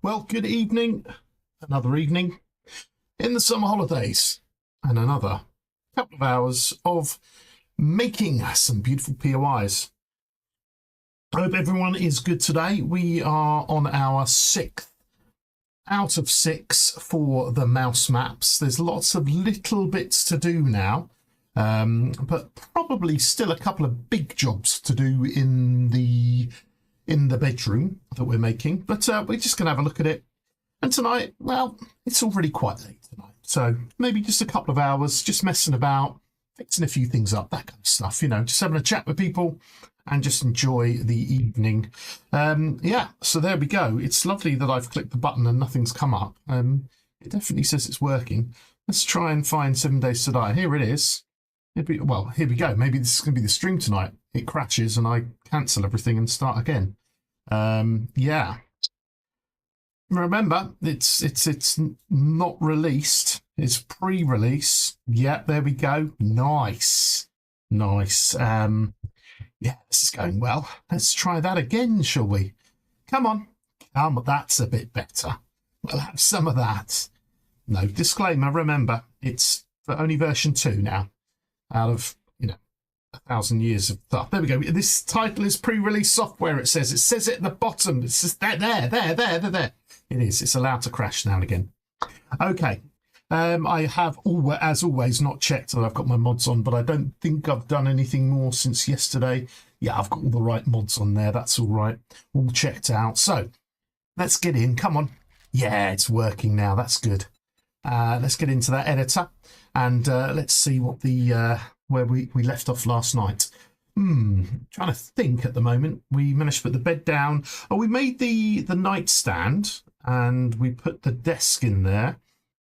Well, good evening. Another evening in the summer holidays, and another couple of hours of making some beautiful POIs. I hope everyone is good today. We are on our 6th out of 6 for the mouse maps. There's lots of little bits to do now, but probably still a couple of big jobs to do in the bedroom that we're making. But we're just going to have a look at it. And tonight, well, it's already quite late tonight, so maybe just a couple of hours, just messing about, fixing a few things up, that kind of stuff, you know, just having a chat with people and just enjoy the evening. Yeah, so there we go. It's lovely that I've clicked the button and nothing's come up. It definitely says it's working. Let's try and find 7 Days to Die. Here it is. Well, here we go. Maybe this is going to be the stream tonight. It crashes and I cancel everything and start again. Yeah. Remember, it's not released. It's pre-release. Yeah, there we go. Nice. Yeah, this is going well. Let's try that again, shall we? Come on. That's a bit better. We'll have some of that. No, disclaimer, remember, it's only version 2 now. Out of, 1,000 years of stuff. There we go. This title is pre-release software, it says. It says it at the bottom. It's just there. It is. It's allowed to crash now and again. Okay. I have, as always, not checked that I've got my mods on, but I don't think I've done anything more since yesterday. Yeah, I've got all the right mods on there. That's all right. All checked out. So, let's get in. Come on. Yeah, it's working now. That's good. Let's get into that editor and let's see what the where we left off last night. Trying to think at the moment. We managed to put the bed down. Oh, we made the nightstand and we put the desk in there.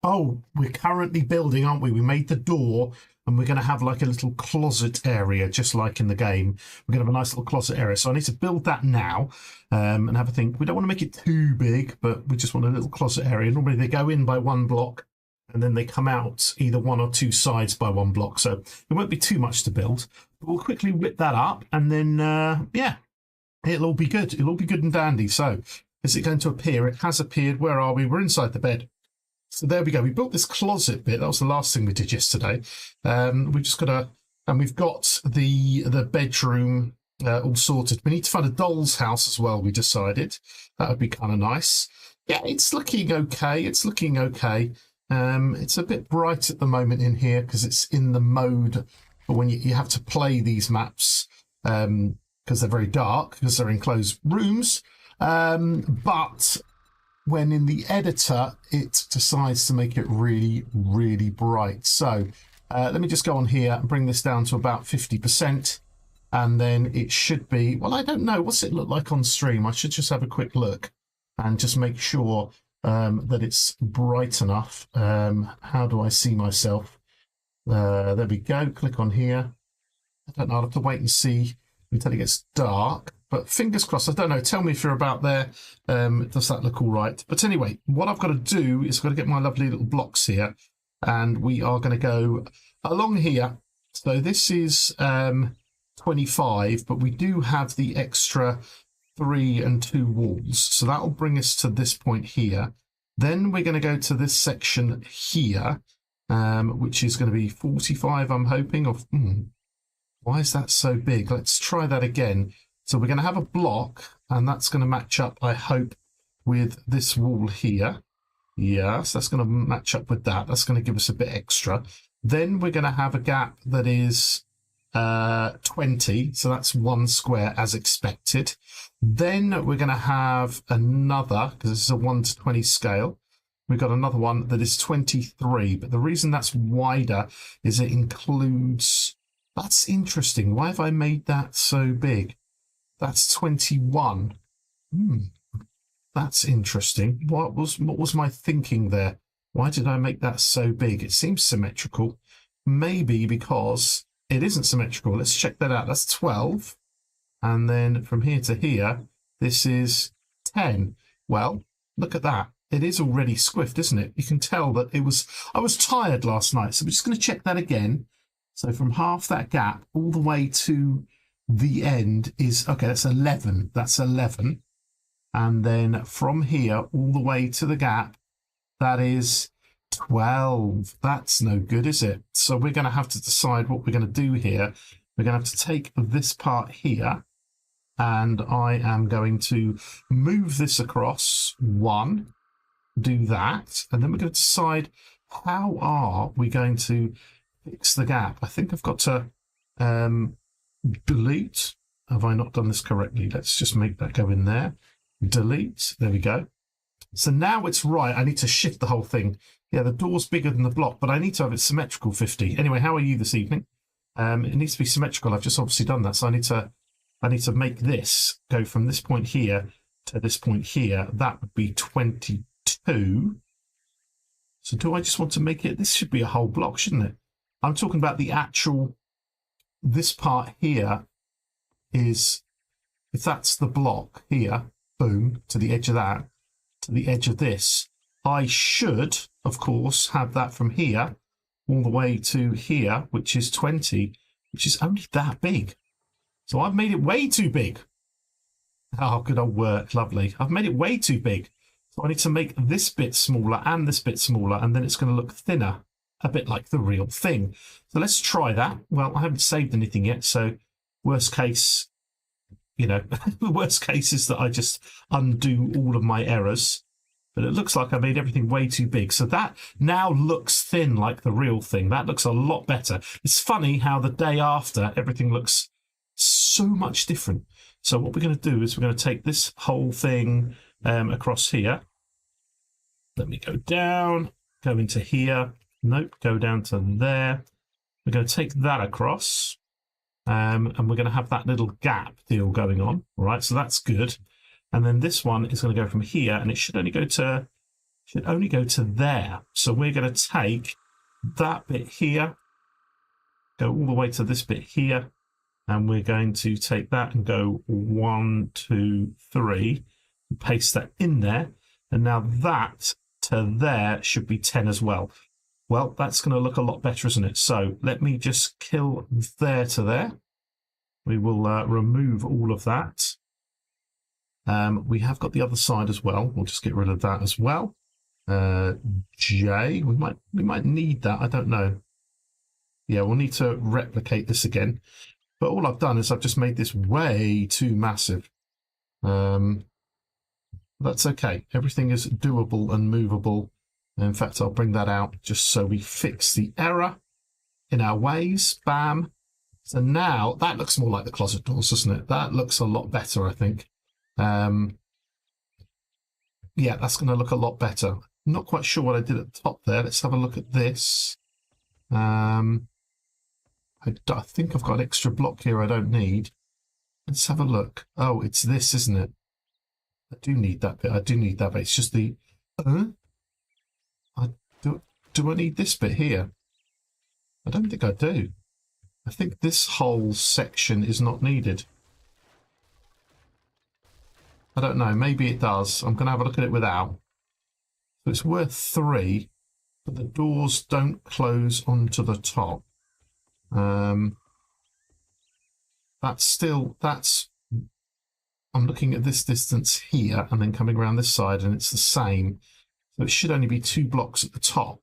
Oh, we're currently building, aren't we? We made the door and we're going to have like a little closet area, just like in the game. We're going to have a nice little closet area. So I need to build that now and have a think. We don't want to make it too big, but we just want a little closet area. Normally they go in by one block and then they come out either one or two sides by one block. So it won't be too much to build. But we'll quickly whip that up and then, yeah, it'll all be good. It'll all be good and dandy. So is it going to appear? It has appeared. Where are we? We're inside the bed. So there we go. We built this closet bit. That was the last thing we did yesterday. We've just got to, and we've got the bedroom all sorted. We need to find a doll's house as well, we decided. That would be kind of nice. Yeah, it's looking okay. It's looking okay. It's a bit bright at the moment in here because it's in the mode for when you have to play these maps because they're very dark, because they're enclosed rooms. But when in the editor, it decides to make it really, really bright. So let me just go on here and bring this down to about 50%. And then it should be, well, I don't know. What's it look like on stream? I should just have a quick look and just make sure that it's bright enough. How do I see myself? There we go. Click on here. I don't know. I'll have to wait and see until it gets dark. But fingers crossed, I don't know. Tell me if you're about there. Does that look all right? But anyway, what I've got to do is I've got to get my lovely little blocks here. And we are going to go along here. So this is 25, but we do have the extra 3 and 2 walls. So that will bring us to this point here. Then we're going to go to this section here, which is going to be 45, I'm hoping. Why is that so big? Let's try that again. So we're going to have a block, and that's going to match up, I hope, with this wall here. Yes, that's going to match up with that. That's going to give us a bit extra. Then we're going to have a gap that is 20, so that's 1 square as expected. Then we're going to have another, because this is a 1 to 20 scale. We've got another one that is 23, but the reason that's wider is it includes... That's interesting. Why have I made that so big? That's 21. That's interesting. What was my thinking there? Why did I make that so big? It seems symmetrical. Maybe because it isn't symmetrical. Let's check that out. That's 12. And then from here to here, this is 10. Well, look at that. It is already squiffed, isn't it? You can tell that I was tired last night. So we're just going to check that again. So from half that gap all the way to the end is, okay, that's 11. That's 11. And then from here all the way to the gap, that is 12. That's no good, is it? So we're going to have to decide what we're going to do here. We're going to have to take this part here, and I am going to move this across. One, do that, and then we're going to decide how are we going to fix the gap. I think I've got to delete. Have I not done this correctly? Let's just make that go in there. Delete. There we go. So now it's right. I need to shift the whole thing. Yeah, the door's bigger than the block, but I need to have it symmetrical 50. Anyway, how are you this evening? It needs to be symmetrical. I've just obviously done that. So I need to make this go from this point here to this point here. That would be 22. So do I just want to make it? This should be a whole block, shouldn't it? I'm talking about the actual, this part here is, if that's the block here, boom, to the edge of that, to the edge of this, I should, of course, have that from here all the way to here, which is 20, which is only that big. So I've made it way too big. Oh, good old work. Lovely. I've made it way too big. So I need to make this bit smaller and this bit smaller, and then it's going to look thinner, a bit like the real thing. So let's try that. Well, I haven't saved anything yet, so worst case, you know, the worst case is that I just undo all of my errors. But it looks like I made everything way too big. So that now looks thin like the real thing. That looks a lot better. It's funny how the day after everything looks so much different. So what we're going to do is we're going to take this whole thing across here. Let me go down, go into here. Nope, go down to there. We're going to take that across. And we're going to have that little gap deal going on. All right, so that's good. And then this one is going to go from here, and it should only go to there. So we're going to take that bit here, go all the way to this bit here, and we're going to take that and go 1, 2, 3, and paste that in there. And now that to there should be 10 as well. Well, that's going to look a lot better, isn't it? So let me just kill there to there. We will remove all of that. We have got the other side as well. We'll just get rid of that as well. J, we might need that. I don't know. Yeah, we'll need to replicate this again. But all I've done is I've just made this way too massive. That's okay. Everything is doable and movable. In fact, I'll bring that out just so we fix the error in our ways. Bam. So now that looks more like the closet doors, doesn't it? That looks a lot better, I think. Yeah, that's going to look a lot better. I'm not quite sure what I did at the top there. Let's have a look at this. I think I've got an extra block here I don't need. Let's have a look. Oh, it's this, isn't it? I do need that bit. I do need that bit. It's just the... do I need this bit here? I don't think I do. I think this whole section is not needed. I don't know. Maybe it does. I'm going to have a look at it without. So it's worth 3, but the doors don't close onto the top. I'm looking at this distance here and then coming around this side, and it's the same. So it should only be 2 blocks at the top.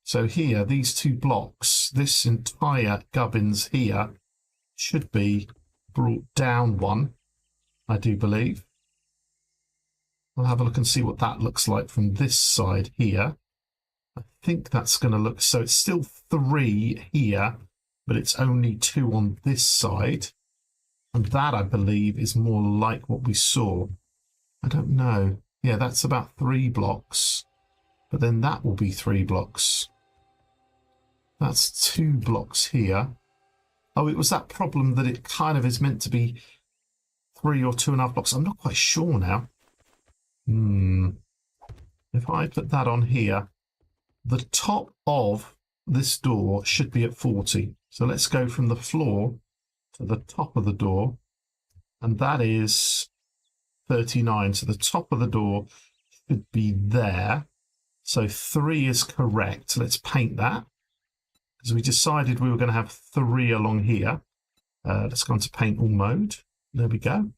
So here, these 2 blocks, this entire gubbins here should be brought down 1, I do believe. I'll have a look and see what that looks like from this side here. I think that's going to look... So it's still 3 here, but it's only 2 on this side. And that, I believe, is more like what we saw. I don't know. Yeah, that's about 3 blocks. But then that will be 3 blocks. That's 2 blocks here. Oh, it was that problem that it kind of is meant to be 3 or 2.5 blocks. I'm not quite sure now. If I put that on here, the top of this door should be at 40. So let's go from the floor to the top of the door, and that is 39. So the top of the door should be there. So 3 is correct. Let's paint that, because we decided we were going to have 3 along here. Let's go into paint all mode. There we go.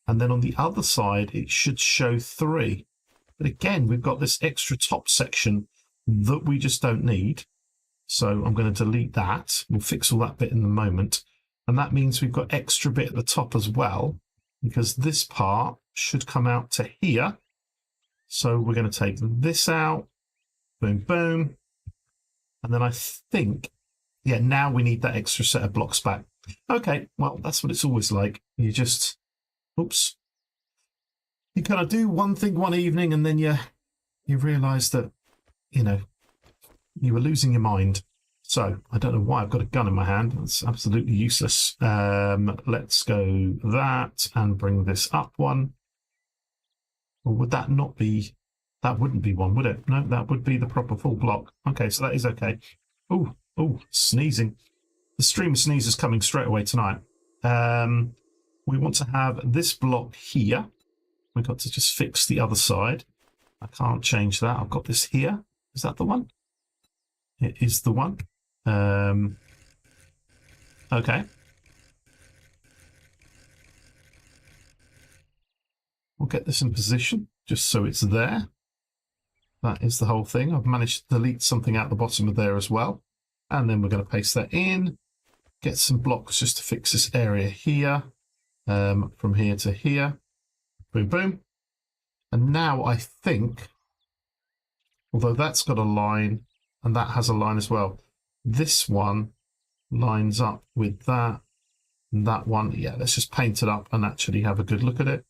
And then on the other side, it should show 3. But again, we've got this extra top section that we just don't need. So I'm going to delete that. We'll fix all that bit in a moment. And that means we've got extra bit at the top as well, because this part should come out to here. So we're going to take this out. Boom, boom. And then I think, yeah, now we need that extra set of blocks back. Okay, well, that's what it's always like. You just, oops. You kind of do one thing one evening and then you realise that, you know, you were losing your mind. So I don't know why I've got a gun in my hand. That's absolutely useless. Let's go that and bring this up one. Or would that not be... That wouldn't be one, would it? No, that would be the proper full block. Okay, so that is okay. Oh, sneezing. The stream of sneezes coming straight away tonight. We want to have this block here. We've got to just fix the other side. I can't change that. I've got this here. Is that the one? It is the one. Okay. We'll get this in position just so it's there. That is the whole thing. I've managed to delete something out the bottom of there as well. And then we're going to paste that in. Get some blocks just to fix this area here. From here to here. Boom, boom. And now I think, although that's got a line and that has a line as well, this one lines up with that and that one. Yeah, let's just paint it up and actually have a good look at it.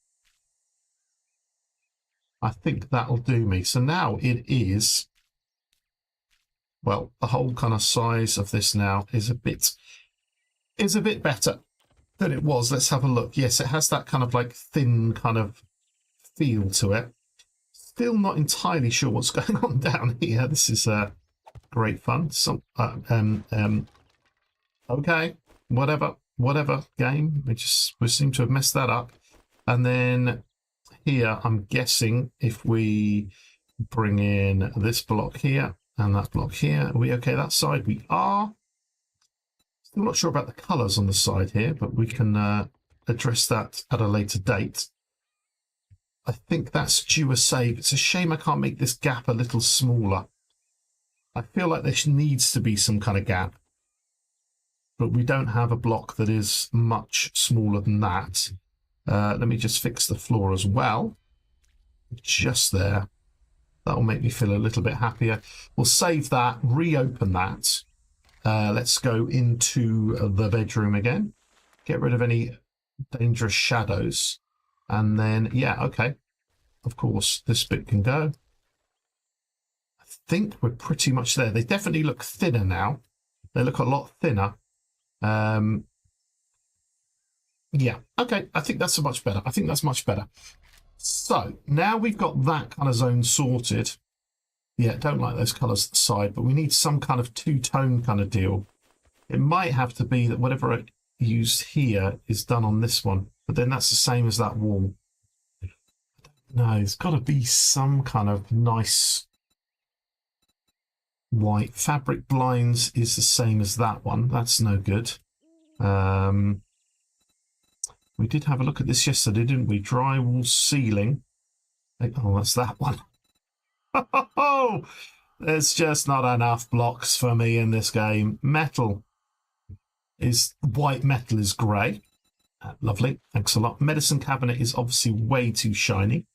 I think that'll do me. So now it is, well, the whole kind of size of this now is a bit better than it was. Let's have a look. Yes, it has that kind of like thin kind of feel to it. Still not entirely sure what's going on down here. This is great fun. Okay, whatever game. We seem to have messed that up. And then here, I'm guessing if we bring in this block here and that block here, are we okay that side? We are. Still not sure about the colours on the side here, but we can address that at a later date. I think that's due a save. It's a shame I can't make this gap a little smaller. I feel like there needs to be some kind of gap, but we don't have a block that is much smaller than that. Let me just fix the floor as well. Just there. That will make me feel a little bit happier. We'll save that, reopen that. Let's go into the bedroom again. Get rid of any dangerous shadows. And then, yeah, okay. Of course, this bit can go. I think we're pretty much there. They definitely look thinner now. They look a lot thinner. Yeah, okay, I think that's much better. I think that's much better. So, now we've got that kind of zone sorted. Yeah, don't like those colours at the side, but we need some kind of two-tone kind of deal. It might have to be that whatever I used here is done on this one, but then that's the same as that wall. No, there's got to be some kind of nice white. Fabric blinds is the same as that one. That's no good. We did have a look at this yesterday, didn't we? Drywall ceiling. Oh, that's that one. Oh, there's just not enough blocks for me in this game. Metal is white. Metal is grey. Lovely. Thanks a lot. Medicine cabinet is obviously way too shiny.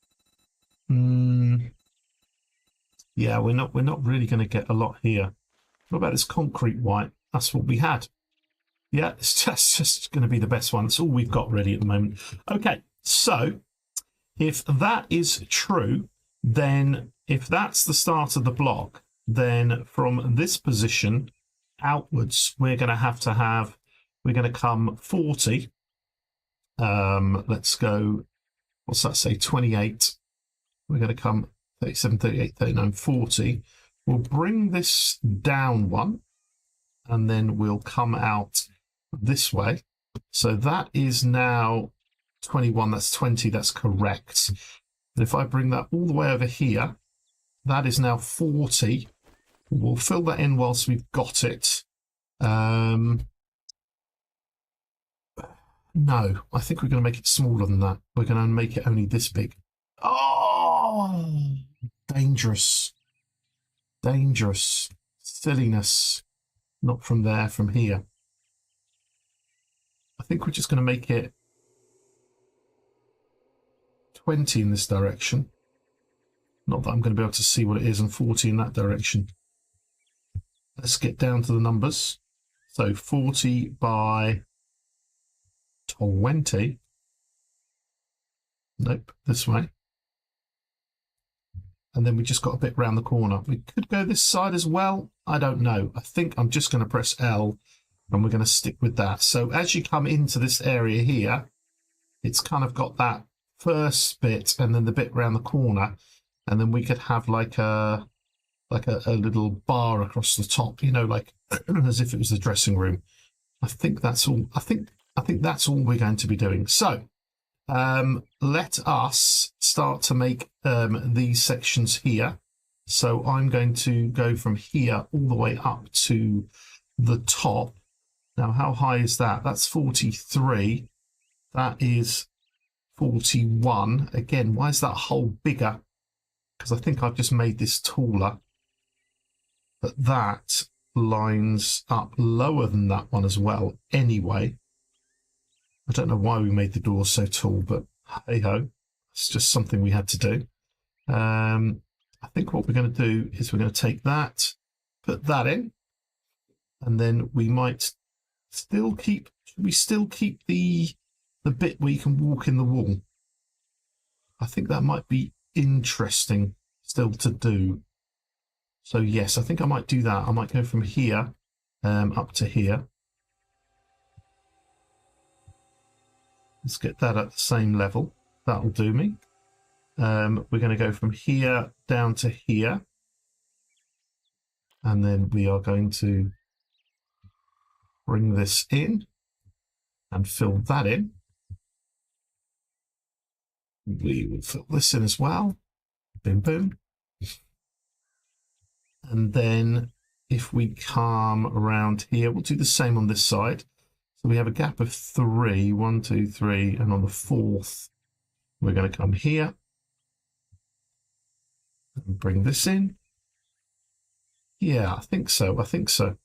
Yeah, we're not really going to get a lot here. What about this concrete white? That's what we had. Yeah, it's just going to be the best one. It's all we've got ready at the moment. Okay, so if that is true, then if that's the start of the block, then from this position outwards, we're going to come 40. Let's go, what's that say, 28. We're going to come 37, 38, 39, 40. We'll bring this down one, and then we'll come out this way. So that is now 21, that's 20, that's correct. And if I bring that all the way over here, that is now 40. We'll fill that in whilst we've got it. No, I think we're going to make it smaller than that. We're going to make it only this big. Oh, dangerous. Dangerous. Silliness. Not from there, from here. I think we're just going to make it 20 in this direction. Not that I'm going to be able to see what it is, and 40 in that direction. Let's get down to the numbers. So 40 by 20. Nope, this way. And then we just got a bit round the corner. We could go this side as well. I don't know. I think I'm just going to press L and we're going to stick with that. So as you come into this area here, it's kind of got that first bit and then the bit round the corner. And then we could have like a little bar across the top, you know, like as if it was the dressing room. I think that's all. I think that's all we're going to be doing. So let us start to make these sections here. So I'm going to go from here all the way up to the top. Now, how high is that? That's 43. That is 41. Again, why is that hole bigger? Because I think I've just made this taller. But that lines up lower than that one as well anyway. I don't know why we made the doors so tall, but hey-ho. It's just something we had to do. I think what we're going to do is we're going to take that, put that in, and then we might still keep, should we still keep the bit where you can walk in the wall? I think that might be interesting still to do. So yes, I think I might do that. I might go from here up to here. Let's get that at the same level. That'll do me. We're going to go from here down to here. And then we are going to bring this in and fill that in. We will fill this in as well. Boom, boom. And then if we come around here, we'll do the same on this side. So we have a gap of 3, 1, 2, 3, and on the 4th, we're going to come here and bring this in. Yeah, I think so. I think so.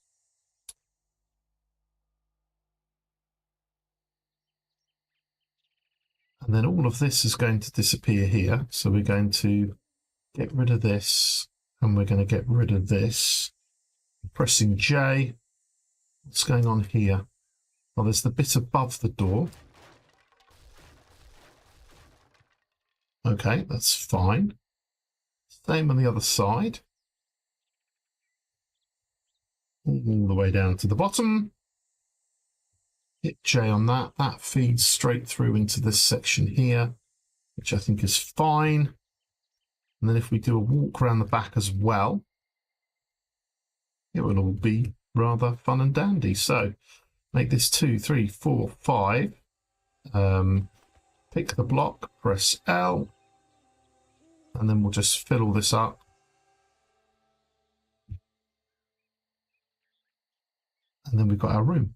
And then all of this is going to disappear here. So we're going to get rid of this and we're going to get rid of this. Pressing J. What's going on here? Well, there's the bit above the door. Okay, that's fine. Same on the other side. All the way down to the bottom. Hit J on that. That feeds straight through into this section here, which I think is fine. And then if we do a walk around the back as well, it will all be rather fun and dandy. So make this 2, 3, 4, 5. Pick the block, press L, and then we'll just fill all this up. And then we've got our room.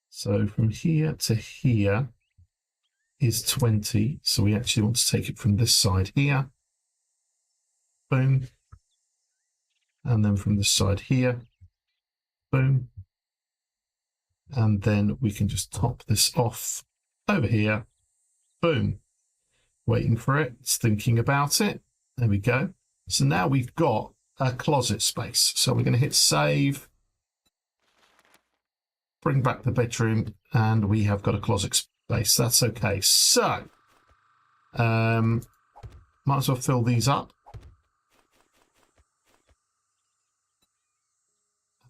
So from here to here is 20. So we actually want to take it from this side here. Boom. And then from this side here. Boom. And then we can just top this off over here. Boom. Waiting for it. It's thinking about it. There we go. So now we've got a closet space. So we're going to hit save. Bring back the bedroom. And we have got a closet space. That's okay. So, might as well fill these up.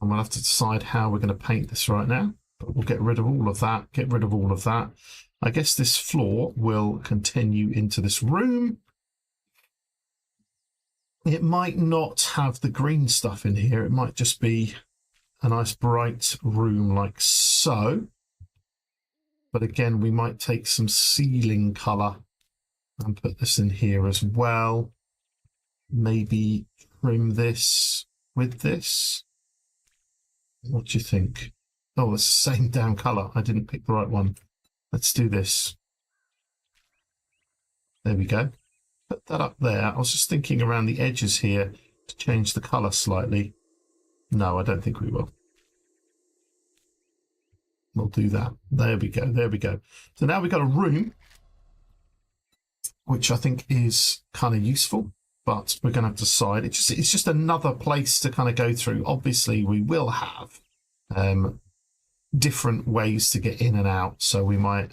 And we'll have to decide how we're going to paint this right now. But we'll get rid of all of that. Get rid of all of that. I guess this floor will continue into this room. It might not have the green stuff in here. It might just be a nice bright room like so. But again, we might take some ceiling colour and put this in here as well. Maybe trim this with this. What do you think? Oh, it's the same damn colour. I didn't pick the right one. Let's do this. There we go. Put that up there. I was just thinking around the edges here to change the colour slightly. No, I don't think we will. We'll do that. There we go. There we go. So now we've got a room, which I think is kind of useful, but we're going to have to decide. It's just another place to kind of go through. Obviously, we will have different ways to get in and out. So we might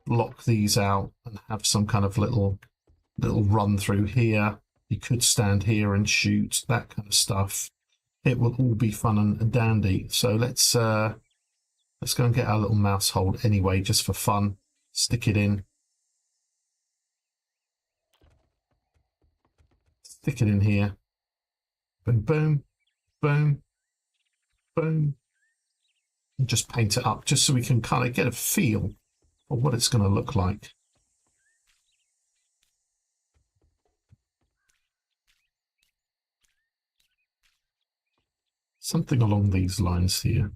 lock these out and have some kind of little run through here. You could stand here and shoot, that kind of stuff. It will all be fun and dandy. So let's go and get our little mouse hold anyway, just for fun. Stick it in. Stick it in here. Boom, boom, boom, boom. And just paint it up, just so we can kind of get a feel of what it's going to look like. Something along these lines here.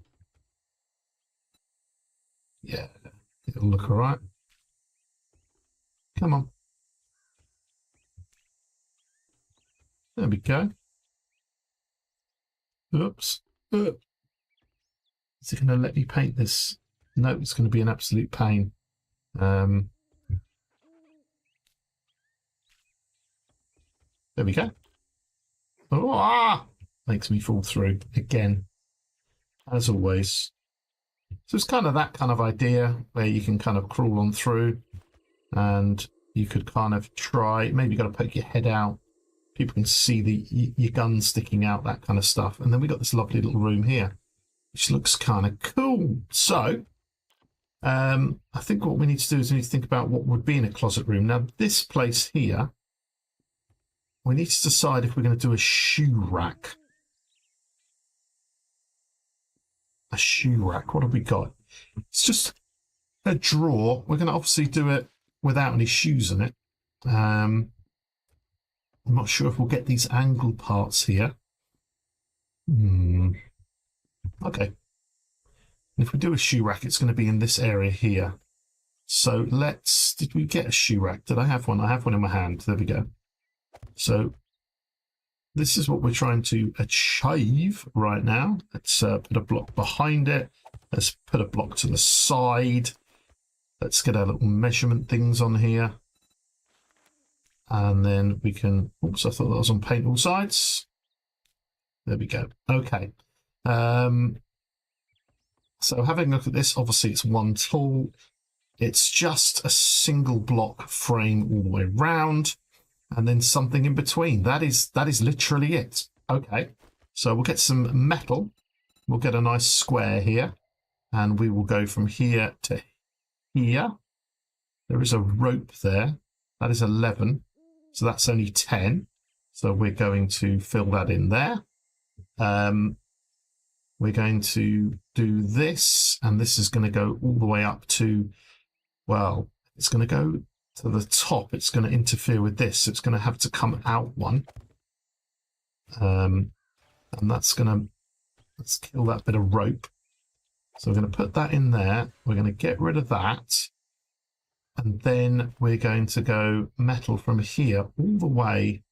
Yeah, it'll look all right. Come on. There we go. Oops. Is it going to let me paint this? No, it's going to be an absolute pain. There we go. Oh, ah! Makes me fall through again, as always. So it's kind of that kind of idea where you can kind of crawl on through, and you could kind of try. Maybe you got to poke your head out. People can see your gun sticking out, that kind of stuff. And then we got this lovely little room here, which looks kind of cool. So I think what we need to do is we need to think about what would be in a closet room. Now, this place here, we need to decide if we're going to do a shoe rack. A shoe rack. What have we got? It's just a drawer. We're going to obviously do it without any shoes in it. I'm not sure if we'll get these angle parts here. Okay. If we do a shoe rack, it's going to be in this area here. So let's... Did we get a shoe rack? Did I have one? I have one in my hand. There we go. So this is what we're trying to achieve right now. Let's put a block behind it. Let's put a block to the side. Let's get our little measurement things on here. And then we can... Oops, I thought that was on paint all sides. There we go. Okay. So having a look at this, obviously it's one tool. It's just a single block frame all the way round. And then something in between. That is literally it. Okay, so we'll get some metal. We'll get a nice square here. And we will go from here to here. There is a rope there. That is 11. So that's only 10. So we're going to fill that in there. We're going to do this. And this is going to go all the way up to, well, it's going to go to the top. It's going to interfere with this. So it's going to have to come out one. And that's going to, let's kill that bit of rope. So we're going to put that in there. We're going to get rid of that. And then we're going to go metal from here all the way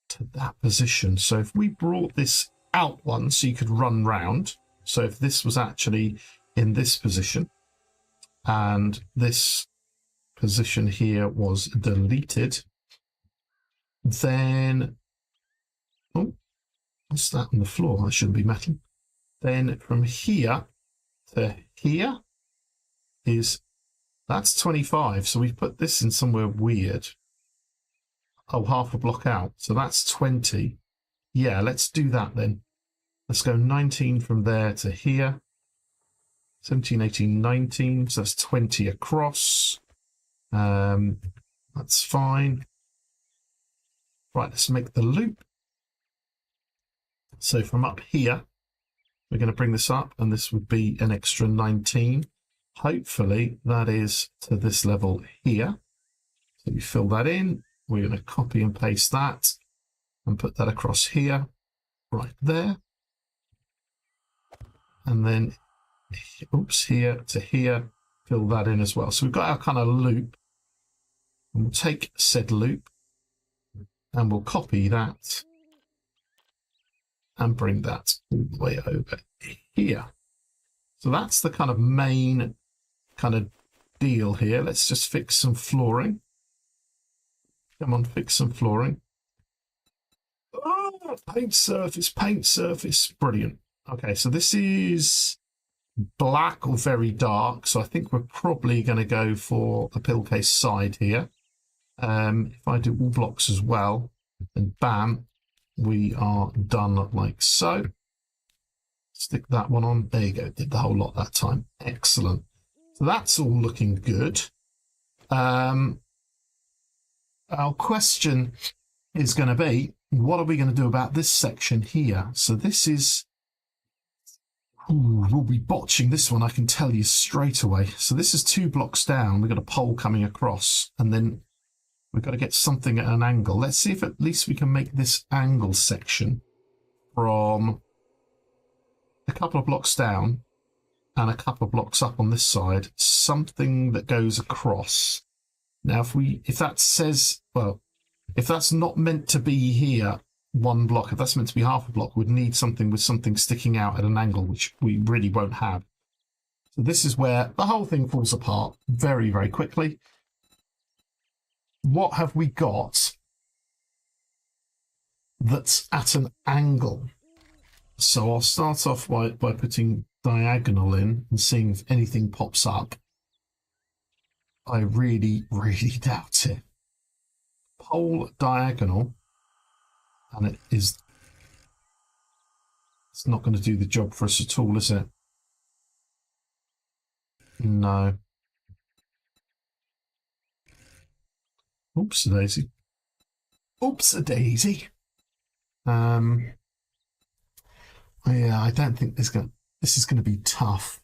to that position. So if we brought this out one so you could run round. So if this was actually in this position and this position here was deleted, then, oh, what's that on the floor? That shouldn't be metal. Then from here to here is, that's 25. So we've put this in somewhere weird. Oh, half a block out. So that's 20. Yeah, let's do that then. Let's go 19 from there to here. 17, 18, 19. So that's 20 across. That's fine. Right, let's make the loop. So from up here, we're going to bring this up, and this would be an extra 19. Hopefully that is to this level here. So we fill that in. We're going to copy and paste that and put that across here, right there. And then oops, here to here, fill that in as well. So we've got our kind of loop. And we'll take said loop and we'll copy that and bring that all the way over here. So that's the kind of main kind of deal here. Let's just fix some flooring. Come on, fix some flooring. Oh, paint surface. Brilliant. Okay, so this is black or very dark. So I think we're probably going to go for the pillowcase side here. If I do all blocks as well, then bam, we are done like so. Stick that one on. There you go. Did the whole lot that time. Excellent. So that's all looking good. Our question is going to be, what are we going to do about this section here? So this is... Ooh, we'll be botching this one, I can tell you straight away. So this is 2 blocks down. We've got a pole coming across, and then we've got to get something at an angle. Let's see if at least we can make this angle section from a couple of blocks down and a couple of blocks up on this side, something that goes across. Now, if that says, well, if that's not meant to be here, 1 block, if that's meant to be half a block, we'd need something with something sticking out at an angle, which we really won't have. So this is where the whole thing falls apart very, very quickly. What have we got that's at an angle? So I'll start off by putting diagonal in and seeing if anything pops up. I really, really doubt it. Pole diagonal, and it's not going to do the job for us at all, is it? No. Oops-a-daisy. Oops-a-daisy. Yeah, I don't think this is going to be tough.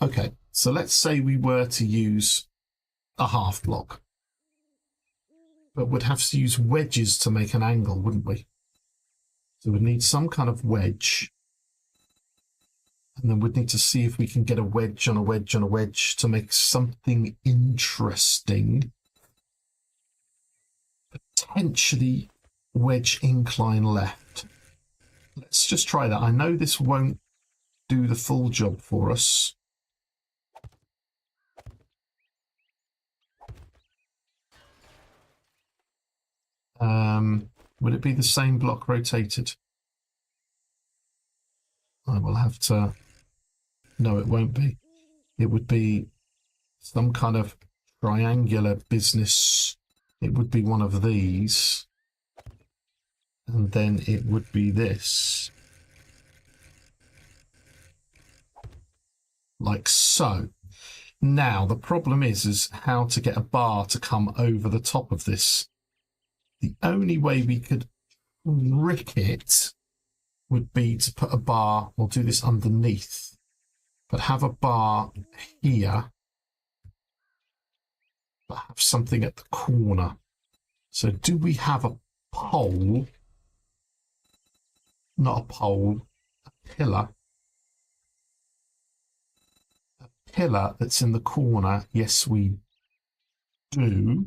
Okay, so let's say we were to use a half block, but we'd have to use wedges to make an angle, wouldn't we? So we'd need some kind of wedge, and then we'd need to see if we can get a wedge on a wedge on a wedge to make something interesting. Potentially wedge incline left. Let's just try that. I know this won't do the full job for us. Would it be the same block rotated? I will have to... No, it won't be. It would be some kind of triangular business. It would be one of these. And then it would be this. Like so. Now, the problem is how to get a bar to come over the top of this. The only way we could trick it would be to put a bar, we'll do this underneath, but have a bar here, but have something at the corner. So do we have a pole? Not a pole, a pillar. A pillar that's in the corner, yes we do.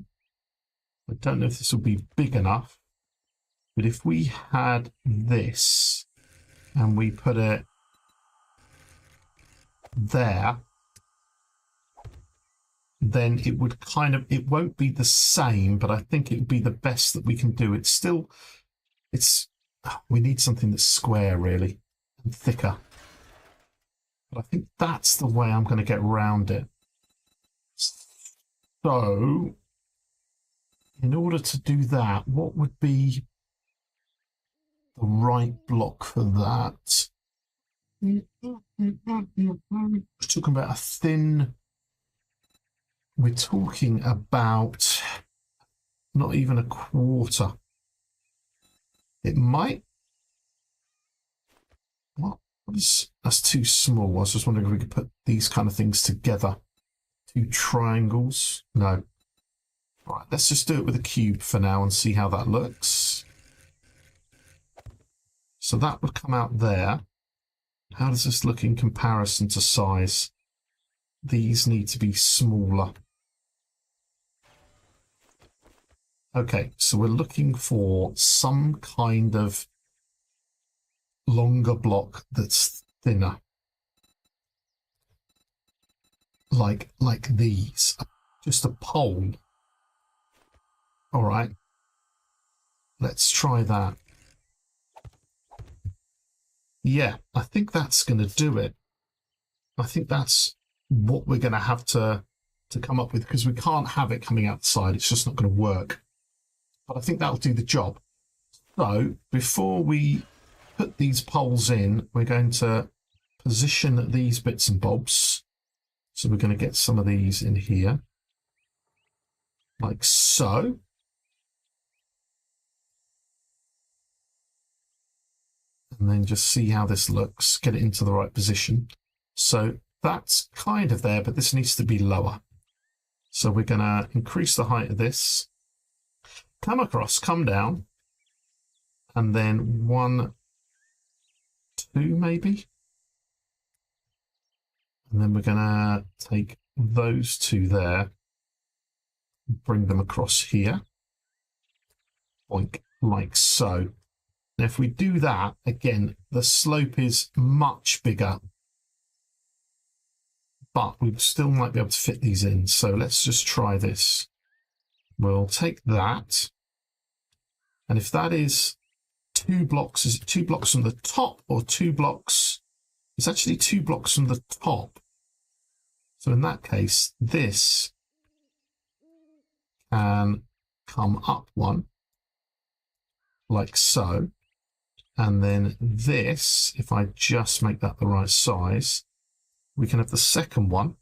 I don't know if this will be big enough, but if we had this and we put it there, then it would kind of, it won't be the same, but I think it would be the best that we can do. It's still, we need something that's square really and thicker. But I think that's the way I'm going to get around it. So, in order to do that, what would be the right block for that? We're talking about a thin... We're talking about not even a quarter. It might... What is... That's too small. I was just wondering if we could put these kind of things together. 2 triangles. No. Right, let's just do it with a cube for now and see how that looks. So that would come out there. How does this look in comparison to size? These need to be smaller. Okay, so we're looking for some kind of longer block that's thinner. Like these. Just a pole. All right. Let's try that. Yeah, I think that's going to do it. I think that's what we're going to have to come up with, because we can't have it coming out the side. It's just not going to work. But I think that'll do the job. So before we put these poles in, we're going to position these bits and bobs. So we're going to get some of these in here, like so. And then just see how this looks, get it into the right position. So that's kind of there, but this needs to be lower. So we're going to increase the height of this, come across, come down, and then 1, 2 maybe. And then we're going to take those two there, bring them across here, like so. Now, if we do that, again, the slope is much bigger, but we still might be able to fit these in. So let's just try this. We'll take that. And if that is 2 blocks, is it 2 blocks from the top or 2 blocks? It's actually 2 blocks from the top. So in that case, this can come up one, like so. And then this, if I just make that the right size, we can have the second one,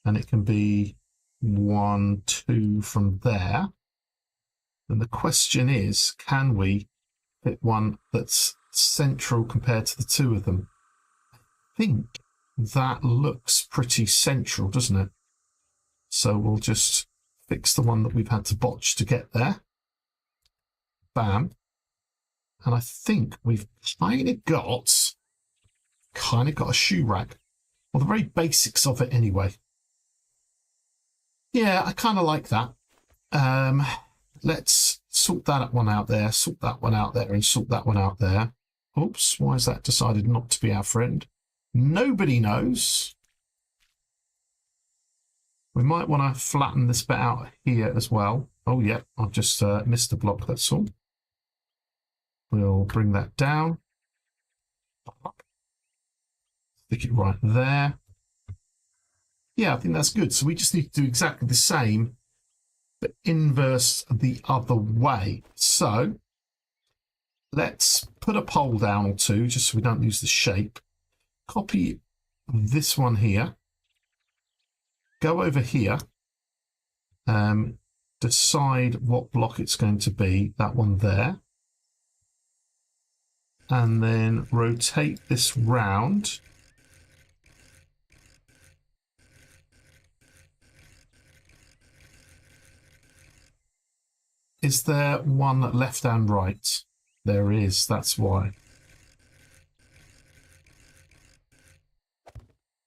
and it can be 1, 2 from there. And the question is, can we fit one that's central compared to the two of them? I think that looks pretty central, doesn't it? So we'll just fix the one that we've had to botch to get there. Bam. And I think we've kind of got a shoe rack. Well, the very basics of it anyway. Yeah, I kind of like that. Let's sort that one out there, sort that one out there, and sort that one out there. Oops, why has that decided not to be our friend? Nobody knows. We might want to flatten this bit out here as well. Oh, yeah, I've just missed a block, that's all. We'll bring that down. Stick it right there. Yeah, I think that's good. So we just need to do exactly the same, but inverse the other way. So let's put a pole down or two, just so we don't lose the shape. Copy this one here. Go over here. Decide what block it's going to be, that one there. And then rotate this round. Is there one left and right? There is, that's why.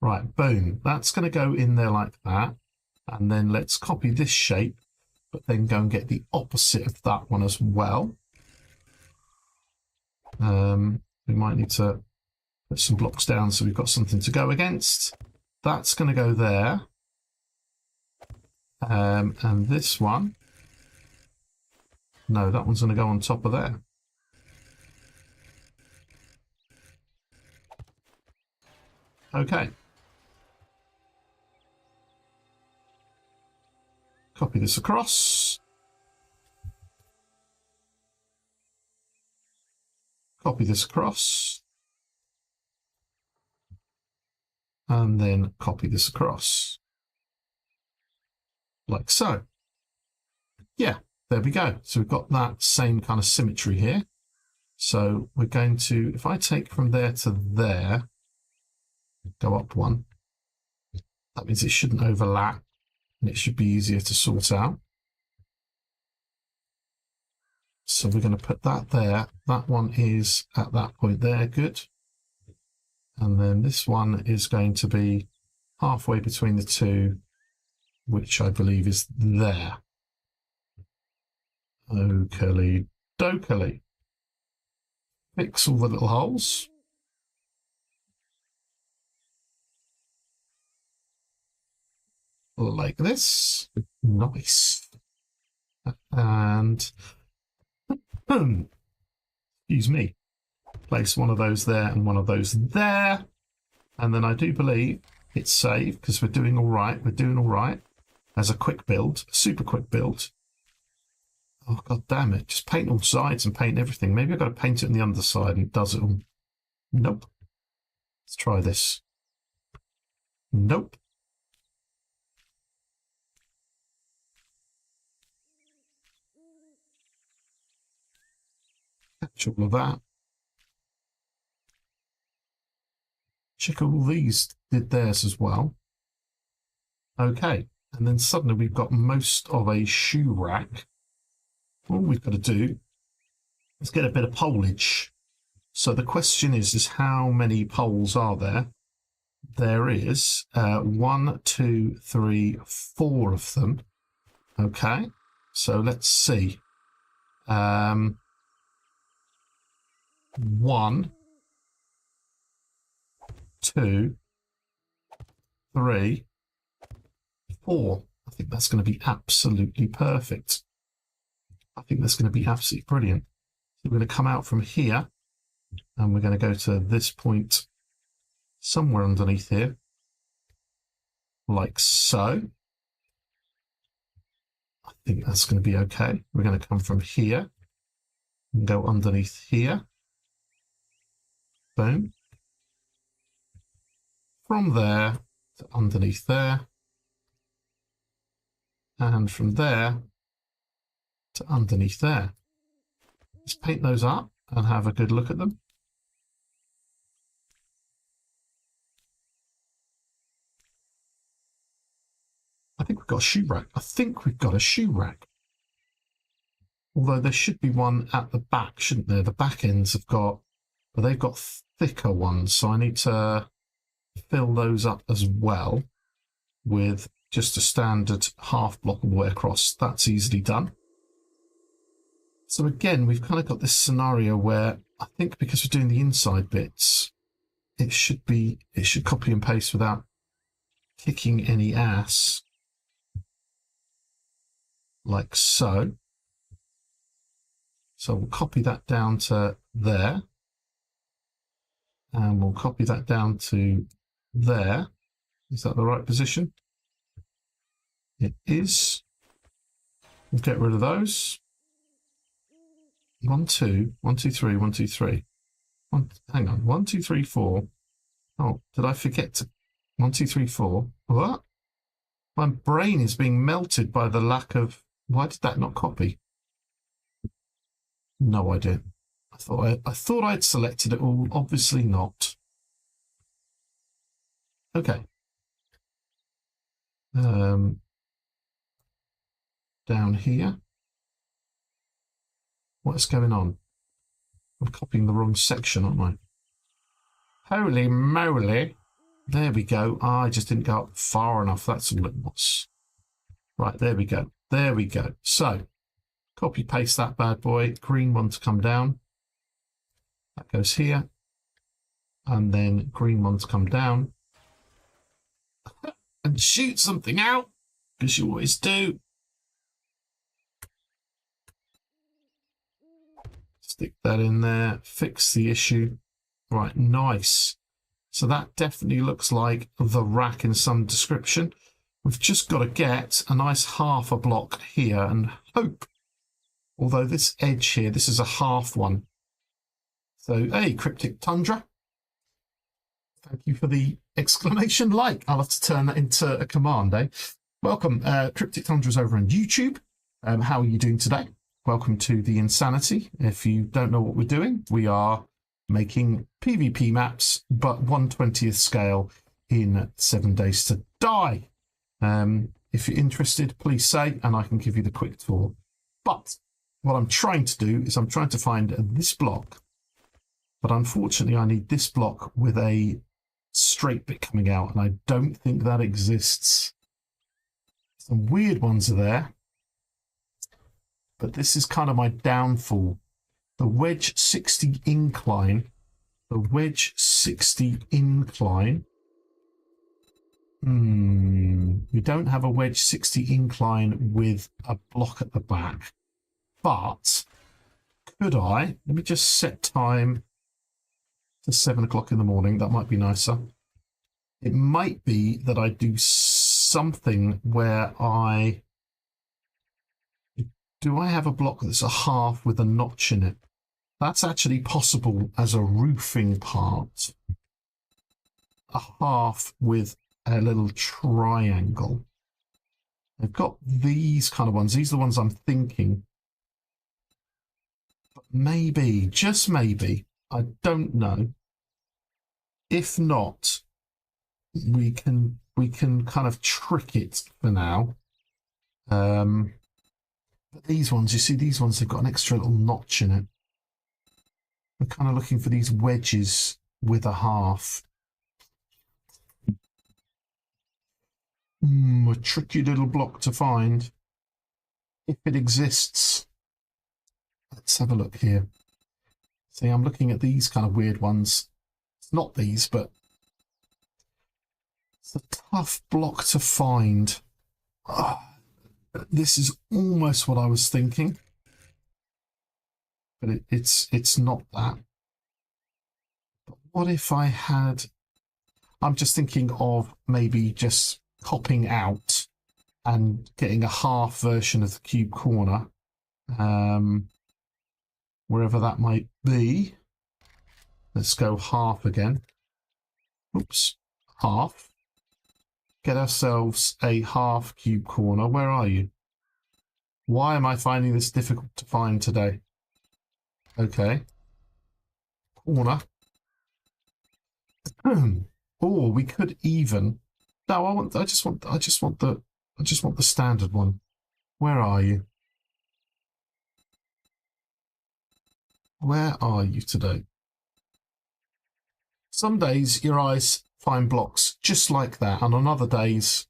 Right, boom. That's going to go in there like that. And then let's copy this shape, but then go and get the opposite of that one as well. We might need to put some blocks down so we've got something to go against. That's going to go there. And this one, no, that one's going to go on top of there. Okay. Copy this across. Copy this across. And then copy this across. Like so. Yeah, there we go. So we've got that same kind of symmetry here. So we're going to, if I take from there to there, go up one, that means it shouldn't overlap and it should be easier to sort out. So we're going to put that there. That one is at that point there. Good. And then this one is going to be halfway between the two, which I believe is there. Okey dokey. Fix all the little holes. Like this. Nice. And excuse me. Place one of those there and one of those there. And then I do believe it's saved because we're doing all right. We're doing all right. As a quick build, a super quick build. Oh, god damn it. Just paint all sides and paint everything. Maybe I've got to paint it on the underside and it does it all. Nope. Let's try this. Nope. Catch all of that. Check all these did theirs as well. Okay. And then suddenly we've got most of a shoe rack. All we've got to do is get a bit of polage. So the question is how many poles are there? There is 1, 2, 3, 4 of them. Okay, so let's see. 1, 2, 3, 4. I think that's going to be absolutely perfect. I think that's going to be absolutely brilliant. So we're going to come out from here and we're going to go to this point somewhere underneath here, like so. I think that's going to be okay. We're going to come from here and go underneath here. Boom. From there to underneath there. And from there to underneath there. Let's paint those up and have a good look at them. I think we've got a shoe rack. I think we've got a shoe rack. Although there should be one at the back, shouldn't there? The back ends have got, but they've got thicker ones, so I need to fill those up as well with just a standard half block all the way across. That's easily done. So again, we've kind of got this scenario where I think because we're doing the inside bits, it should copy and paste without kicking any ass. Like so. So we'll copy that down to there. And we'll copy that down to there. Is that the right position? It is. We'll get rid of those. 1, 2, 1, 2, 3, 1, 2, 3. Hang on. 1, 2, 3, 4. Oh, did I forget to? 1, 2, 3, 4. What? My brain is being melted by the lack of. Why did that not copy? No idea. I thought I'd selected it all. Obviously not. Okay. Down here. What's going on? I'm copying the wrong section, aren't I? Holy moly. There we go. I just didn't go up far enough. That's all it was. Right, there we go. There we go. So, copy paste that bad boy. Green one to come down. That goes here. And then green one to come down. And shoot something out. Because you always do. Stick that in there. Fix the issue. Right, nice. So that definitely looks like the rack in some description. We've just got to get a nice half a block here and hope. Although this edge here, this is a half one. So, hey, Cryptic Tundra. Thank you for the exclamation like. I'll have to turn that into a command, eh? Welcome. Cryptic Tundra's over on YouTube. How are you doing today? Welcome to the Insanity. If you don't know what we're doing, we are making PvP maps, but 1/20th scale in 7 Days to Die. If you're interested, please say, and I can give you the quick tour. But what I'm trying to do is I'm trying to find this block, but unfortunately I need this block with a straight bit coming out, and I don't think that exists. Some weird ones are there, but this is kind of my downfall. The wedge 60 incline, the wedge 60 incline. We don't have a wedge 60 incline with a block at the back, but could I? Let me just set time to 7 o'clock in the morning. That might be nicer. It might be that I do something where do I have a block that's a half with a notch in it? That's actually possible as a roofing part. A half with a little triangle. I've got these kind of ones. These are the ones I'm thinking. But maybe, just maybe, I don't know. If not, we can kind of trick it for now. But these ones, you see, these ones, they've got an extra little notch in it. I'm kind of looking for these wedges with a half. A tricky little block to find, if it exists. Let's have a look here. See, I'm looking at these kind of weird ones. It's not these, but it's a tough block to find. This is almost what I was thinking, but it's not that. But what if I had? I'm just thinking of maybe just popping out and getting a half version of the cube corner, wherever that might be. Let's go half again. Oops, half. Get ourselves a half cube corner. Where are you? Why am I finding this difficult to find today? Okay. Corner. Or we could even. No, I just want the standard one. Where are you? Where are you today? Some days your eyes find blocks just like that, and on other days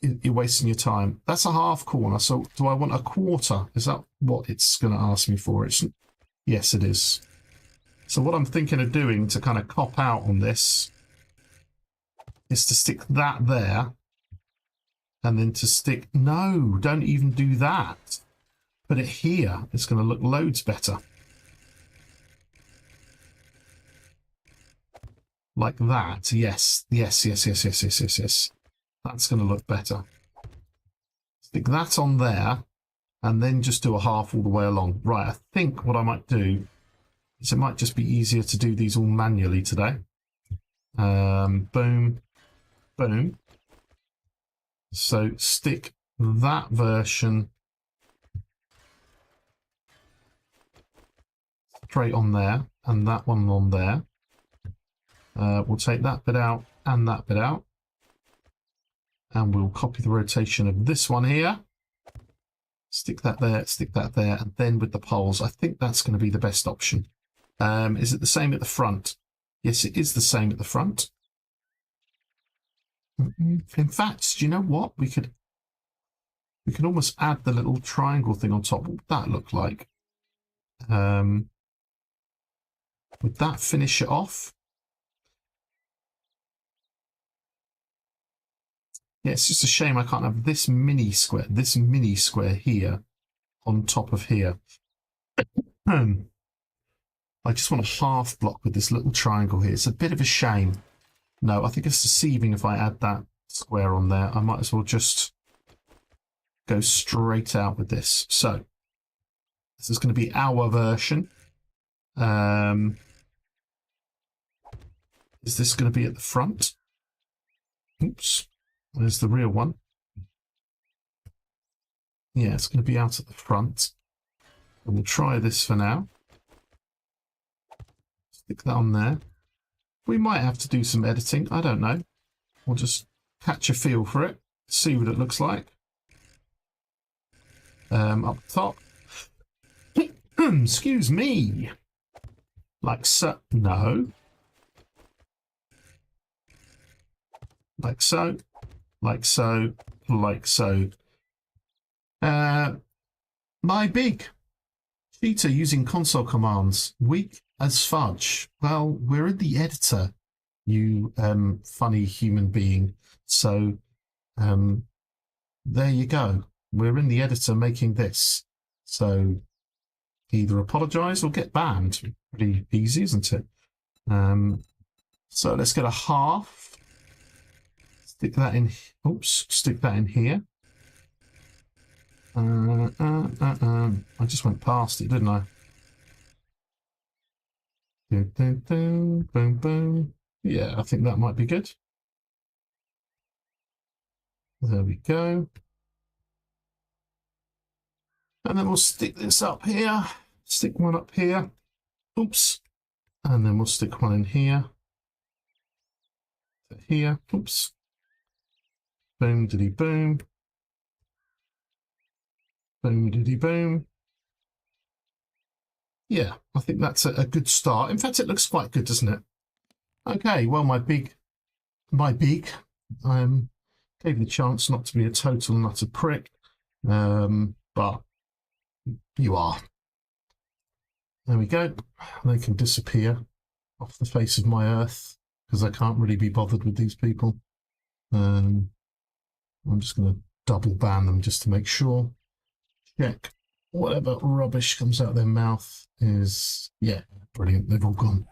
you're wasting your time. That's a half corner, so do I want a quarter? Is that what it's going to ask me for? Yes, it is. So what I'm thinking of doing to kind of cop out on this is to stick that there, and then to stick... No, don't even do that. Put it here. It's going to look loads better. Like that. Yes. Yes. That's going to look better. Stick that on there, and then just do a half all the way along. Right, I think what I might do is it might just be easier to do these all manually today. Boom. Boom. So stick that version straight on there, and that one on there. We'll take that bit out and that bit out, and we'll copy the rotation of this one here. Stick that there, and then with the poles, I think that's going to be the best option. Is it the same at the front? Yes, it is the same at the front. In fact, do you know what? We could almost add the little triangle thing on top. What would that look like? Would that finish it off? Yeah, it's just a shame I can't have this mini square here on top of here. I just want a half block with this little triangle here. It's a bit of a shame. No, I think it's deceiving if I add that square on there. I might as well just go straight out with this. So this is going to be our version. Is this going to be at the front? Oops. There's the real one. Yeah, it's going to be out at the front. And we'll try this for now. Stick that on there. We might have to do some editing. I don't know. We'll just catch a feel for it. See what it looks like. up top. Excuse me. Like so. No. Like so. Like so. Like so. My big cheater using console commands. Weak as fudge. Well, we're in the editor, you funny human being. So there you go. We're in the editor making this. So either apologize or get banned. Pretty easy, isn't it? So let's get a half. Stick that in. Oops, stick that in here. I just went past it, didn't I? Boom, boom. Yeah, I think that might be good. There we go. And then we'll stick this up here. Stick one up here. Oops. And then we'll stick one in here. Here. Oops. Boom, diddy, boom. Boom, diddy, boom. Yeah, I think that's a good start. In fact, it looks quite good, doesn't it? Okay, well, my big, gave you the chance not to be a total and utter prick, but you are. There we go. They can disappear off the face of my earth because I can't really be bothered with these people. I'm just going to double ban them just to make sure. Check whatever rubbish comes out of their mouth is, yeah, brilliant. They've all gone.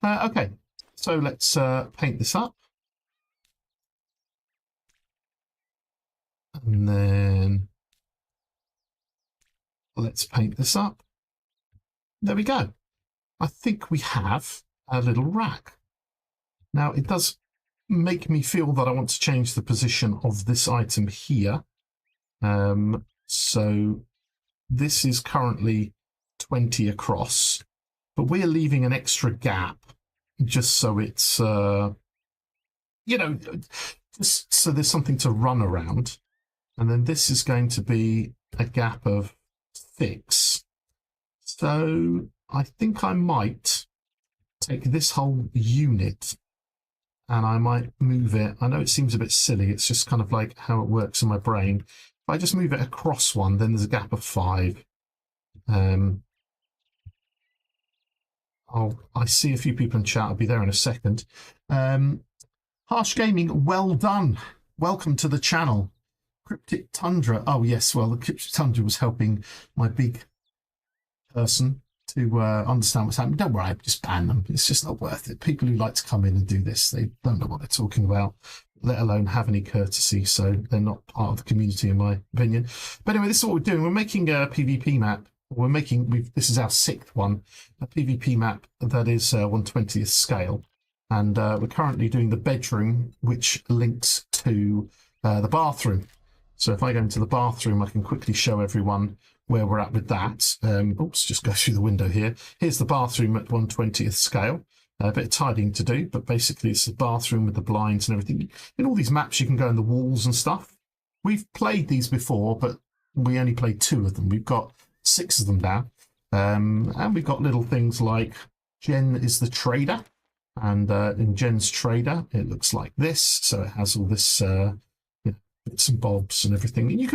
Okay, so let's paint this up. And then let's paint this up. There we go. I think we have a little rack. Now, it does make me feel that I want to change the position of this item here. So this is currently 20 across, but we're leaving an extra gap just so it's, you know, just so there's something to run around. And then this is going to be a gap of 6. So I think I might take this whole unit and I might move it. I know it seems a bit silly. It's just kind of like how it works in my brain. If I just move it across one, then there's a gap of 5. I see a few people in chat. I'll be there in a second. Harsh Gaming, well done. Welcome to the channel. Cryptic Tundra. Oh, yes. Well, the Cryptic Tundra was helping my big person to understand what's happening. Don't worry, I just ban them. It's just not worth it. People who like to come in and do this, they don't know what they're talking about, let alone have any courtesy. So they're not part of the community, in my opinion. But anyway, this is what we're doing. We're making a PvP map. This is our 6th one, a PvP map that is 1/20th scale. And we're currently doing the bedroom, which links to the bathroom. So if I go into the bathroom, I can quickly show everyone where we're at with that. Oops, just go through the window here. Here's the bathroom at 1/20th scale. A bit of tidying to do, but basically it's the bathroom with the blinds and everything. In all these maps, you can go in the walls and stuff. We've played these before, but we only played 2 of them. We've got 6 of them now. And we've got little things like Jen is the trader. And in Jen's trader, it looks like this. So it has all this bits and bobs and everything. And you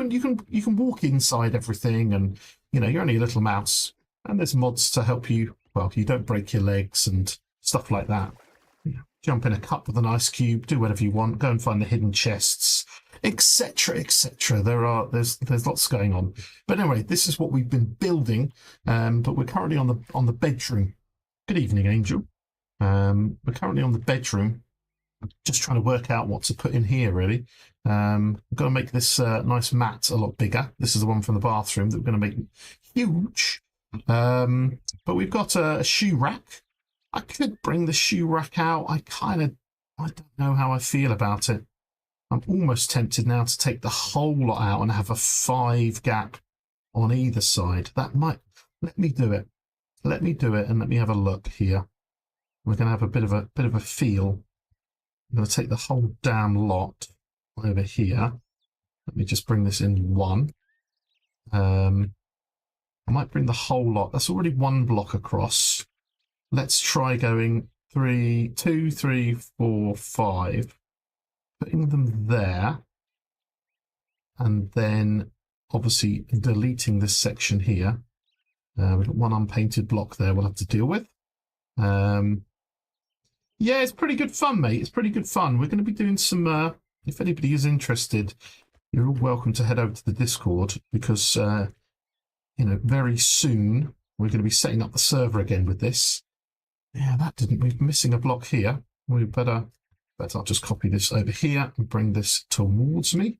can walk inside everything, and you're only a little mouse. And there's mods to help you. Well, you don't break your legs and stuff like that. Jump in a cup with an ice cube, do whatever you want, go and find the hidden chests, etc., etc. There's lots going on. But anyway, this is what we've been building. But we're currently on the bedroom. Good evening, Angel. We're currently on the bedroom, just trying to work out what to put in here, really. I've got to make this nice mat a lot bigger. This is the one from the bathroom that we're going to make huge. But we've got a shoe rack. I could bring the shoe rack out. I don't know how I feel about it. I'm almost tempted now to take the whole lot out and have a 5 gap on either side. That might, let me do it. Let me do it and let me have a look here. We're going to have a bit of a feel. I'm going to take the whole damn lot over here. Let me just bring this in 1. I might bring the whole lot. That's already one block across. Let's try going 2, 3, 4, 5. Putting them there. And then obviously deleting this section here. We've got one unpainted block there we'll have to deal with. Yeah, it's pretty good fun, mate. It's pretty good fun. We're going to be doing some, if anybody is interested, you're all welcome to head over to the Discord because, you know, very soon we're going to be setting up the server again with this. Yeah, that didn't, we're missing a block here. We better I'll just copy this over here and bring this towards me.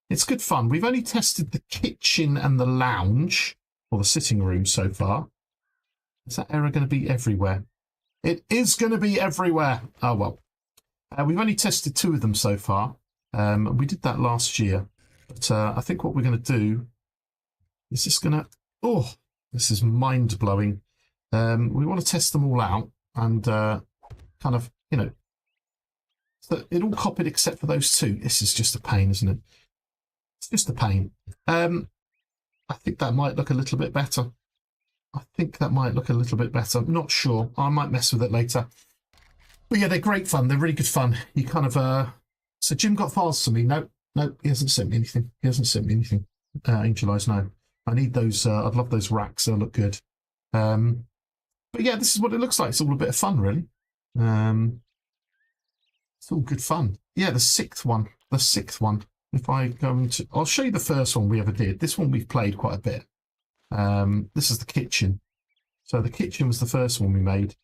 It's good fun. We've only tested the kitchen and the lounge, or the sitting room so far. Is that error going to be everywhere? It is going to be everywhere. Oh, well. We've only tested 2 of them so far. We did that last year. But I think what we're going to do is just going to... Oh, this is mind-blowing. We want to test them all out and kind of, you know... So it all copied except for those 2. This is just a pain, isn't it? It's just a pain. I think that might look a little bit better. I'm not sure. I might mess with it later. But yeah, they're great fun. They're really good fun. You kind of... So Jim got files to me. No, he hasn't sent me anything. Angel Eyes, no. I need those. I'd love those racks. They'll look good. But yeah, this is what it looks like. It's all a bit of fun, really. It's all good fun. Yeah, the sixth one. If I go into... I'll show you the first one we ever did. This one we've played quite a bit. This is the kitchen. So the kitchen was the first one we made.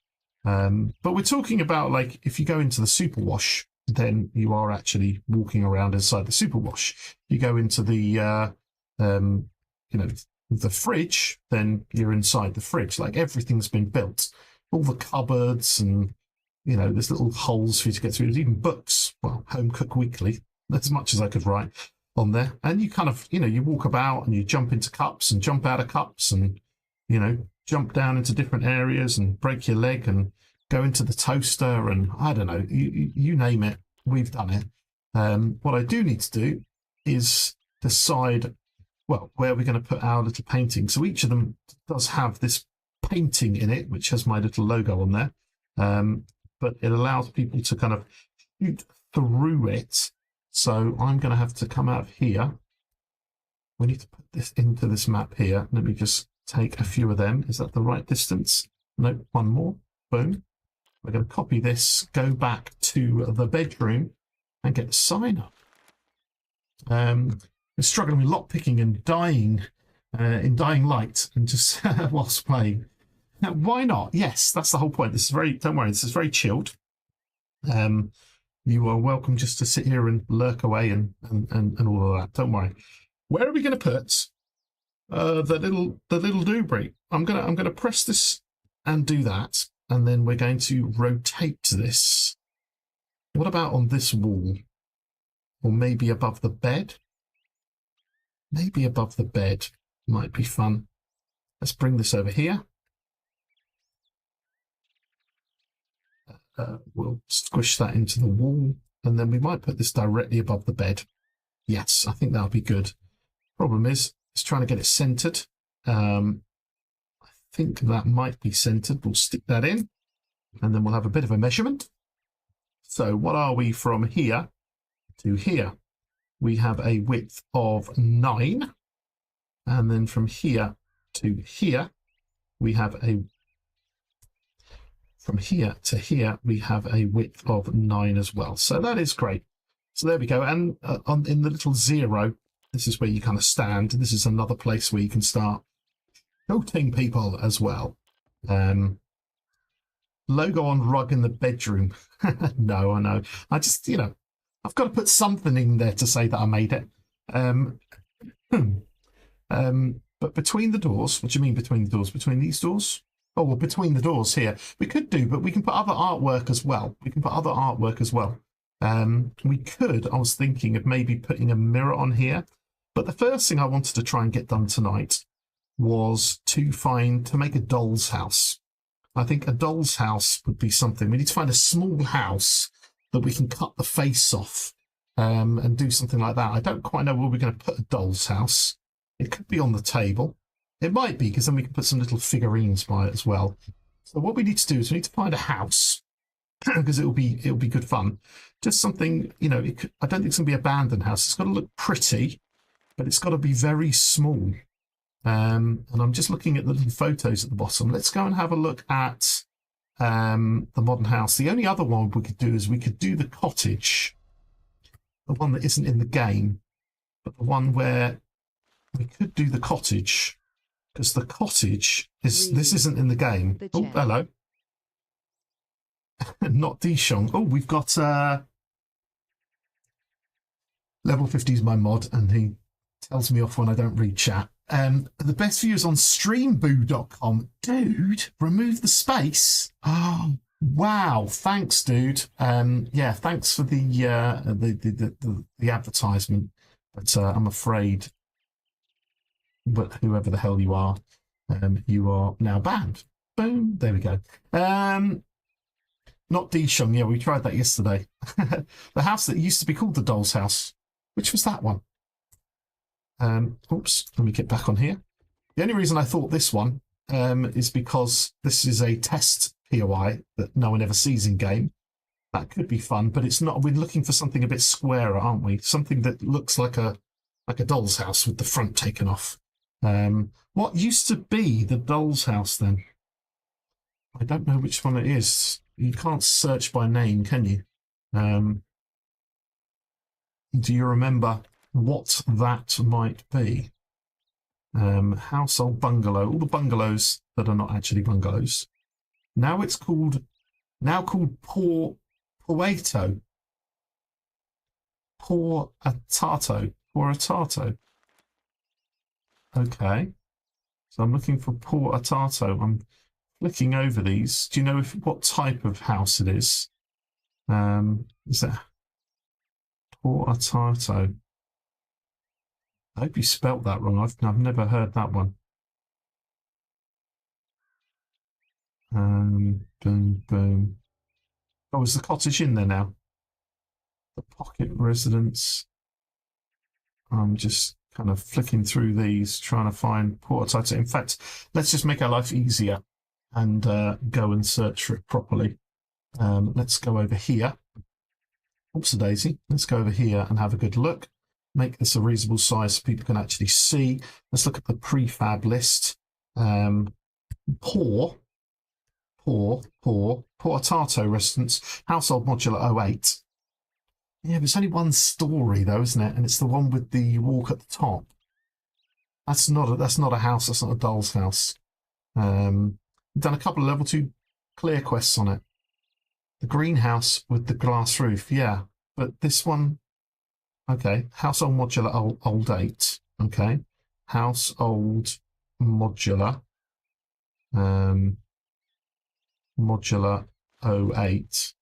But we're talking about, like, if you go into the super wash, then you are actually walking around inside the super wash. You go into the, you know, the fridge, then you're inside the fridge. Like, everything's been built. All the cupboards and, you know, there's little holes for you to get through. There's even books. Well, Home Cook Weekly. As much as I could write on there. And you kind of, you know, you walk about and you jump into cups and jump out of cups and, you know, jump down into different areas and break your leg and go into the toaster and I don't know, you name it, we've done it. What I do need to do is decide, well, where we're going to put our little painting. So each of them does have this painting in it, which has my little logo on there. But it allows people to kind of shoot through it. So I'm going to have to come out of here. We need to put this into this map here. Let me just take a few of them. Is that the right distance? Nope, one more. Boom. We're going to copy this, go back to the bedroom and get the sign up. I'm struggling with lockpicking and dying in Dying Light and just whilst playing. Now, why not? Yes, that's the whole point. This is very, don't worry, this is very chilled. You are welcome just to sit here and lurk away and all of that. Don't worry. Where are we going to put the little doobry? I'm gonna press this and do that, and then we're going to rotate this. What about on this wall, or maybe above the bed? Maybe above the bed might be fun. Let's bring this over here. We'll squish that into the wall, and then we might put this directly above the bed. Yes, I think that'll be good. Problem is, it's trying to get it centered. I think that might be centered. We'll stick that in, and then we'll have a bit of a measurement. So what are we from here to here? We have a width of 9, and then from here to here, we have a From here to here, we have a width of 9 as well. So that is great. So there we go. And in the little 0, this is where you kind of stand. This is another place where you can start shooting people as well. Logo on rug in the bedroom. No, I know. I just, you know, I've got to put something in there to say that I made it. But between the doors, what do you mean between the doors? Between these doors? Oh, well, between the doors here. We could do, but we can put other artwork as well. We could, I was thinking of maybe putting a mirror on here. But the first thing I wanted to try and get done tonight was to make a doll's house. I think a doll's house would be something. We need to find a small house that we can cut the face off and do something like that. I don't quite know where we're going to put a doll's house. It could be on the table. It might be, because then we can put some little figurines by it as well. So what we need to do is we need to find a house, because it'll be good fun. Just something, you know, I don't think it's going to be an abandoned house. It's got to look pretty, but it's got to be very small. And I'm just looking at the little photos at the bottom. Let's go and have a look at the modern house. The only other one we could do is we could do the cottage, the one that isn't in the game, but the one where we could do the cottage, because the cottage is this isn't in the game. Oh, hello. Not Dishong. Oh, we've got Level 50 is my mod, and he tells me off when I don't read chat. The best view is on streamboo.com. Dude, remove the space. Oh, wow. Thanks, dude. Yeah, thanks for the advertisement. But I'm afraid, but whoever the hell you are now banned. Boom. There we go. Not Dishong. Yeah, we tried that yesterday. The house that used to be called the Doll's House. Which was that one? Oops, let me get back on here. The only reason I thought this one is because this is a test POI that no one ever sees in game. That could be fun, but it's not. We're looking for something a bit squarer, aren't we? Something that looks like a doll's house with the front taken off. What used to be the Doll's House then? I don't know which one it is. You can't search by name, can you? Do you remember what that might be? Household bungalow. All the bungalows that are not actually bungalows. Now it's called Poetato. Poetato. Okay. So I'm looking for Poetato. I'm flicking over these. Do you know what type of house it is? Is that Poetato? I hope you spelt that wrong. I've never heard that one. Boom, boom. Oh, is the cottage in there now? The pocket residence. I'm just kind of flicking through these, trying to find Poetato. In fact, let's just make our life easier and go and search for it properly. Let's go over here. Oops, a daisy. Let's go over here and have a good look. Make this a reasonable size so people can actually see. Let's look at the prefab list. Poetato residence, household modular 08. Yeah, but it's only one story though, isn't it? And it's the one with the walk at the top. That's not a house. That's not a doll's house. We've done a couple of level 2 clear quests on it. The greenhouse with the glass roof, yeah. But this one, okay. Household modular old 8. Okay. Household modular modular 08.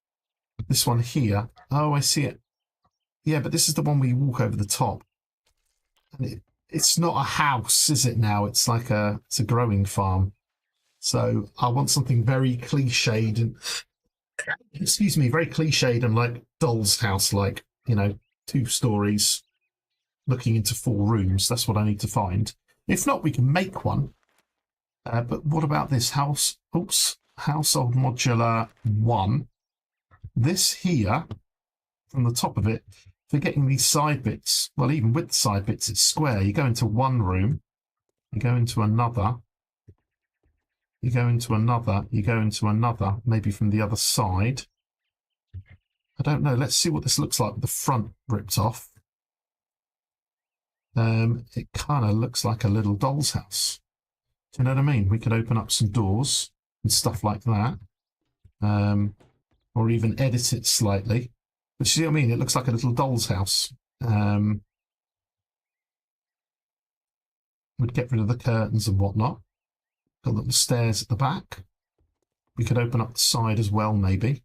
This one here. Oh, I see it. Yeah, but this is the one where you walk over the top. And it's not a house, is it now? It's like it's a growing farm. So I want something very cliched and excuse me, very cliched and like Doll's House, like, you know, 2 stories looking into 4 rooms. That's what I need to find. If not, we can make one. But what about this house? Oops, household modular 1. This here, from the top of it, forgetting these side bits. Well, even with the side bits, it's square. You go into one room, you go into another, you go into another, you go into another, maybe from the other side. I don't know. Let's see what this looks like with the front ripped off. It kind of looks like a little doll's house. Do you know what I mean? We could open up some doors and stuff like that. Or even edit it slightly. But you see what I mean? It looks like a little doll's house. Would get rid of the curtains and whatnot. Got little stairs at the back. We could open up the side as well, maybe.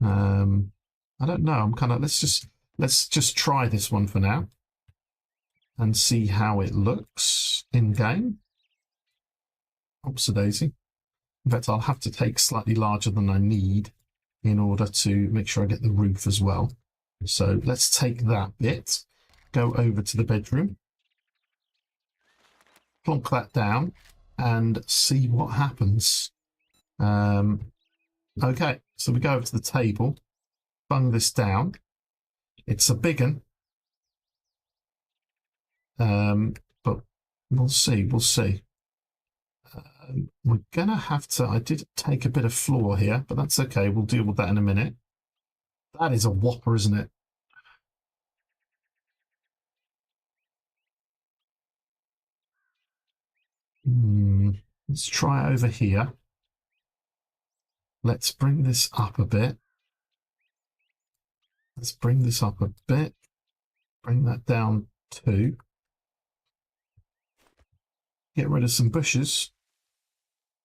I don't know. I'm kind of let's just try this one for now and see how it looks in game. Oops, a daisy. In fact, I'll have to take slightly larger than I need in order to make sure I get the roof as well. So let's take that bit, go over to the bedroom. plonk that down and see what happens. Okay, so we go over to the table, bung this down. It's a big one, but we'll see. We'll see. We're gonna have to. I did take a bit of floor here, but that's okay. We'll deal with that in a minute. That is a whopper, isn't it? Let's try over here. Let's bring this up a bit. Let's bring this up a bit. Bring that down too. Get rid of some bushes.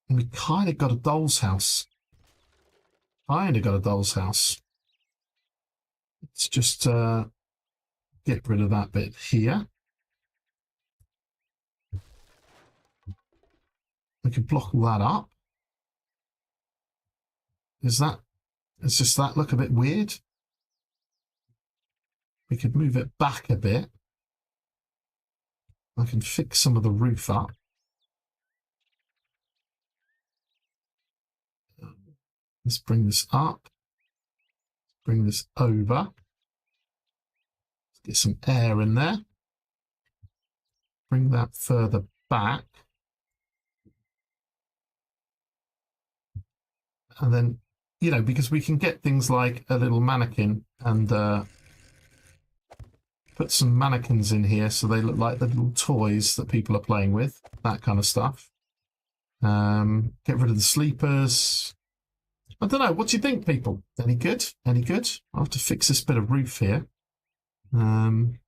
And we kind of got a doll's house. Let's just get rid of that bit here. We can block all that up. Does that look a bit weird? We could move it back a bit. I can fix some of the roof up. Let's bring this up. Bring this over. Let's get some air in there. Bring that further back. And then, you know, because we can get things like a little mannequin and put some mannequins in here so they look like the little toys that people are playing with, that kind of stuff. Get rid of the sleepers. I don't know. What do you think, people? Any good? Any good? I'll have to fix this bit of roof here. We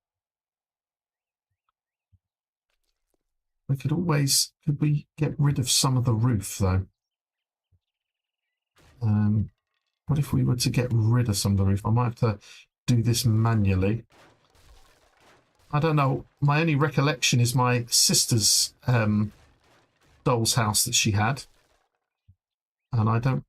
could always... Could we get rid of some of the roof, though? What if we were to get rid of some of the roof? I might have to do this manually. I don't know. My only recollection is my sister's doll's house that she had. And I don't...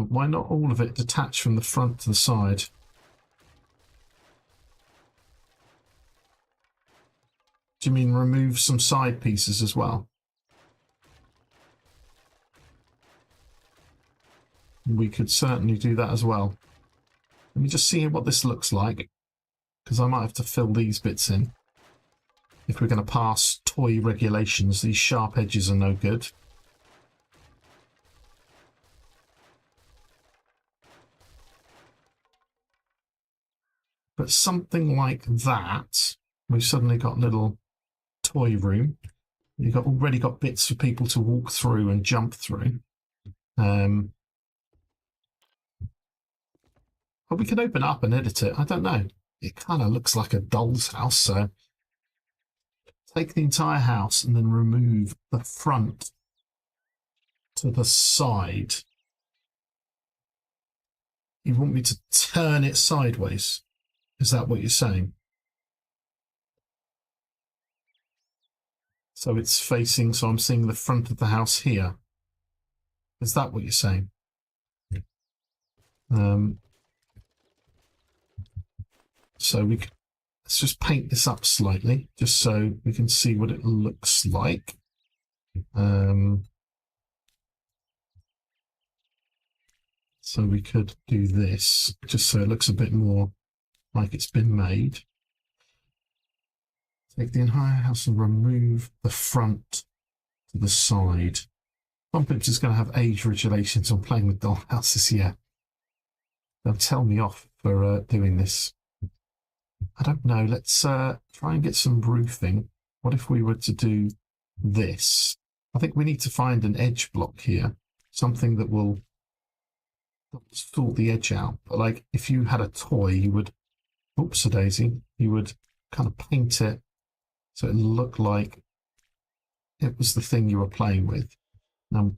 why not all of it detached from the front to the side? Do you mean remove some side pieces as well? We could certainly do that as well. Let me just see what this looks like, because I might have to fill these bits in. If we're going to pass toy regulations, these sharp edges are no good. But something like that, we've suddenly got a little toy room. You've already got bits for people to walk through and jump through. But we can open it up and edit it. I don't know. It kind of looks like a doll's house. So take the entire house and then remove the front to the side. You want me to turn it sideways? Is that what you're saying? So it's facing, so I'm seeing the front of the house here. Is that what you're saying? So let's just paint this up slightly, just so we can see what it looks like. So we could do this, just so it looks a bit more like it's been made. Take the entire house and remove the front to the side. Tom Pips is going to have age regulations on playing with doll houses here. They'll tell me off for doing this. I don't know. Let's try and get some roofing. What if we were to do this? I think we need to find an edge block here. Something that will sort the edge out. But like if you had a toy, you would... Oops, a daisy. You would kind of paint it so it looked like it was the thing you were playing with. Now,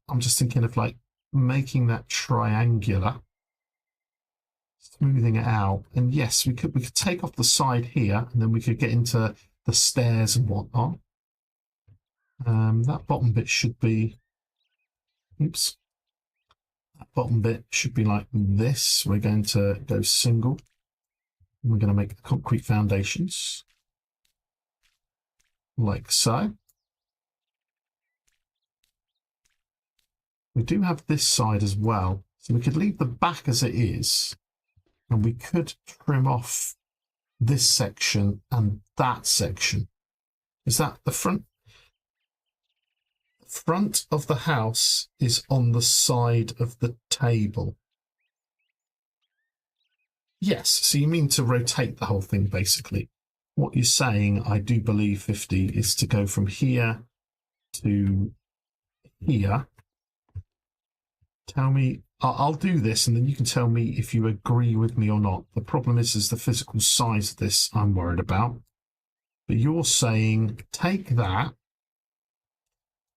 I'm just thinking of like making that triangular smoothing it out. And yes, we could take off the side here, and then we could get into the stairs and whatnot. That bottom bit should be, oops, that bottom bit should be like this. We're going to go single. We're going to make the concrete foundations like so. We do have this side as well, so we could leave the back as it is, and we could trim off this section and that section. Is that the front? The front of the house is on the side of the table. Yes, so you mean to rotate the whole thing, basically. What you're saying, I do believe, 50, is to go from here to here. Tell me, I'll do this, and then you can tell me if you agree with me or not. The problem is the physical size of this I'm worried about. But you're saying take that,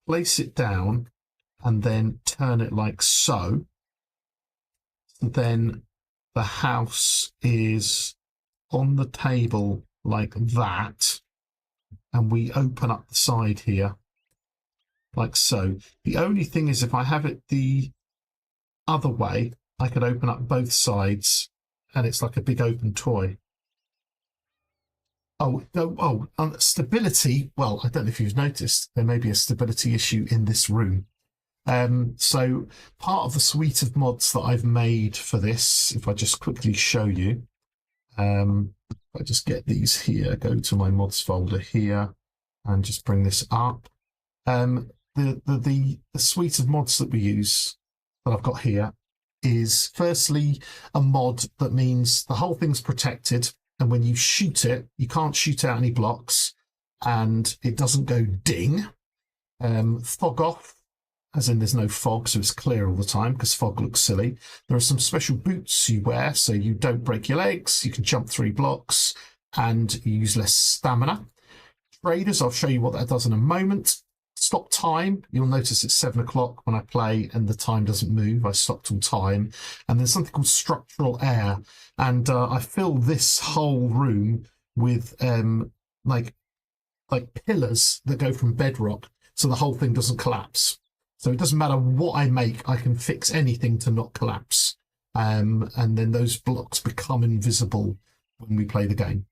place it down, and then turn it like so. Then the house is on the table like that, and we open up the side here like so. The only thing is, if I have it the other way, I could open up both sides and it's like a big open toy. Stability. Well, I don't know if you've noticed, there may be a stability issue in this room. So part of the suite of mods that I've made for this, if I just quickly show you, I just get these here, go to my mods folder here, and just bring this up. The suite of mods that we use, that I've got here, is firstly a mod that means the whole thing's protected, and when you shoot it, you can't shoot out any blocks, and it doesn't go ding. Fog off, as in there's no fog, so it's clear all the time, because fog looks silly. There are some special boots you wear so you don't break your legs, you can jump 3 blocks, and you use less stamina. Traders, I'll show you what that does in a moment. Stop time, you'll notice it's 7 o'clock when I play and the time doesn't move. I stopped on time. And there's something called structural air, and I fill this whole room with like pillars that go from bedrock, so the whole thing doesn't collapse. So it doesn't matter what I make, I can fix anything to not collapse, and then those blocks become invisible when we play the game.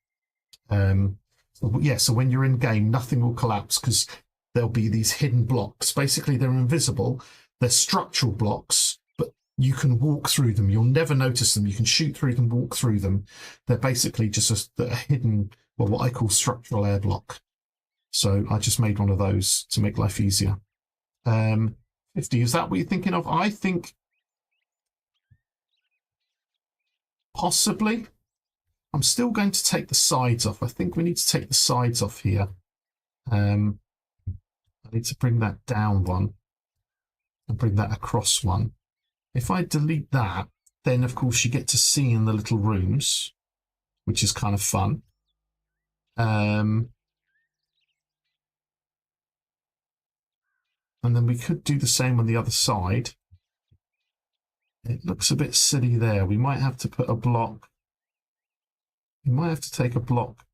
So when you're in game, nothing will collapse because there'll be these hidden blocks. Basically, they're invisible. They're structural blocks, but you can walk through them. You'll never notice them. You can shoot through them, walk through them. They're basically just a hidden, well, what I call structural air block. So I just made one of those to make life easier. 50, is that what you're thinking of? I think possibly. I'm still going to take the sides off. I think we need to take the sides off here. I need to bring that down one and bring that across one. If I delete that, then of course you get to see in the little rooms, which is kind of fun. And then we could do the same on the other side. It looks a bit silly there. We might have to put a block. We might have to take a block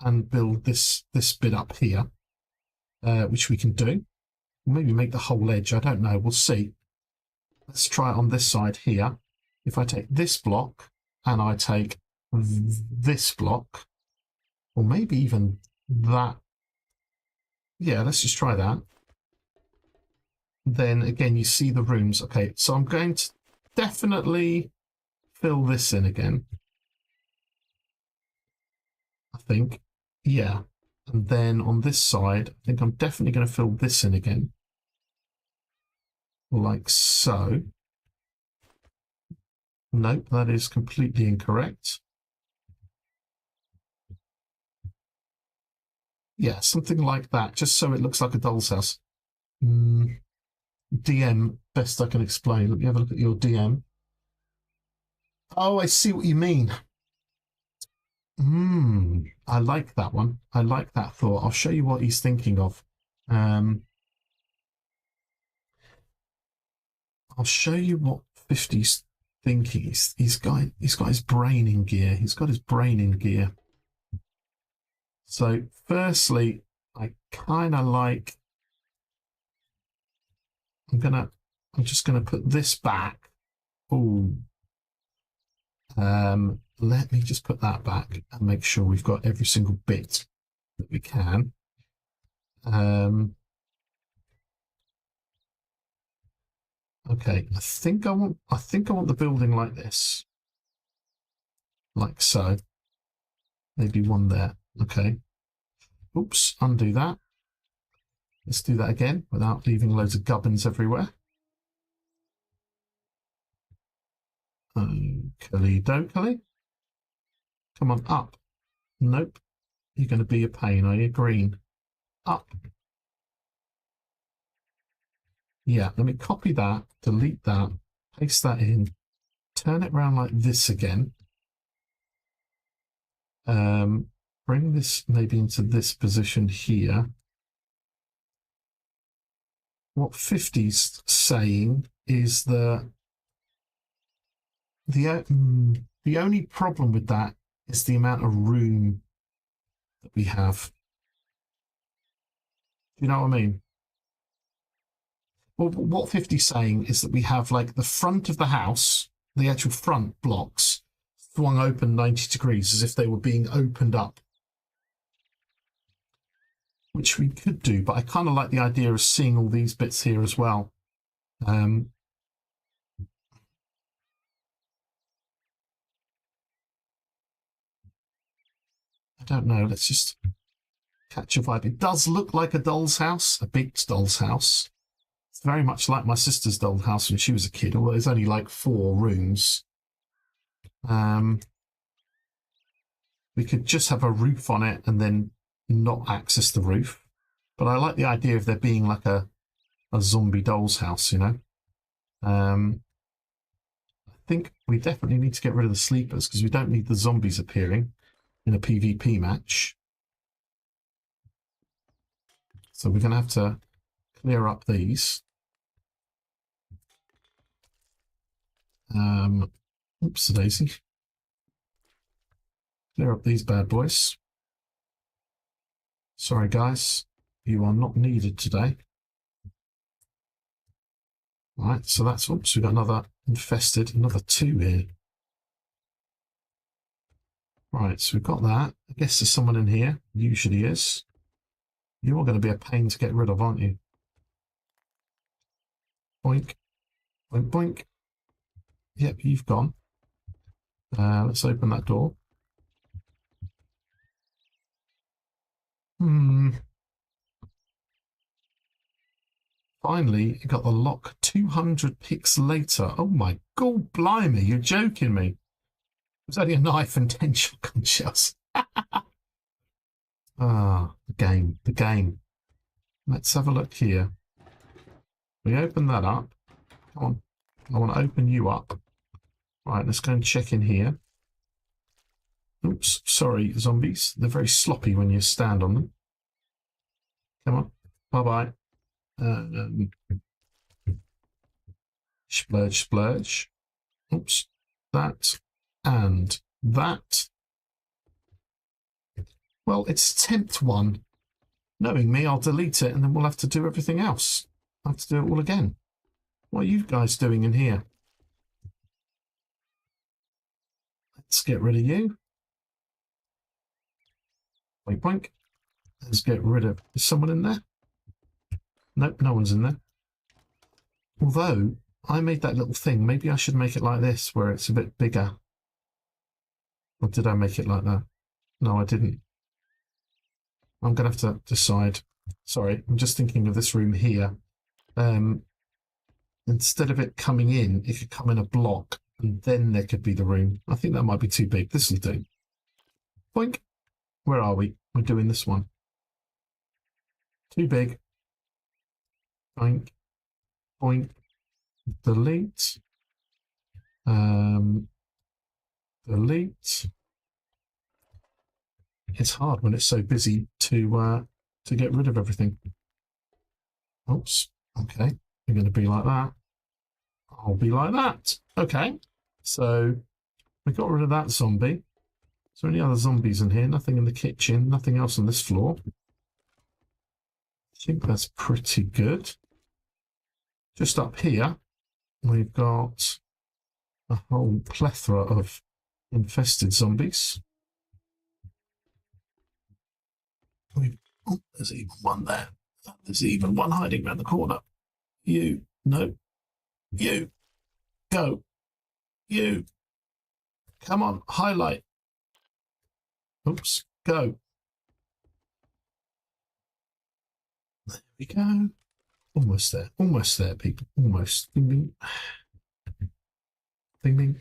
and build this bit up here, which we can do. Maybe make the whole edge. I don't know. We'll see. Let's try it on this side here. If I take this block and I take this block, or maybe even that. Yeah, let's just try that. Then again, you see the rooms. Okay, so I'm going to definitely fill this in again. I think, yeah. And then on this side, I think I'm definitely going to fill this in again. Like so. Nope, that is completely incorrect. Yeah, something like that, just so it looks like a doll's house. DM, best I can explain. Let me have a look at your DM. Oh, I see what you mean. I like that one. I like that thought. I'll show you what he's thinking of. I'll show you what 50's thinking. He's got his brain in gear. He's got his brain in gear. So firstly, I kind of like. I'm just gonna put this back. Ooh. Let me just put that back and make sure we've got every single bit that we can. Okay, I think I want the building like this. Like so. Maybe one there. Okay. Oops, undo that. Let's do that again without leaving loads of gubbins everywhere. Okey dokey. Come on, up. Nope. You're going to be a pain, are you? Green. Up. Yeah, let me copy that, delete that, paste that in, turn it around like this again. Bring this maybe into this position here. What 50's saying is the only problem with that is the amount of room that we have. You know what I mean? Well, what 50's saying is that we have like the front of the house, the actual front blocks, swung open 90 degrees as if they were being opened up. Which we could do, but I kind of like the idea of seeing all these bits here as well. I don't know. Let's just catch a vibe. It does look like a doll's house, a big doll's house. It's very much like my sister's doll's house when she was a kid, although there's only like 4 rooms. We could just have a roof on it and then not access the roof. But I like the idea of there being like a zombie doll's house, you know. I think we definitely need to get rid of the sleepers because we don't need the zombies appearing in a PvP match. So we're going to have to clear up these. Oops, daisy. Clear up these bad boys. Sorry, guys. You are not needed today. Right, so that's... Oops, we've got another infested. Another 2 here. Right, so we've got that. I guess there's someone in here. Usually is. You're going to be a pain to get rid of, aren't you? Boink. Boink, boink. Yep, you've gone. Let's open that door. Finally, it got the lock 200 picks later. Oh my god, blimey, you're joking me. It was only a knife and 10 shotgun shells. Ah, the game. Let's have a look here. We open that up. Come on. I want to open you up. Right, let's go and check in here. Oops, sorry, zombies. They're very sloppy when you stand on them. Come on. Bye-bye. Splurge, splurge. Oops. That and that. Well, it's attempt 1. Knowing me, I'll delete it and then we'll have to do everything else. I'll have to do it all again. What are you guys doing in here? Let's get rid of you. Boink, boink. Let's get rid of... Is someone in there? Nope, no one's in there. Although, I made that little thing. Maybe I should make it like this, where it's a bit bigger. Or did I make it like that? No, I didn't. I'm going to have to decide. Sorry, I'm just thinking of this room here. Instead of it coming in, it could come in a block, and then there could be the room. I think that might be too big. This will do. Boink. Where are we? We're doing this one. Too big. Boink. Boink. Delete. Delete. It's hard when it's so busy to get rid of everything. Oops. Okay. You're going to be like that. I'll be like that. Okay. So we got rid of that zombie. Is there any other zombies in here? Nothing in the kitchen, nothing else on this floor. I think that's pretty good. Just up here, we've got a whole plethora of infested zombies. Oh, there's even one there. There's even one hiding around the corner. You, no. You, go. You, come on, highlight. Oops, go. There we go. Almost there, people. Almost. Ding, ding. Ding, ding.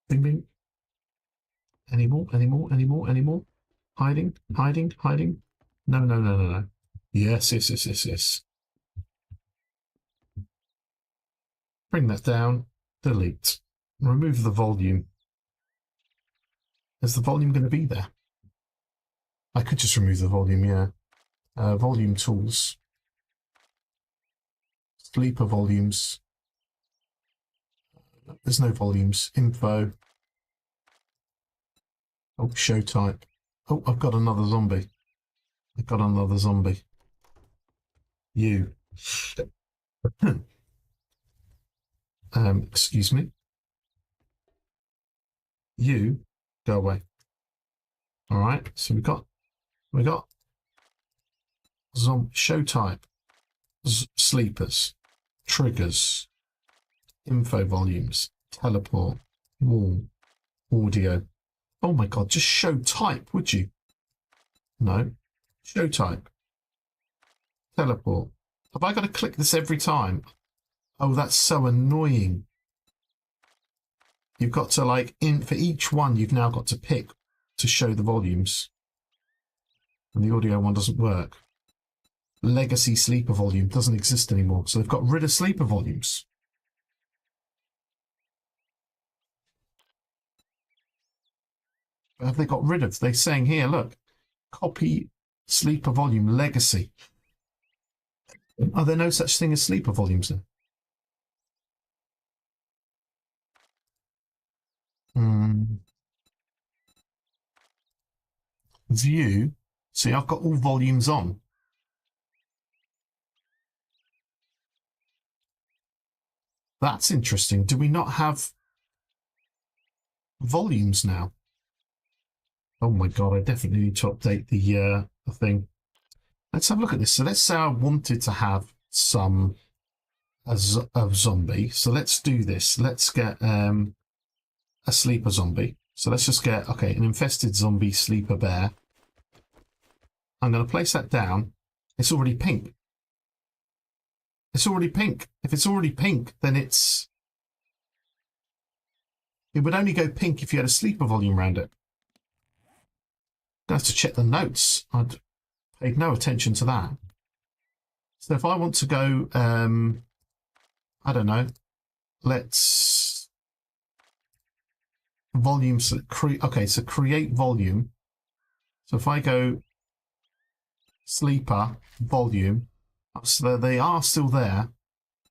Ding, ding. Any more? Hiding. No. Yes. Bring that down. Delete. Remove the volume. Is the volume going to be there? I could just remove the volume, yeah. Volume tools. Sleeper volumes. There's no volumes. Info. Oh, show type. Oh, I've got another zombie. You. Excuse me. You go away. All right. So we got show type, sleepers, triggers, info volumes, teleport, wall, audio. Oh my God! Just show type, would you? No. Show type. Teleport. Have I got to click this every time? Oh, that's so annoying. You've got to for each one, you've now got to pick to show the volumes. And the audio one doesn't work. Legacy sleeper volume doesn't exist anymore. So they've got rid of sleeper volumes. What have they got rid of? They're saying here, look, copy sleeper volume legacy. Are there no such thing as sleeper volumes then? View. See, I've got all volumes on. That's interesting. Do we not have volumes now? Oh my God, I definitely need to update the thing. Let's have a look at this. So let's say I wanted to have some of zombie. So let's do this. Let's get a sleeper zombie. So let's just get, okay, an infested zombie sleeper bear. I'm going to place that down. It's already pink. It's already pink. If it's already pink, then it would only go pink if you had a sleeper volume around it. I'm going to have to check the notes. I'd paid no attention to that. So if I want to go, I don't know, let's volume, so create volume. So if I go sleeper volume, so they are still there,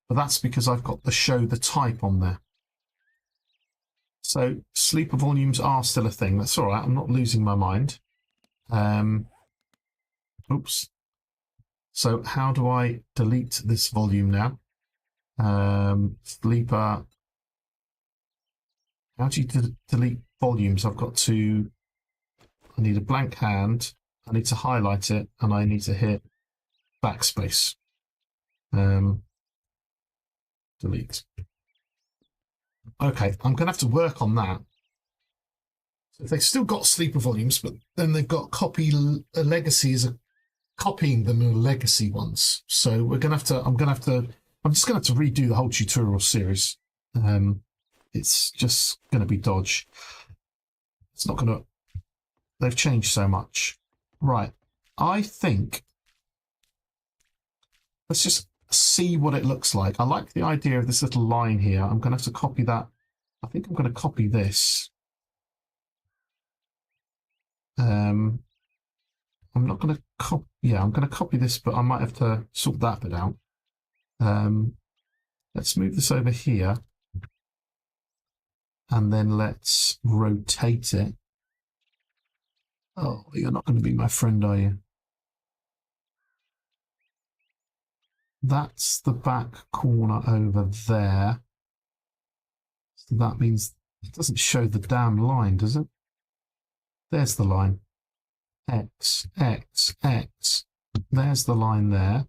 but that's because I've got the show the type on there. So sleeper volumes are still a thing. That's all right. I'm not losing my mind. Oops. So how do I delete this volume now? Sleeper. How do you delete volumes? I need a blank hand. I need to highlight it, and I need to hit backspace. Delete. Okay, I'm going to have to work on that. So they've still got sleeper volumes, but then they've got copy legacy as copying them in legacy ones. So I'm just going to have to redo the whole tutorial series. It's just going to be dodge. It's not going to. They've changed so much. Right, I think. Let's just see what it looks like. I like the idea of this little line here. I'm going to have to copy that. I think I'm going to copy this. I'm not going to copy. Yeah, I'm going to copy this, but I might have to sort that bit out. Let's move this over here. And then let's rotate it. Oh, you're not going to be my friend, are you? That's the back corner over there. So that means it doesn't show the damn line, does it? There's the line. X, X, X. There's the line there.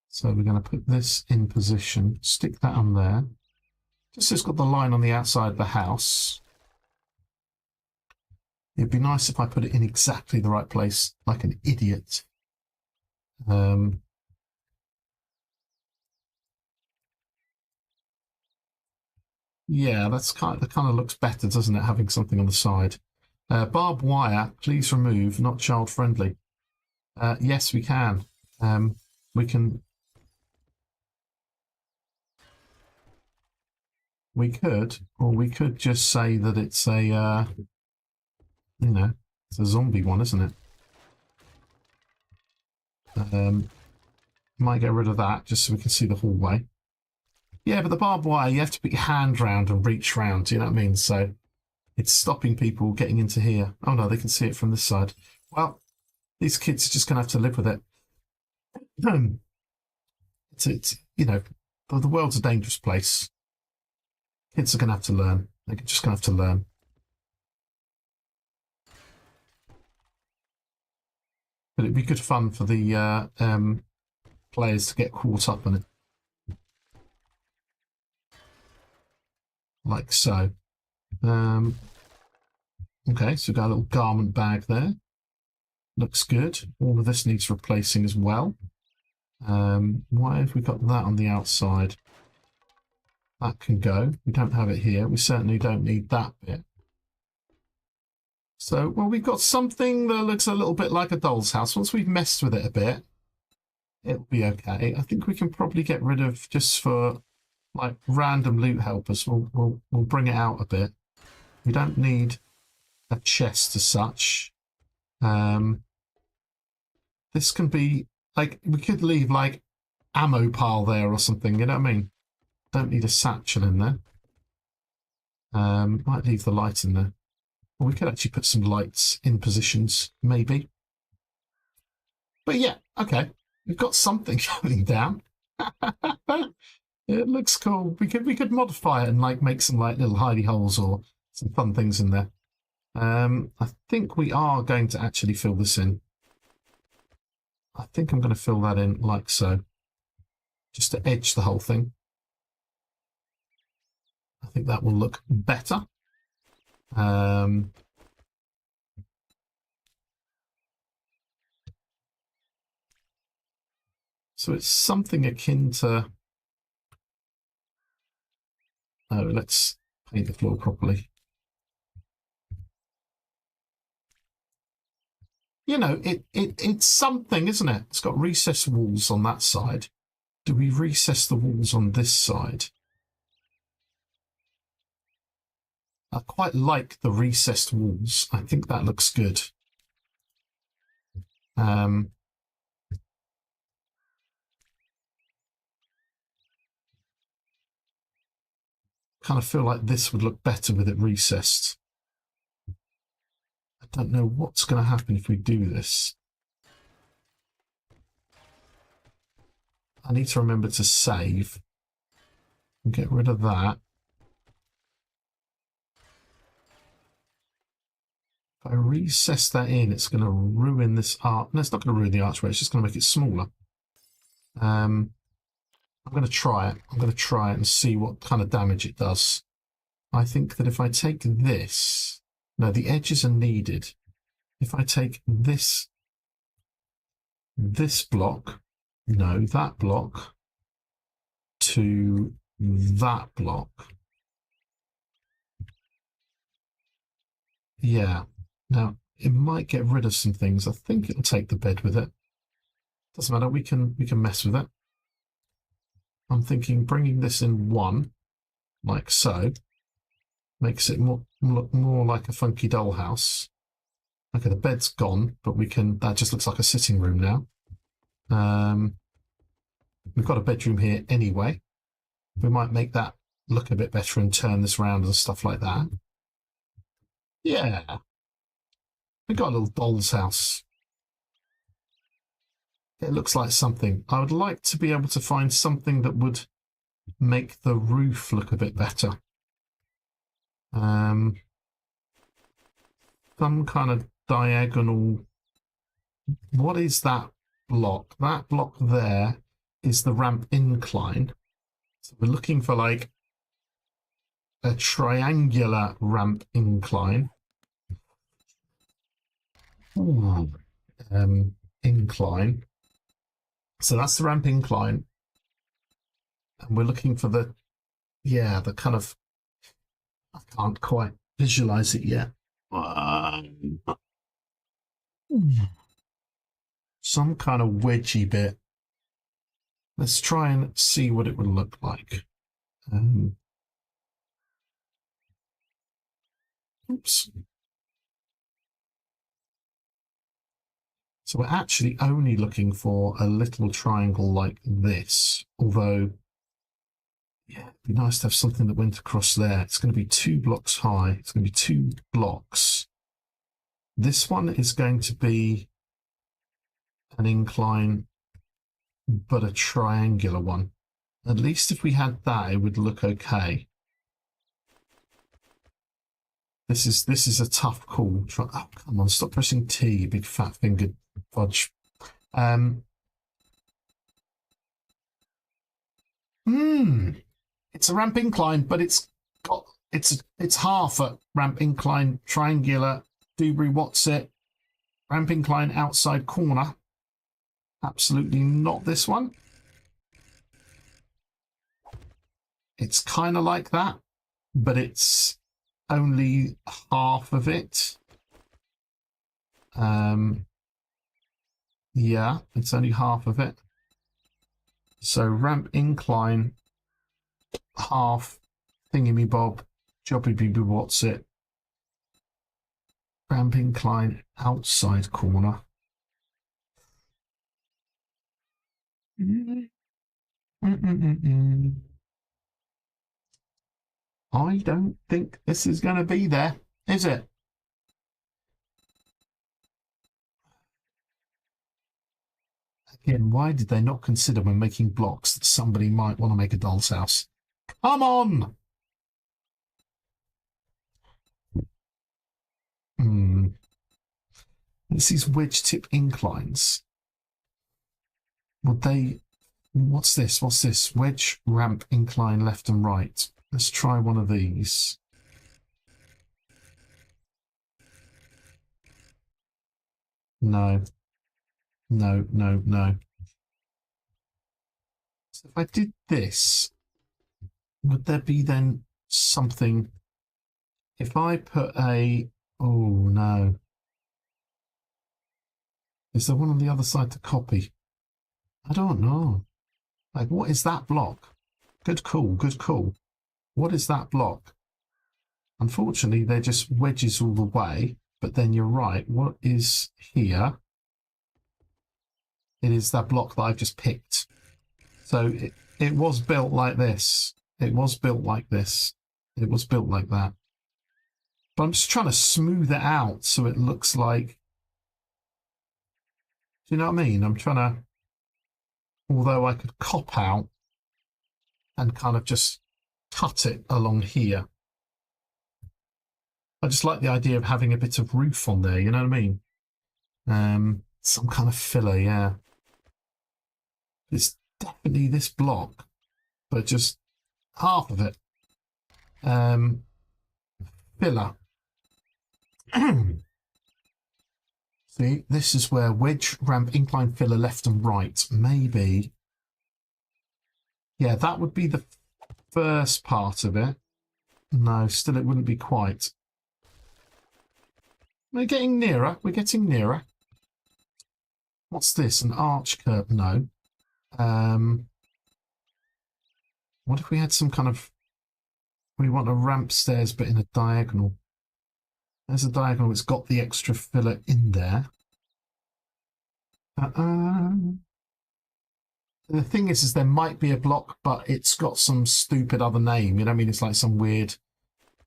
So we're going to put this in position, stick that on there. Just so it's got the line on the outside of the house. It'd be nice if I put it in exactly the right place, like an idiot. Yeah, that kind of looks better, doesn't it, having something on the side. Barbed wire, please remove, not child friendly. Yes, we can. We can. We could, or we could just say that it's a, you know, it's a zombie one, isn't it? Might get rid of that just so we can see the hallway. Yeah, but the barbed wire, you have to put your hand round and reach round, do you know what I mean? So it's stopping people getting into here. Oh no, they can see it from this side. Well, these kids are just going to have to live with it. It's you know, the world's a dangerous place. Kids are going to have to learn. They're just going to have to learn. But it'd be good fun for the players to get caught up in it. Like so. Okay, so we've got a little garment bag there. Looks good. All of this needs replacing as well. Why have we got that on the outside? That can go. We don't have it here. We certainly don't need that bit. So, well, we've got something that looks a little bit like a doll's house. Once we've messed with it a bit, it'll be okay. I think we can probably get rid of, just for like random loot helpers, we'll bring it out a bit. We don't need a chest as such. This can be like, we could leave like ammo pile there or something, you know what I mean? Don't need a satchel in there. Might leave the light in there. Or we could actually put some lights in positions, maybe. But yeah, okay. We've got something going down. It looks cool. We could modify it and like make some like little hidey holes or some fun things in there. I think we are going to actually fill this in. I think I'm going to fill that in like so, just to edge the whole thing. I think that will look better. So it's something akin to... Oh, let's paint the floor properly. You know, it's something, isn't it? It's got recessed walls on that side. Do we recess the walls on this side? I quite like the recessed walls. I think that looks good. Kind of feel like this would look better with it recessed. I don't know what's going to happen if we do this. I need to remember to save and get rid of that. If I recess that in, it's going to ruin this arch. No, it's not going to ruin the archway. It's just going to make it smaller. I'm going to try it. I'm going to try it and see what kind of damage it does. I think that if I take this... No, the edges are needed. If I take this block, no, that block, to that block. Yeah. Now, it might get rid of some things. I think it'll take the bed with it. Doesn't matter. We can mess with it. I'm thinking bringing this in one, like so, makes it look more like a funky dollhouse. Okay, the bed's gone, but we can. That just looks like a sitting room now. We've got a bedroom here anyway, We might make that look a bit better and turn this round and stuff like that. Yeah. We got a little doll's house. It looks like something. I would like to be able to find something that would make the roof look a bit better. Some kind of diagonal. What is that block? That block there is the ramp incline. So we're looking for like a triangular ramp incline. Ooh. Incline. So that's the ramp incline. And we're looking for the kind of, I can't quite visualize it yet. Some kind of wedgy bit. Let's try and see what it would look like. Oops. So we're actually only looking for a little triangle like this, although, yeah, it'd be nice to have something that went across there. It's going to be 2 blocks high. It's going to be 2 blocks. This one is going to be an incline, but a triangular one. At least if we had that, it would look okay. This is a tough call. Oh, come on, stop pressing T, you big fat-fingered fudge. It's a ramp incline, but it's half a ramp incline, triangular, Dewberry What's-it, ramp incline outside corner. Absolutely not this one. It's kind of like that, but it's only half of it. Yeah, it's only half of it. So ramp incline, half thingy-me-bob, jobby-bee-bee what's-it, ramp incline, outside corner. I don't think this is going to be there, is it? Again, why did they not consider when making blocks that somebody might want to make a doll's house? Come on! It's these wedge tip inclines. Would they... What's this? What's this? Wedge ramp incline left and right. Let's try one of these. No. No, no, no. So if I did this, would there be then something... If I put a... Oh, no. Is there one on the other side to copy? I don't know. Like, what is that block? Good call, good call. What is that block? Unfortunately, they're just wedges all the way, but then you're right. What is here? It is that block that I've just picked. So it was built like this. It was built like this. It was built like that. But I'm just trying to smooth it out so it looks like... Do you know what I mean? I'm trying to... Although I could cop out and kind of just cut it along here. I just like the idea of having a bit of roof on there, you know what I mean? Some kind of filler, yeah. It's definitely this block, but just half of it. Filler. See, this is where wedge ramp incline filler left and right. Maybe. Yeah, that would be the first part of it. No, still it wouldn't be quite. We're getting nearer. We're getting nearer. What's this? An arch curve? No. What if we had some kind of... We want a ramp stairs, but in a diagonal. There's a diagonal. It's got the extra filler in there. There's The thing is there might be a block, but it's got some stupid other name. You know what I mean? It's like some weird,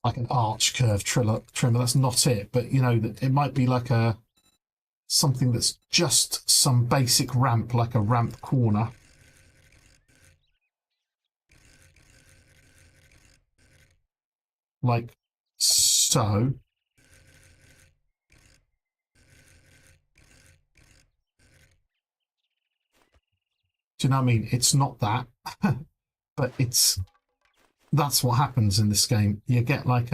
like an arch curve trimmer. That's not it. But, you know, it might be like something that's just some basic ramp, like a ramp corner. Like so. Do you know what I mean? It's not that, but that's what happens in this game. You get like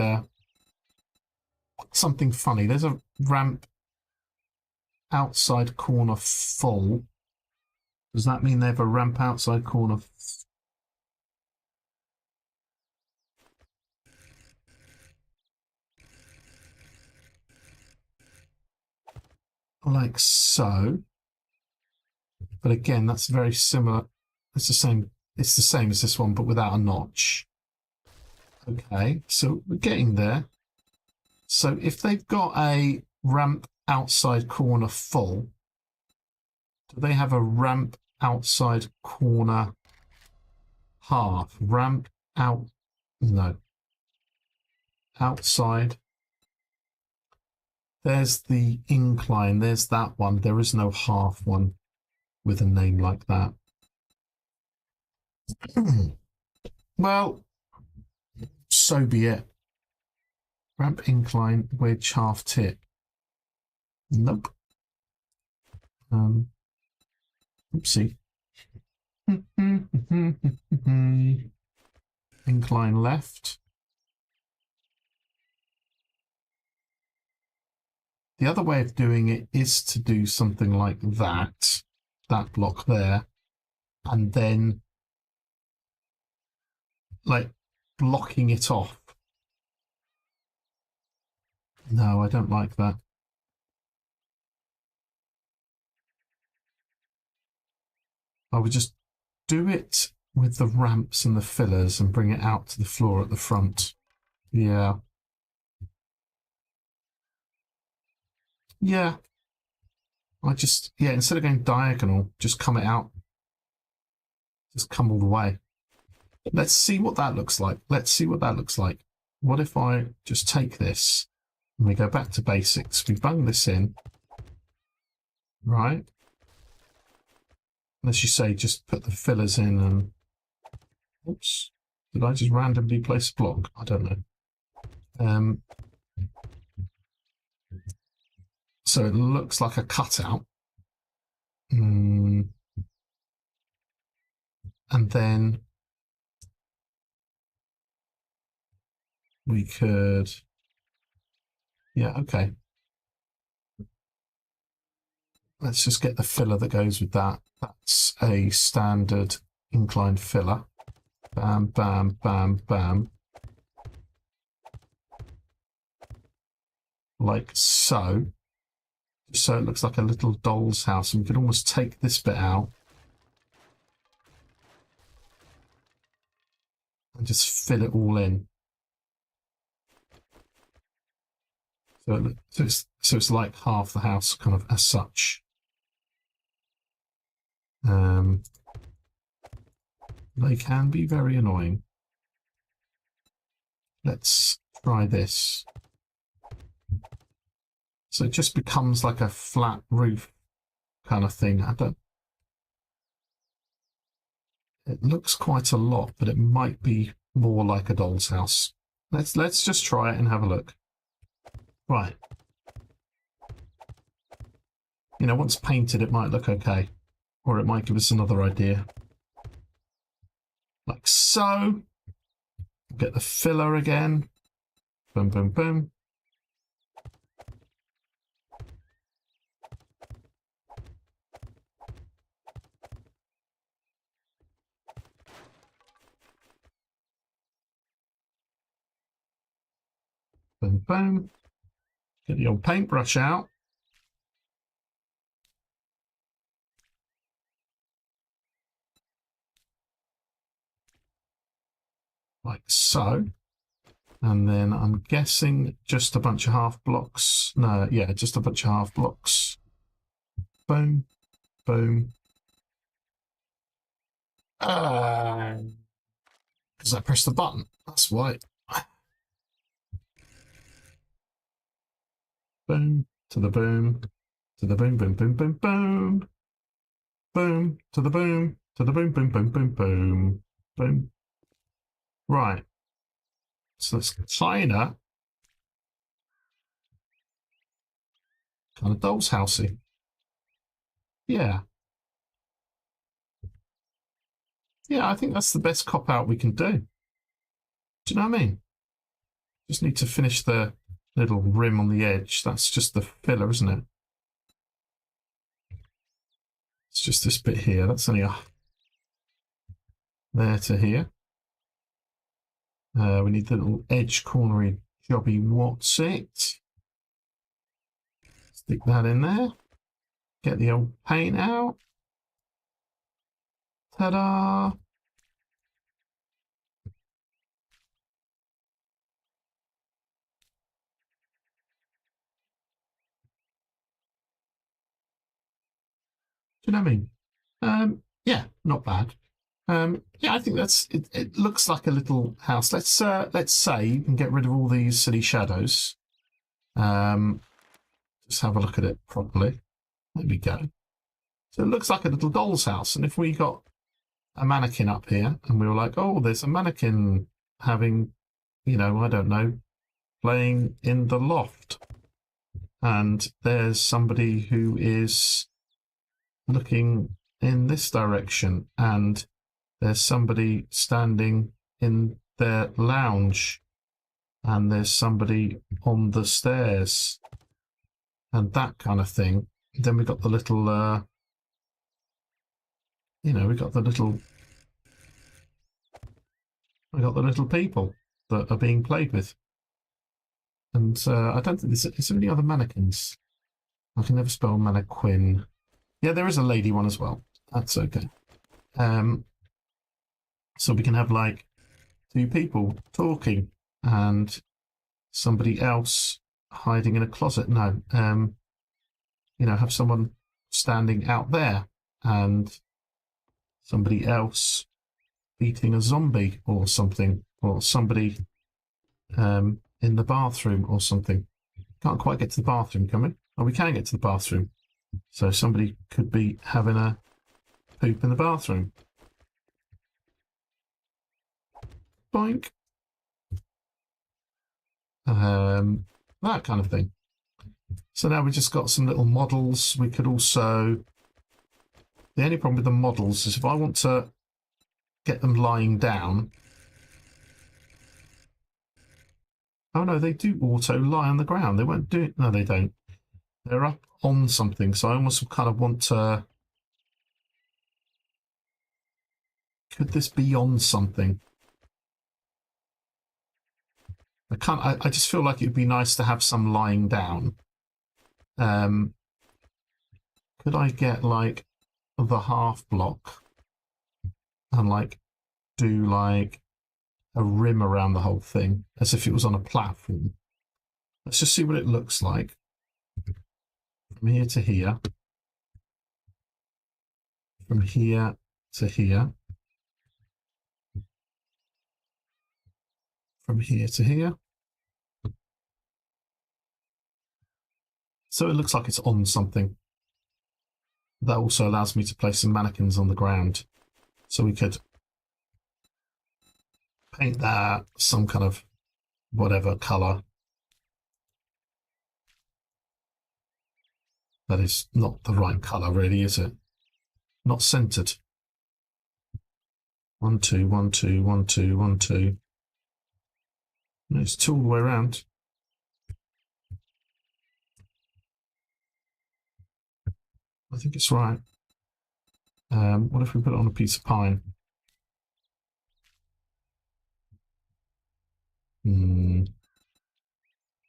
something funny. There's a ramp outside corner full. Does that mean they have a ramp outside corner? Like so. But again, that's very similar. It's the same. It's the same as this one, but without a notch. Okay, so we're getting there. So if they've got a ramp outside corner full, do they have a ramp outside corner half? Ramp out? No. Outside. There's the incline. There's that one. There is no half one with a name like that. Well, so be it. Ramp incline, wedge half tip. Nope. Oopsie. Incline left. The other way of doing it is to do something like that block there, and then like blocking it off. No, I don't like that. I would just do it with the ramps and the fillers and bring it out to the floor at the front. Yeah. Yeah. Instead of going diagonal, just come it out. Just come all the way. Let's see what that looks like. Let's see what that looks like. What if I just take this and we go back to basics? We bung this in, right? Unless you say just put the fillers in and... Oops. Did I just randomly place a block? I don't know. So it looks like a cutout. And then we could... Yeah, okay. Let's just get the filler that goes with that. That's a standard inclined filler. Bam, bam, bam, bam. Like so. So it looks like a little doll's house. And we could almost take this bit out. And just fill it all in. So it's like half the house kind of as such. They can be very annoying. Let's try this. So it just becomes like a flat roof kind of thing. It looks quite a lot, but it might be more like a doll's house. Let's just try it and have a look. Right. You know, once painted, it might look okay. Or it might give us another idea. Like so. Get the filler again. Boom, boom, boom. Boom, boom. Get the old paintbrush out. Like so. And then I'm guessing just a bunch of half blocks. No, yeah, just a bunch of half blocks. Boom, boom. Because I pressed the button. That's why. Boom to the boom to the boom boom boom boom boom boom to the boom to the boom boom boom boom boom boom. Right. So it's China. Kind of doll's housey. Yeah. Yeah, I think that's the best cop out we can do. Do you know what I mean? Just need to finish the little rim on the edge. That's just the filler, isn't it? It's just this bit here. That's only a there to here. We need the little edge cornery jobby what's it. Stick that in there. Get the old paint out. Ta-da! Do you know what I mean? Yeah, not bad. Yeah, I think that's it. It looks like a little house. Let's save and get rid of all these silly shadows. Just have a look at it properly. There we go. So it looks like a little doll's house. And if we got a mannequin up here and we were like, oh, there's a mannequin having, you know, I don't know, playing in the loft. And there's somebody who is looking in this direction, and there's somebody standing in their lounge, and there's somebody on the stairs, and that kind of thing. Then we got the little, you know, we got the little people that are being played with. And I don't think there's is there any other mannequins. I can never spell mannequin. Yeah, there is a lady one as well. That's okay. So we can have like two people talking and somebody else hiding in a closet. No, you know, have someone standing out there and somebody else beating a zombie or something, or somebody in the bathroom or something. Can't quite get to the bathroom, can we? Oh, we can get to the bathroom. So somebody could be having a poop in the bathroom. Boink. That kind of thing. So now we've just got some little models. We could also... The only problem with the models is if I want to get them lying down... Oh no, they do auto lie on the ground. They won't do it. No, they don't. They're up on something, so I almost kind of want to... Could this be on something? I just feel like it'd be nice to have some lying down. Could I get like the half block and like do like a rim around the whole thing as if it was on a platform? Let's just see what it looks like. From here to here. From here to here. From here to here. So it looks like it's on something. That also allows me to place some mannequins on the ground. So we could paint that some kind of whatever colour. That is not the right colour really, is it? Not centred. 1, 2, 1, 2, 1, 2, 1, 2. It's 2 all the way around. I think it's right. What if we put it on a piece of pine?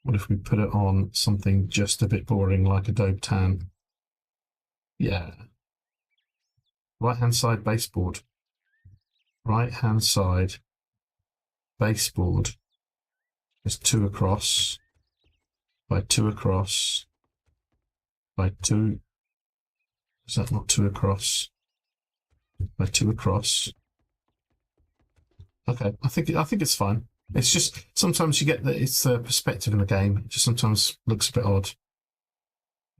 What if we put it on something just a bit boring like Adobe Tan? Yeah. Right-hand side baseboard. Right-hand side baseboard. Just 2 across. By 2 across. By 2... Is that not 2 across? By 2 across. Okay, I think it's fine. It's just sometimes you get that it's the perspective in the game. It just sometimes looks a bit odd.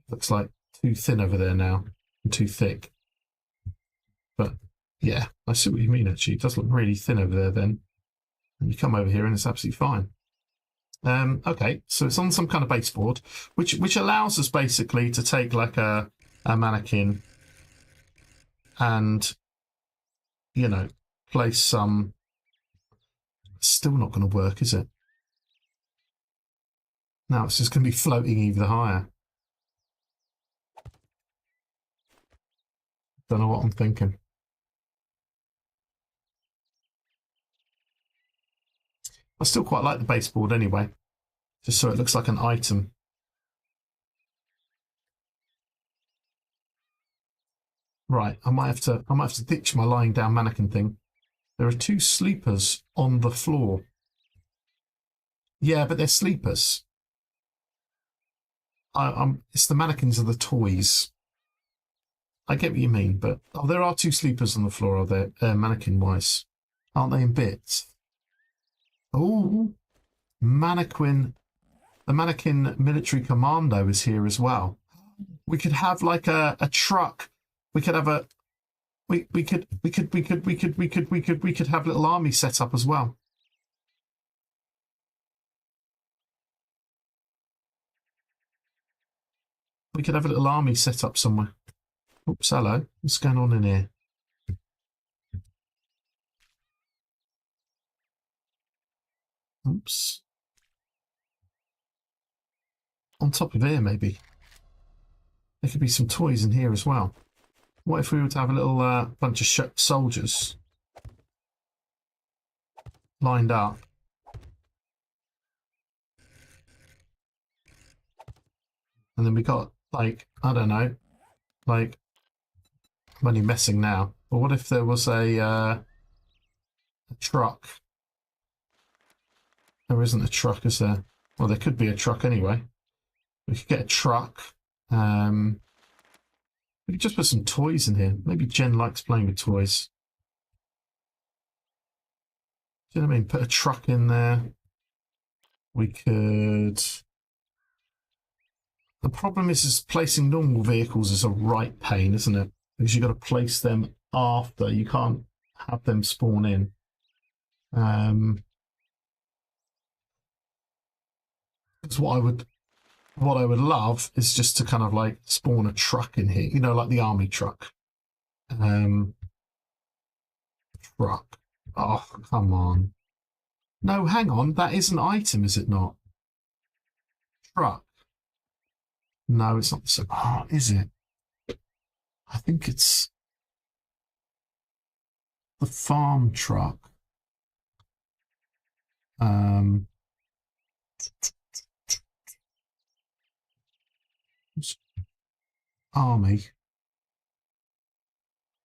Looks like too thin over there now and too thick. But yeah, I see what you mean. Actually, it does look really thin over there. Then and you come over here and it's absolutely fine. Okay, so it's on some kind of baseboard, which allows us basically to take like a mannequin and, you know, place some. Still not going to work, is it? Now it's just going to be floating even higher. Don't know what I'm thinking. I still quite like the baseboard anyway, just so it looks like an item. Right, I might have to ditch my lying down mannequin thing. There are 2 sleepers on the floor. Yeah, but they're sleepers. It's the mannequins are the toys. I get what you mean, but there are 2 sleepers on the floor, are there, mannequin-wise? Aren't they in bits? Oh, mannequin. The mannequin military commando is here as well. We could have like a truck. We could have a. We could have little army set up as well. We could have a little army set up somewhere. Oops, hello. What's going on in here? Oops. On top of here, maybe. There could be some toys in here as well. What if we were to have a little bunch of soldiers lined up? And then we got, like, I don't know, like, I'm only messing now. But what if there was a truck? There isn't a truck, is there? Well, there could be a truck anyway. We could get a truck. We could just put some toys in here. Maybe Jen likes playing with toys. Do you know what I mean? Put a truck in there. We could... The problem is placing normal vehicles is a right pain, isn't it? Because you've got to place them after. You can't have them spawn in. Because what I would love is just to kind of like spawn a truck in here, you know, like the army truck. Truck. Oh, come on. No, hang on. That is an item, is it not? Truck. No, it's not the same. Oh, is it? I think it's the farm truck.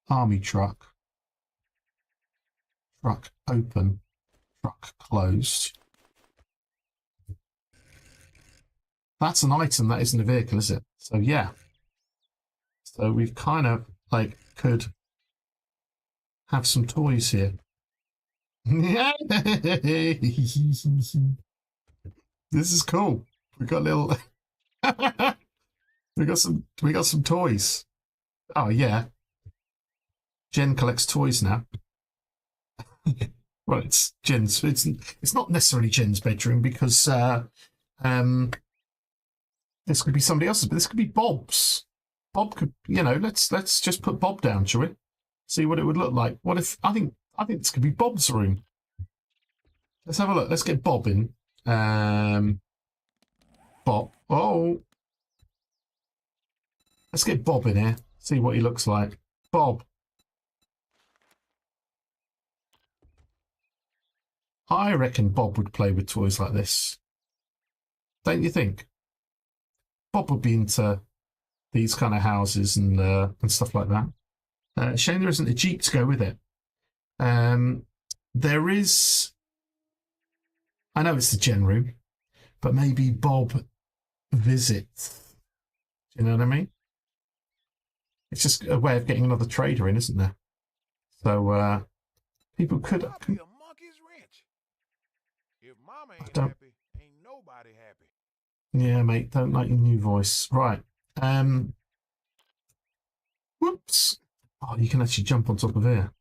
Army truck. Truck open. Truck closed. That's an item, that isn't a vehicle, is it? So yeah. So we've kind of like could have some toys here. This is cool. We got a little we got some toys. Oh yeah. Jen collects toys now. Well, it's Jen's. It's not necessarily Jen's bedroom because this could be somebody else's, but this could be Bob's. Bob could, you know, let's just put Bob down, shall we? See what it would look like. What if I think this could be Bob's room. Let's have a look. Let's get Bob in. Bob. Oh. Let's get Bob in here. See what he looks like. Bob. I reckon Bob would play with toys like this. Don't you think? Bob would be into these kind of houses and stuff like that. Shame there isn't a Jeep to go with it. There is... I know it's the Gen room, but maybe Bob visits. Do you know what I mean? It's just a way of getting another trader in, isn't there? So people could... ain't don't. happy, ain't nobody happy. Yeah, mate. Don't like your new voice. Right. Whoops. Oh, you can actually jump on top of here.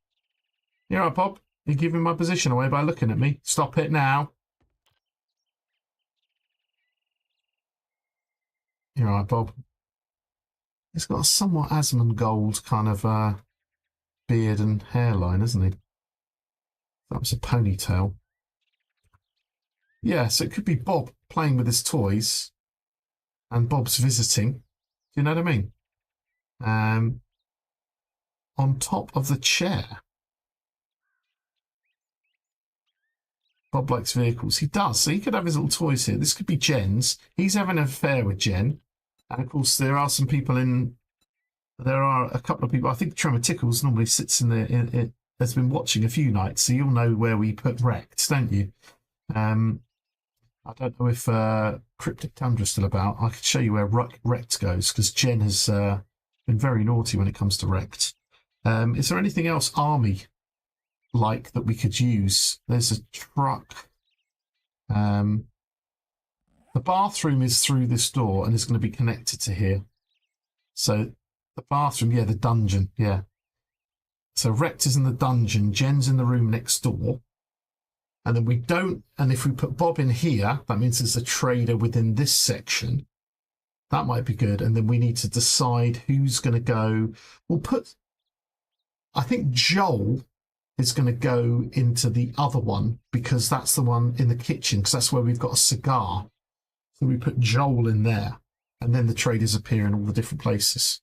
You all right, Bob? You're giving my position away by looking at me. Stop it now. You all right, Bob? He's got a somewhat Asmongold kind of beard and hairline, isn't he? That was a ponytail. Yeah, so it could be Bob playing with his toys and Bob's visiting. Do you know what I mean? On top of the chair. Bob likes vehicles. He does. So he could have his little toys here. This could be Jen's. He's having an affair with Jen. And of course, there are some people in. There are a couple of people. I think Tremor Tickles normally sits in there. Has been watching a few nights, so you'll know where we put Rect, don't you? I don't know if Cryptic Tundra's still about. I could show you where Rect goes, because Jen has been very naughty when it comes to Rect. Is there anything else army-like that we could use? There's a truck. The bathroom is through this door and is going to be connected to here. So the bathroom, yeah, the dungeon, yeah. So Rect is in the dungeon, Jen's in the room next door. And then we don't, and if we put Bob in here, that means there's a trader within this section. That might be good. And then we need to decide who's going to go. We'll put, I think Joel is going to go into the other one because that's the one in the kitchen, because that's where we've got a cigar. So we put Joel in there, and then the traders appear in all the different places.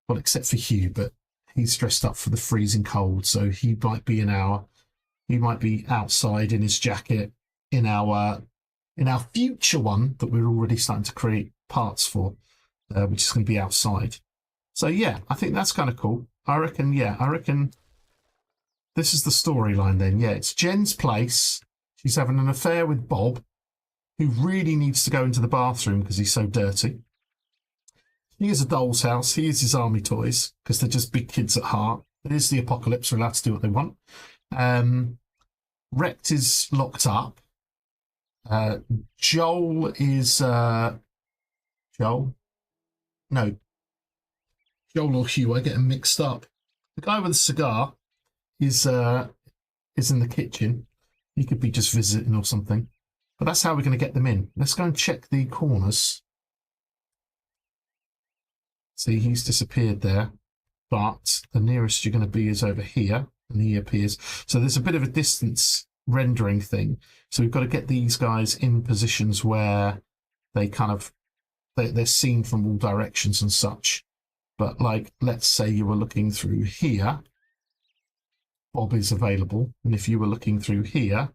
Well, except for Hugh, but he's dressed up for the freezing cold, so he might be he might be outside in his jacket in our future one that we're already starting to create parts for, which is going to be outside. So yeah, I think that's kind of cool. I reckon this is the storyline then. Yeah, it's Jen's place. She's having an affair with Bob, who really needs to go into the bathroom because he's so dirty. He is a doll's house. He is his army toys because they're just big kids at heart. It is the apocalypse. They're allowed to do what they want. Rect is locked up. Joel is Joel? No. Joel or Hugh. I get them mixed up. The guy with the cigar is in the kitchen. He could be just visiting or something. But that's how we're going to get them in. Let's go and check the corners. See, he's disappeared there, but the nearest you're going to be is over here, and he appears. So there's a bit of a distance rendering thing. So we've got to get these guys in positions where they they're seen from all directions and such. But like, let's say you were looking through here, Bob is available. And if you were looking through here,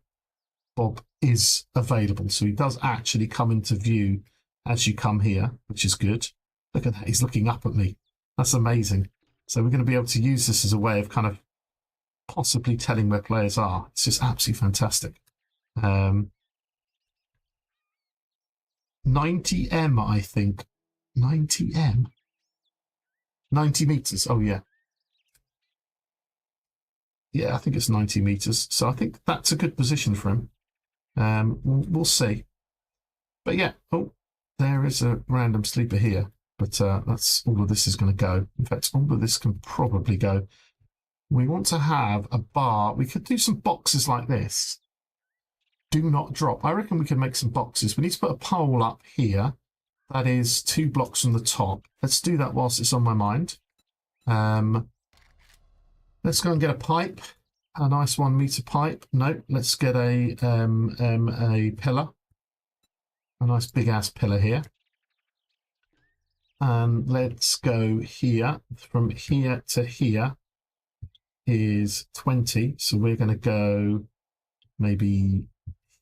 Bob is available. So he does actually come into view as you come here, which is good. Look at that, he's looking up at me. That's amazing. So we're going to be able to use this as a way of kind of possibly telling where players are. It's just absolutely fantastic. 90M, I think. 90M? 90 meters, oh yeah. Yeah, I think it's 90 meters. So I think that's a good position for him. We'll see. But yeah, oh, there is a random sleeper here. But that's all of this is going to go. In fact, all of this can probably go. We want to have a bar. We could do some boxes like this. Do not drop. I reckon we can make some boxes. We need to put a pole up here. That is 2 blocks from the top. Let's do that whilst it's on my mind. Let's go and get a pipe. A nice 1 meter pipe. No, let's get a pillar. A nice big ass pillar here. And let's go here. From here to here is 20. So we're going to go maybe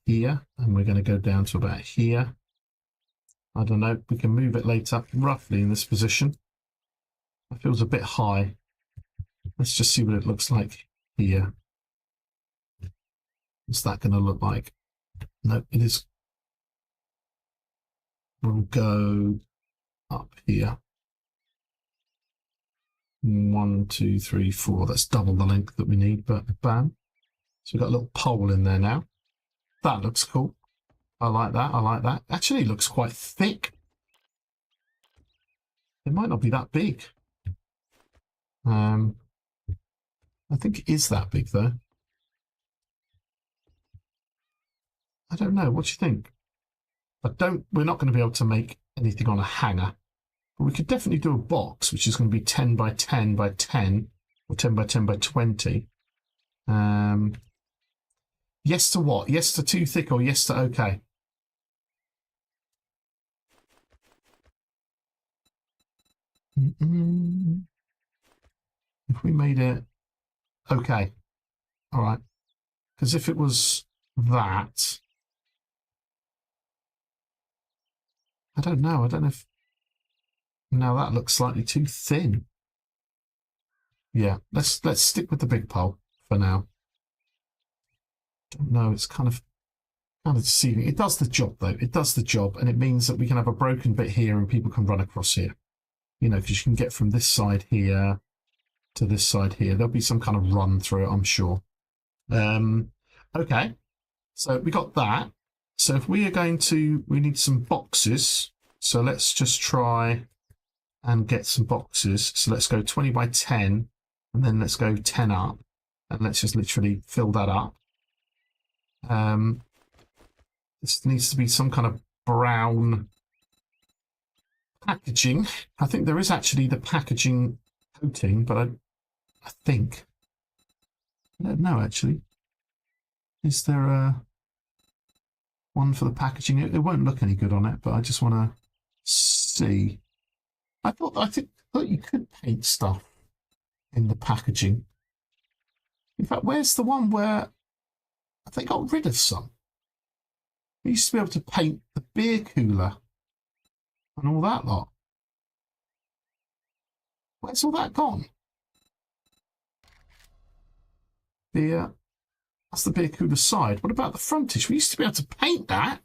here. And we're going to go down to about here. I don't know. We can move it later. Roughly in this position. That feels a bit high. Let's just see what it looks like here. What's that going to look like? No, it is. We'll go up here. 1, 2, 3, 4. That's double the length that we need, but bam. So we've got a little pole in there now. That looks cool. I like that. I like that. Actually, it looks quite thick. It might not be that big. I think it is that big, though. I don't know. What do you think? We're not going to be able to make anything on a hanger. But we could definitely do a box, which is going to be 10 by 10 by 10, or 10 by 10 by 20. Yes to what? Yes to too thick or yes to okay? If we made it okay. All right. Because if it was that, I don't know. I don't know if... Now that looks slightly too thin. Yeah, let's stick with the big pole for now. Don't know. It's kind of deceiving. It does the job, though. It does the job, and it means that we can have a broken bit here and people can run across here. You know, because you can get from this side here to this side here. There'll be some kind of run through it, I'm sure. Okay, so we got that. So if we are going to, we need some boxes. So let's just try and get some boxes. So let's go 20 by 10, and then let's go 10 up, and let's just literally fill that up. This needs to be some kind of brown packaging. I think there is actually the packaging coating, but I think, I don't know actually. Is there a one for the packaging? It won't look any good on it, but I just want to see. I think you could paint stuff in the packaging. In fact, where's the one where they got rid of some? We used to be able to paint the beer cooler and all that lot. Where's all that gone? Beer. That's the beer cooler side. What about the frontage? We used to be able to paint that.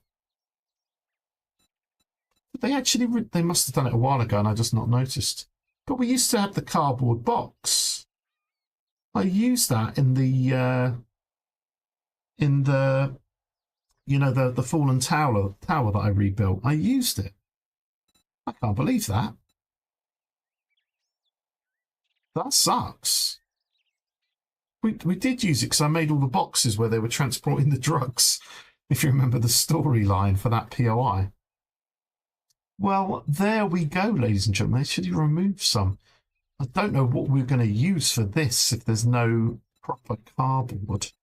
But they actually, they must have done it a while ago and I just not noticed. But we used to have the cardboard box. I used that in the you know, the fallen tower that I rebuilt. I used it. I can't believe that. That sucks. We did use it because I made all the boxes where they were transporting the drugs, if you remember the storyline for that POI. Well, there we go, ladies and gentlemen. They should have removed some. I don't know what we're going to use for this if there's no proper cardboard.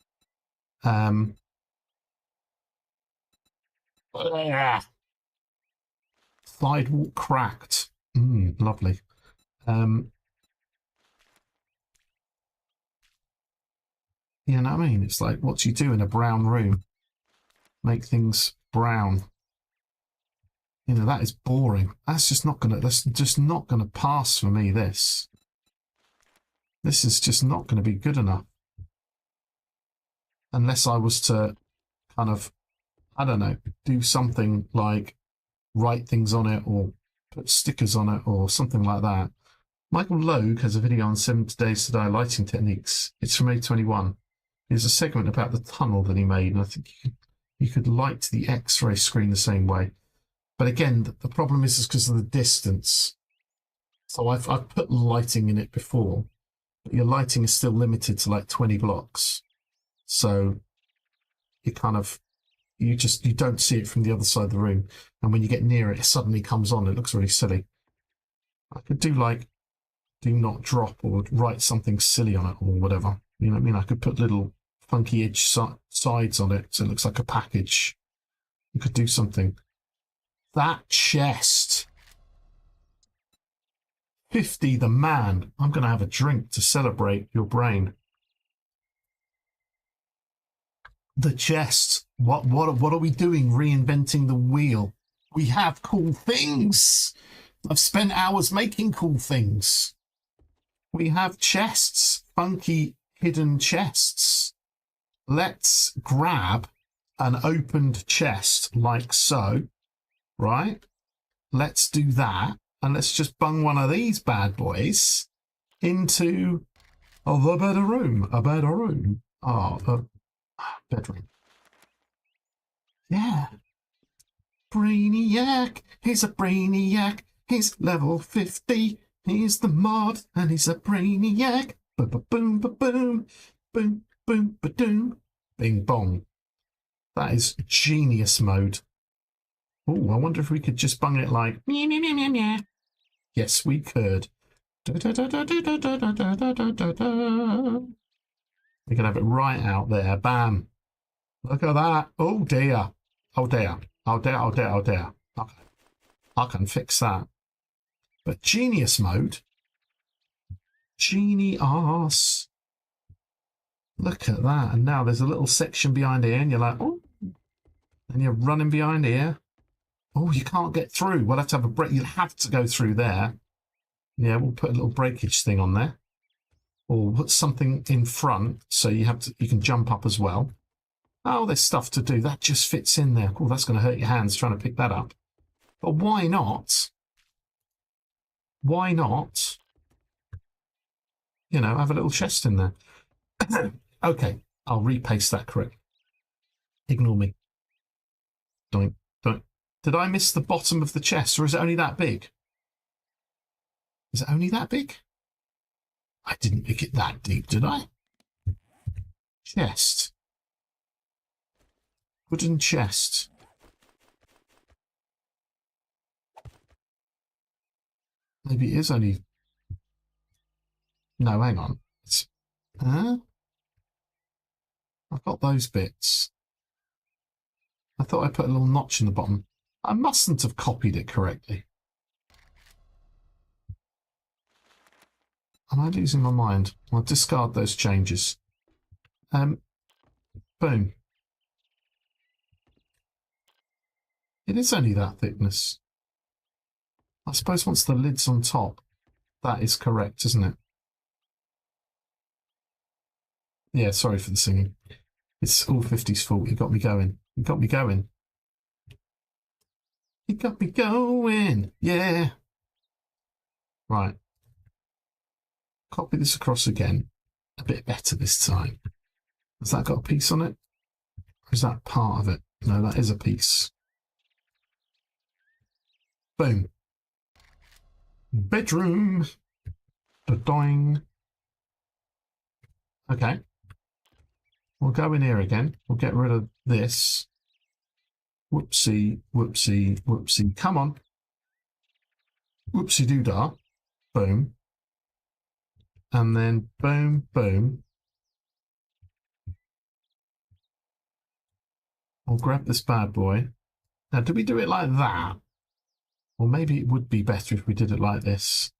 Sidewalk cracked. Lovely. You know what I mean? It's like, what do you do in a brown room? Make things brown. You know, that is boring. That's just not gonna pass for me, this. This is just not gonna be good enough. Unless I was to kind of, I don't know, do something like write things on it or put stickers on it or something like that. Michael Logue has a video on 7 Days to Die lighting techniques. It's from A21. There's a segment about the tunnel that he made, and I think you could light the X-ray screen the same way. But again, the problem is because of the distance. So I've put lighting in it before, but your lighting is still limited to like 20 blocks. So you kind of, you don't see it from the other side of the room. And when you get near it, it suddenly comes on. It looks really silly. I could do like, do not drop or write something silly on it or whatever. You know what I mean? I could put little funky edge sides on it so it looks like a package. You could do something. That chest. 50 the man. I'm going to have a drink to celebrate your brain. The chest. What are we doing? Reinventing the wheel. We have cool things. I've spent hours making cool things. We have chests. Funky hidden chests. Let's grab an opened chest like so, right? Let's do that, and let's just bung one of these bad boys into the better room. A better room. Oh, Bedroom. Yeah. Brainiac. He's a brainiac. He's level 50. He's the mod, and he's a brainiac. Boom, boom, boom, boom, boom, boom, bing bong. That is genius mode. Oh, I wonder if we could just bung it like meow, meow, meow, meow, meow. Yes, we could. We can have it right out there. Bam. Look at that. Oh dear. Oh dear. Oh dear. Oh dear. Oh dear. Okay. I can fix that. But genius mode. Genius. Look at that. And now there's a little section behind here, and you're like, oh. And you're running behind here. Oh, you can't get through. We'll have to have a break. You'll have to go through there. Yeah, we'll put a little breakage thing on there. Or put something in front so you can jump up as well. Oh, there's stuff to do. That just fits in there. Oh, that's going to hurt your hands trying to pick that up. But why not? Why not? You know, have a little chest in there. Okay, I'll repaste that correctly. Ignore me. Doink, doink. Did I miss the bottom of the chest, or is it only that big? Is it only that big? I didn't make it that deep, did I? Chest. Wooden chest. Maybe it is only... No, hang on. It's... Huh? I've got those bits. I thought I put a little notch in the bottom. I mustn't have copied it correctly. Am I losing my mind? I'll discard those changes. Boom. It is only that thickness. I suppose once the lid's on top, that is correct, isn't it? Yeah, sorry for the singing. It's all 50's fault. You got me going. You got me going. You got me going. Yeah. Right. Copy this across again. A bit better this time. Has that got a piece on it? Or is that part of it? No, that is a piece. Boom. Bedroom. Da-doing. Okay. We'll go in here again. We'll get rid of this. Whoopsie, whoopsie, whoopsie. Come on. Whoopsie doodah. Boom. And then boom, boom. I'll grab this bad boy. Now, do we do it like that? Or maybe it would be better if we did it like this.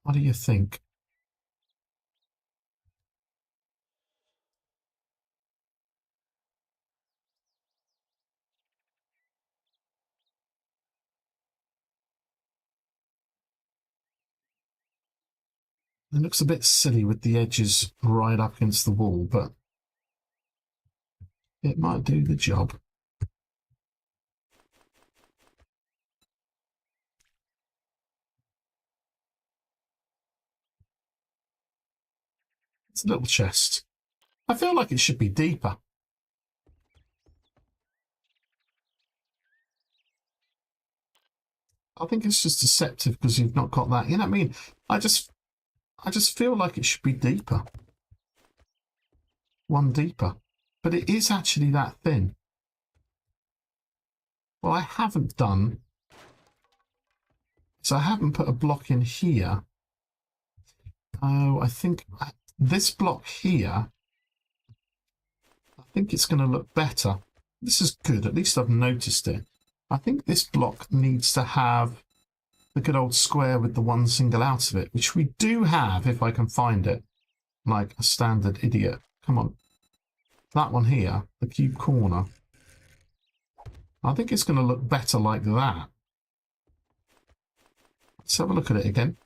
What do you think? It looks a bit silly with the edges right up against the wall, but it might do the job. It's a little chest. I feel like it should be deeper. I think it's just deceptive because you've not got that. You know what I mean? I just feel like it should be deeper. One deeper. But it is actually that thin. What I haven't done is I haven't put a block in here. Oh, I think this block here, I think it's going to look better. This is good. At least I've noticed it. I think this block needs to have the good old square with the one single out of it, which we do have if I can find it, like a standard idiot. Come on. That one here, the cube corner. I think it's going to look better like that. Let's have a look at it again.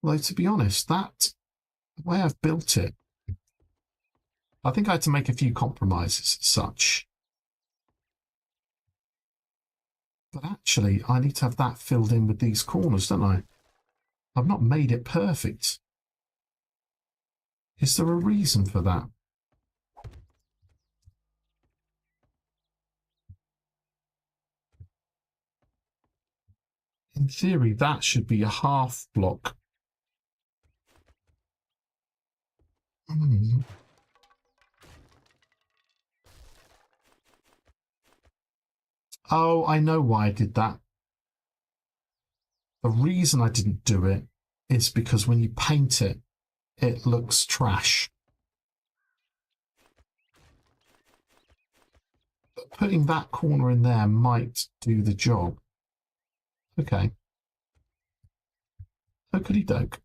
Although, to be honest, the way I've built it, I think I had to make a few compromises as such. But actually, I need to have that filled in with these corners, don't I? I've not made it perfect. Is there a reason for that? In theory, that should be a half block. Oh, I know why I did that. The reason I didn't do it is because when you paint it, it looks trash. But putting that corner in there might do the job. Okay. Okey doke.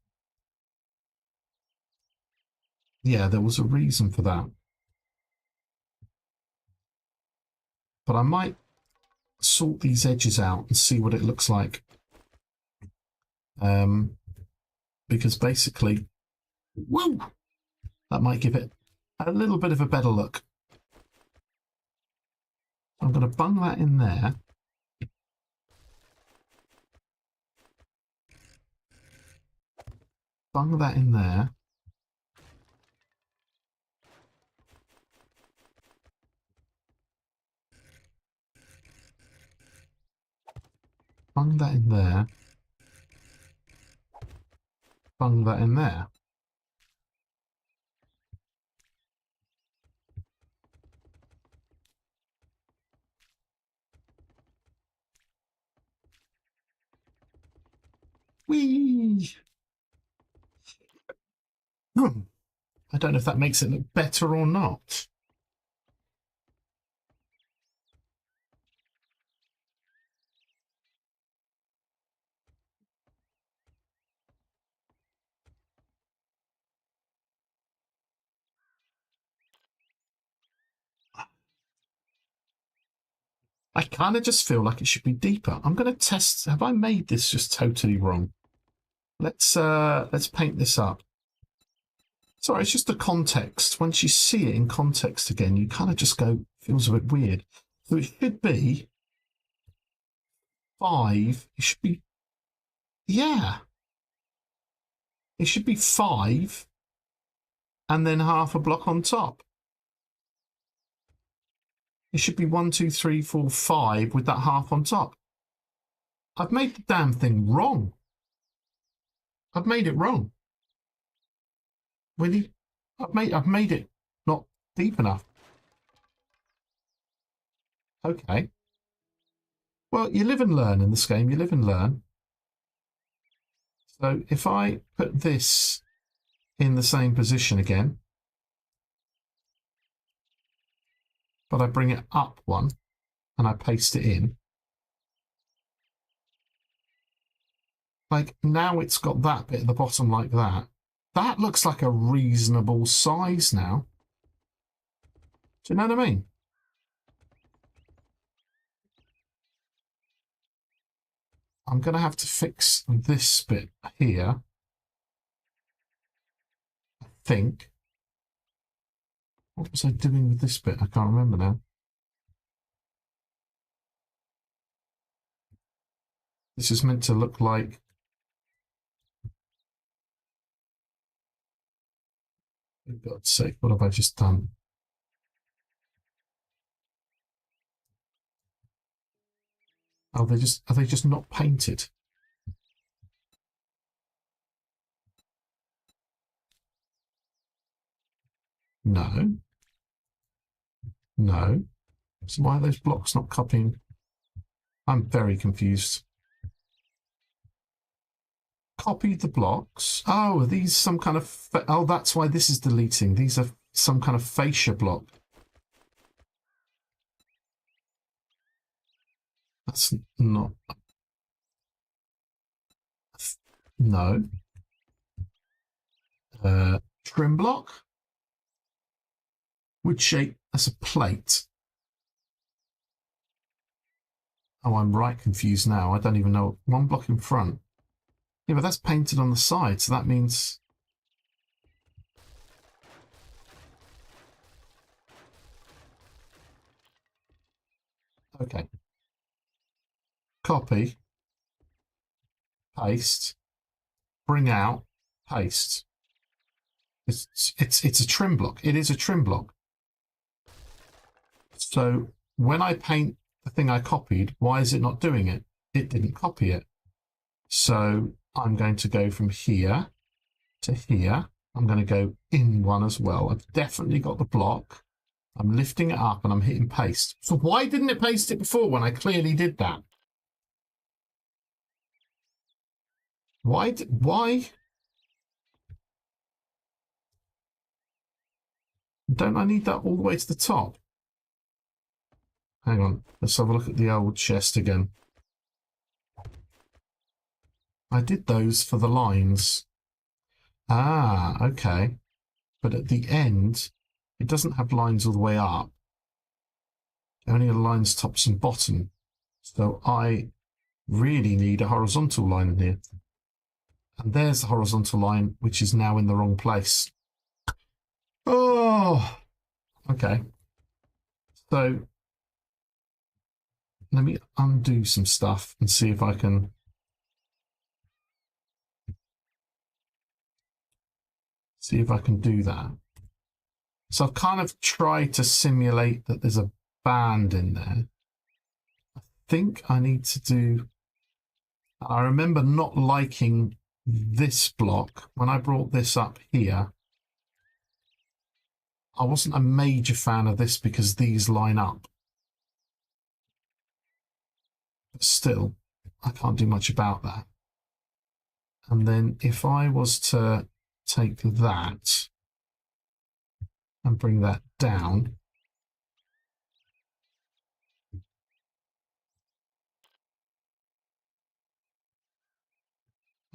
Yeah, there was a reason for that. But I might sort these edges out and see what it looks like. Because basically, woo, that might give it a little bit of a better look. I'm going to bung that in there. Bung that in there. Bung that in there. Bung that in there. Whee! I don't know if that makes it look better or not. I kind of just feel like it should be deeper. I'm going to test. Have I made this just totally wrong? Let's paint this up. Sorry, it's just the context. Once you see it in context again, you kind of just go, feels a bit weird. So it should be 5. It should be, yeah. It should be 5 and then half a block on top. It should be 1, 2, 3, 4, 5 with that half on top. I've made the damn thing wrong. I've made it wrong. Really? I've made it not deep enough. Okay. Well, you live and learn in this game. You live and learn. So if I put this in the same position again, but I bring it up one and I paste it in, like now it's got that bit at the bottom like that. That looks like a reasonable size now. Do you know what I mean? I'm going to have to fix this bit here, I think. What was I doing with this bit? I can't remember now. This is meant to look like... For God's sake, what have I just done? Oh, are they just not painted? No. No. So why are those blocks not copying? I'm very confused. Copied the blocks. Oh, are these some kind of... Oh, that's why this is deleting. These are some kind of fascia block. That's not... No. Trim block? Wood shape as a plate. Oh, I'm right confused now. I don't even know. One block in front. Yeah, but that's painted on the side, so that means... Okay. copy, paste, bring out, paste. It's a trim block. It is a trim block. So when I paint the thing I copied, why is it not doing it? It didn't copy it. So I'm going to go from here to here. I'm going to go in one as well. I've definitely got the block. I'm lifting it up and I'm hitting paste. So why didn't it paste it before when I clearly did that? Why? Don't I need that all the way to the top? Hang on, let's have a look at the old chest again. I did those for the lines. Ah, okay. But at the end, it doesn't have lines all the way up. Only lines tops and bottom. So I really need a horizontal line in here. And there's the horizontal line, which is now in the wrong place. Oh, okay. So let me undo some stuff and see if I can do that. So I've kind of tried to simulate that there's a band in there. I think I need to do... I remember not liking this block. When I brought this up here, I wasn't a major fan of this because these line up. But still, I can't do much about that. And then if I was to take that and bring that down,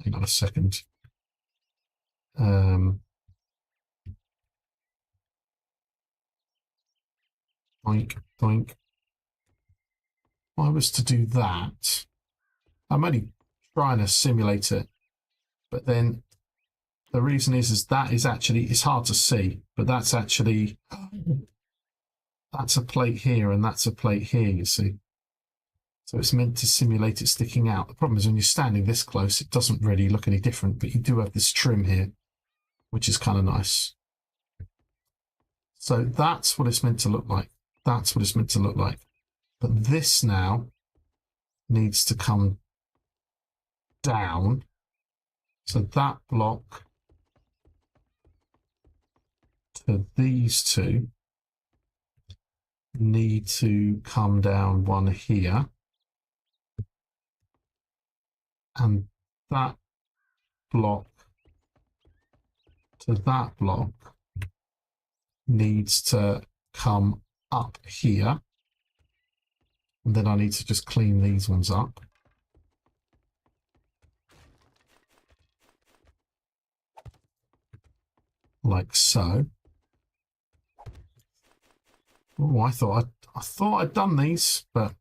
hang on a second. Boink, boink. If I was to do that, I'm only trying to simulate it, but then the reason is that is actually, it's hard to see, but that's actually, that's a plate here and that's a plate here, you see. So it's meant to simulate it sticking out. The problem is when you're standing this close, it doesn't really look any different, but you do have this trim here, which is kind of nice. So that's what it's meant to look like. That's what it's meant to look like. But this now needs to come down. So that block to these two need to come down one here. And that block to that block needs to come up here. And then I need to just clean these ones up. Like so. Oh, I thought I'd done these, but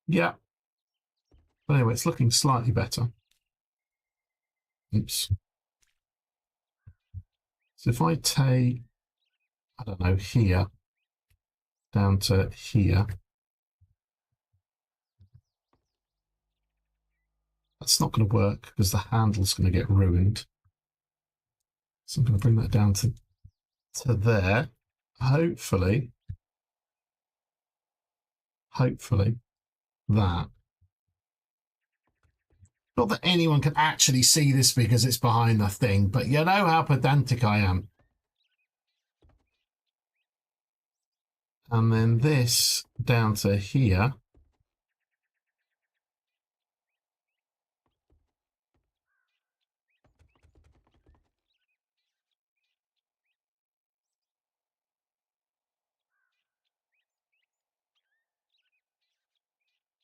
yeah. But anyway, it's looking slightly better. Oops. So if I take, I don't know, here down to here, that's not going to work because the handle's going to get ruined. So I'm going to bring that down to there. Hopefully that. Not that anyone can actually see this because it's behind the thing, but you know how pedantic I am. And then this down to here.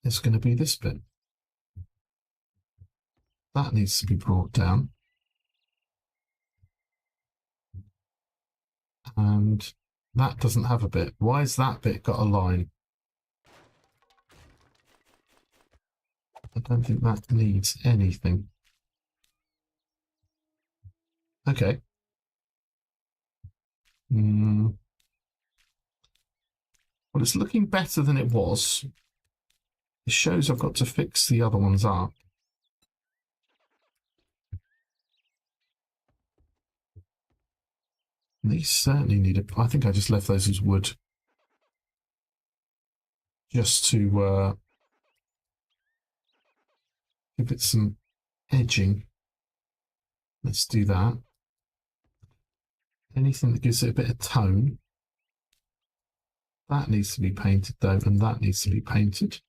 It's going to be this bit. That needs to be brought down. And That doesn't have a bit. Why has that bit got a line? I don't think that needs anything. Okay. Well, it's looking better than it was. It shows I've got to fix the other ones up. These certainly need a... I think I just left those as wood. Just to give it some edging. Let's do that. Anything that gives it a bit of tone. That needs to be painted though, and that needs to be painted.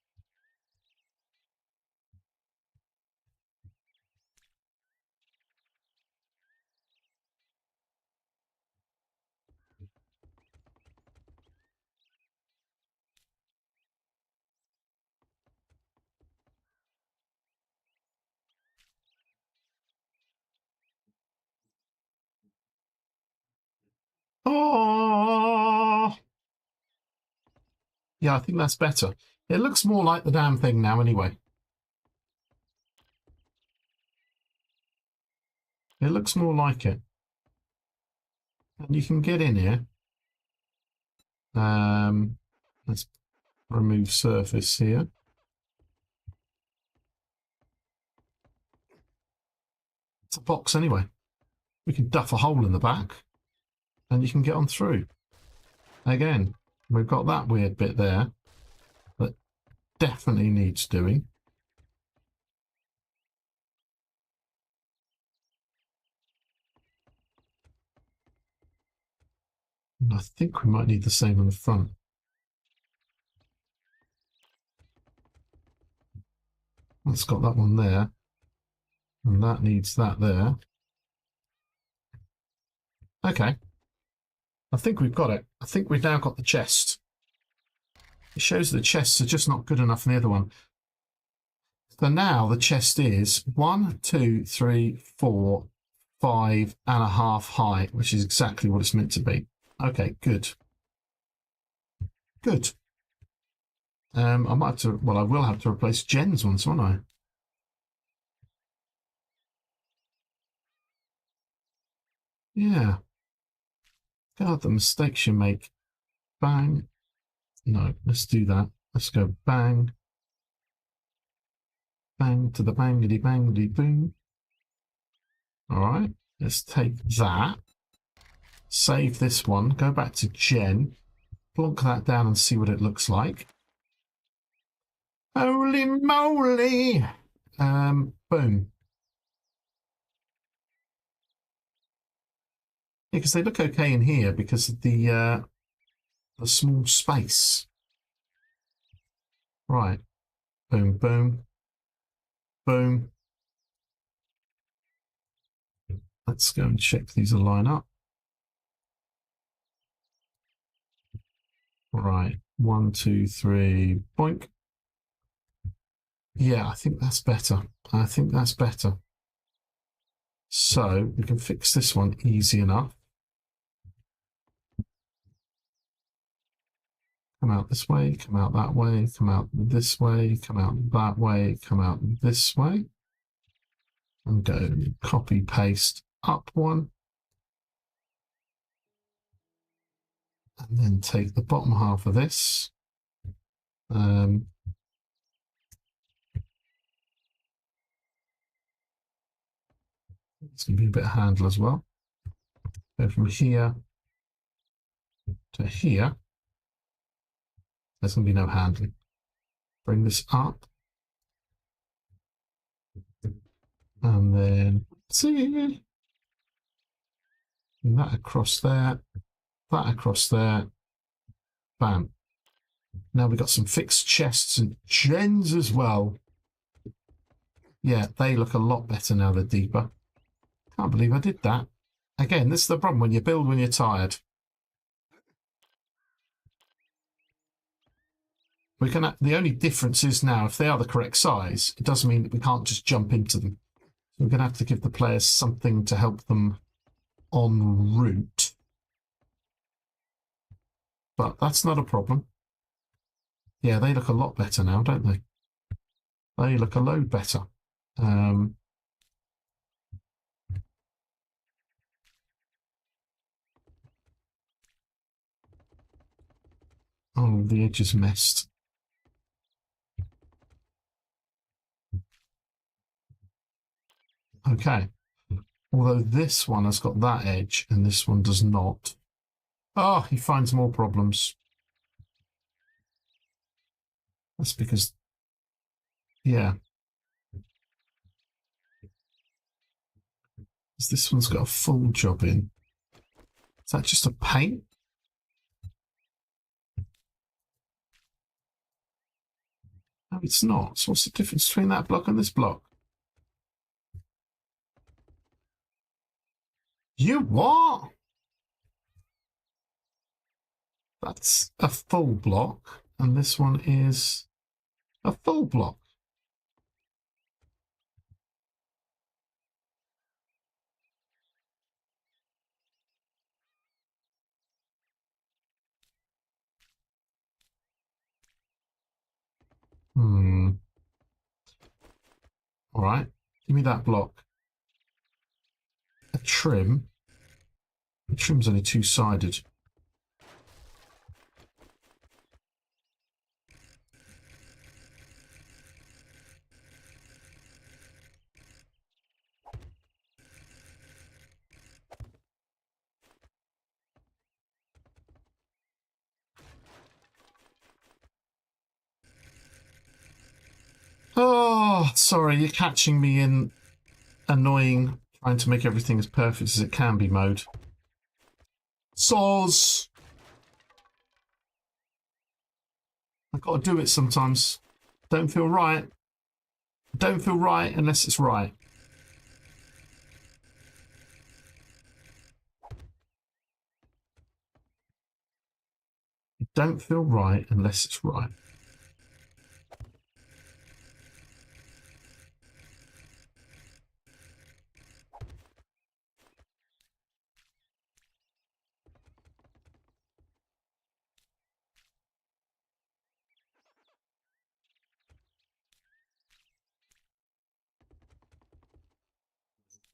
Oh! Yeah, I think that's better. It looks more like the damn thing now anyway. It looks more like it. And you can get in here. Let's remove surface here. It's a box anyway. We can duff a hole in the back and you can get on through. Again, we've got that weird bit there that definitely needs doing. And I think we might need the same on the front. That's got that one there. And that needs that there. Okay. I think we've got it. I think we've now got the chest. It shows the chests are just not good enough in the other one. So now the chest is 1, 2, 3, 4, 5.5 high, which is exactly what it's meant to be. Okay, good. Good. I might have to, well, I will have to replace Jen's ones, won't I? Yeah. God, the mistakes you make. Bang. No, let's do that. Let's go bang. Bang to the bangity bangity boom. All right, let's take that. Save this one. Go back to Jen. Plonk that down and see what it looks like. Holy moly! Boom. Yeah, because they look okay in here because of the small space. Right. Boom, boom, boom. Let's go and check these line up. Right. 1, 2, 3. Boink. Yeah, I think that's better. I think that's better. So we can fix this one easy enough. Come out this way, come out that way, come out this way, come out that way, come out this way. And go copy, paste up one. And then take the bottom half of this. It's going to be a bit of handle as well. Go from here to here. There's going to be no handling. Bring this up. And then see. And that across there. That across there. Bam. Now we've got some fixed chests and gens as well. Yeah, they look a lot better now they're deeper. Can't believe I did that. Again, this is the problem when you build when you're tired. We can. The only difference is now, if they are the correct size, it doesn't mean that we can't just jump into them. So we're going to have to give the players something to help them en route. but that's not a problem. Yeah, they look a lot better now, don't they? They look a load better. Oh, the edge is messed. Okay. Although this one has got that edge and this one does not. Oh, he finds more problems. That's because, yeah. This one's got a full job in. Is that just a paint? No, it's not. So what's the difference between that block and this block? You what? That's a full block, and this one is a full block. All right, give me that block. A trim. The trim's only two-sided. Oh, sorry, you're catching me in annoying trying to make everything as perfect as it can be mode. Saws! I've got to do it sometimes. Don't feel right. Don't feel right unless it's right. Don't feel right unless it's right.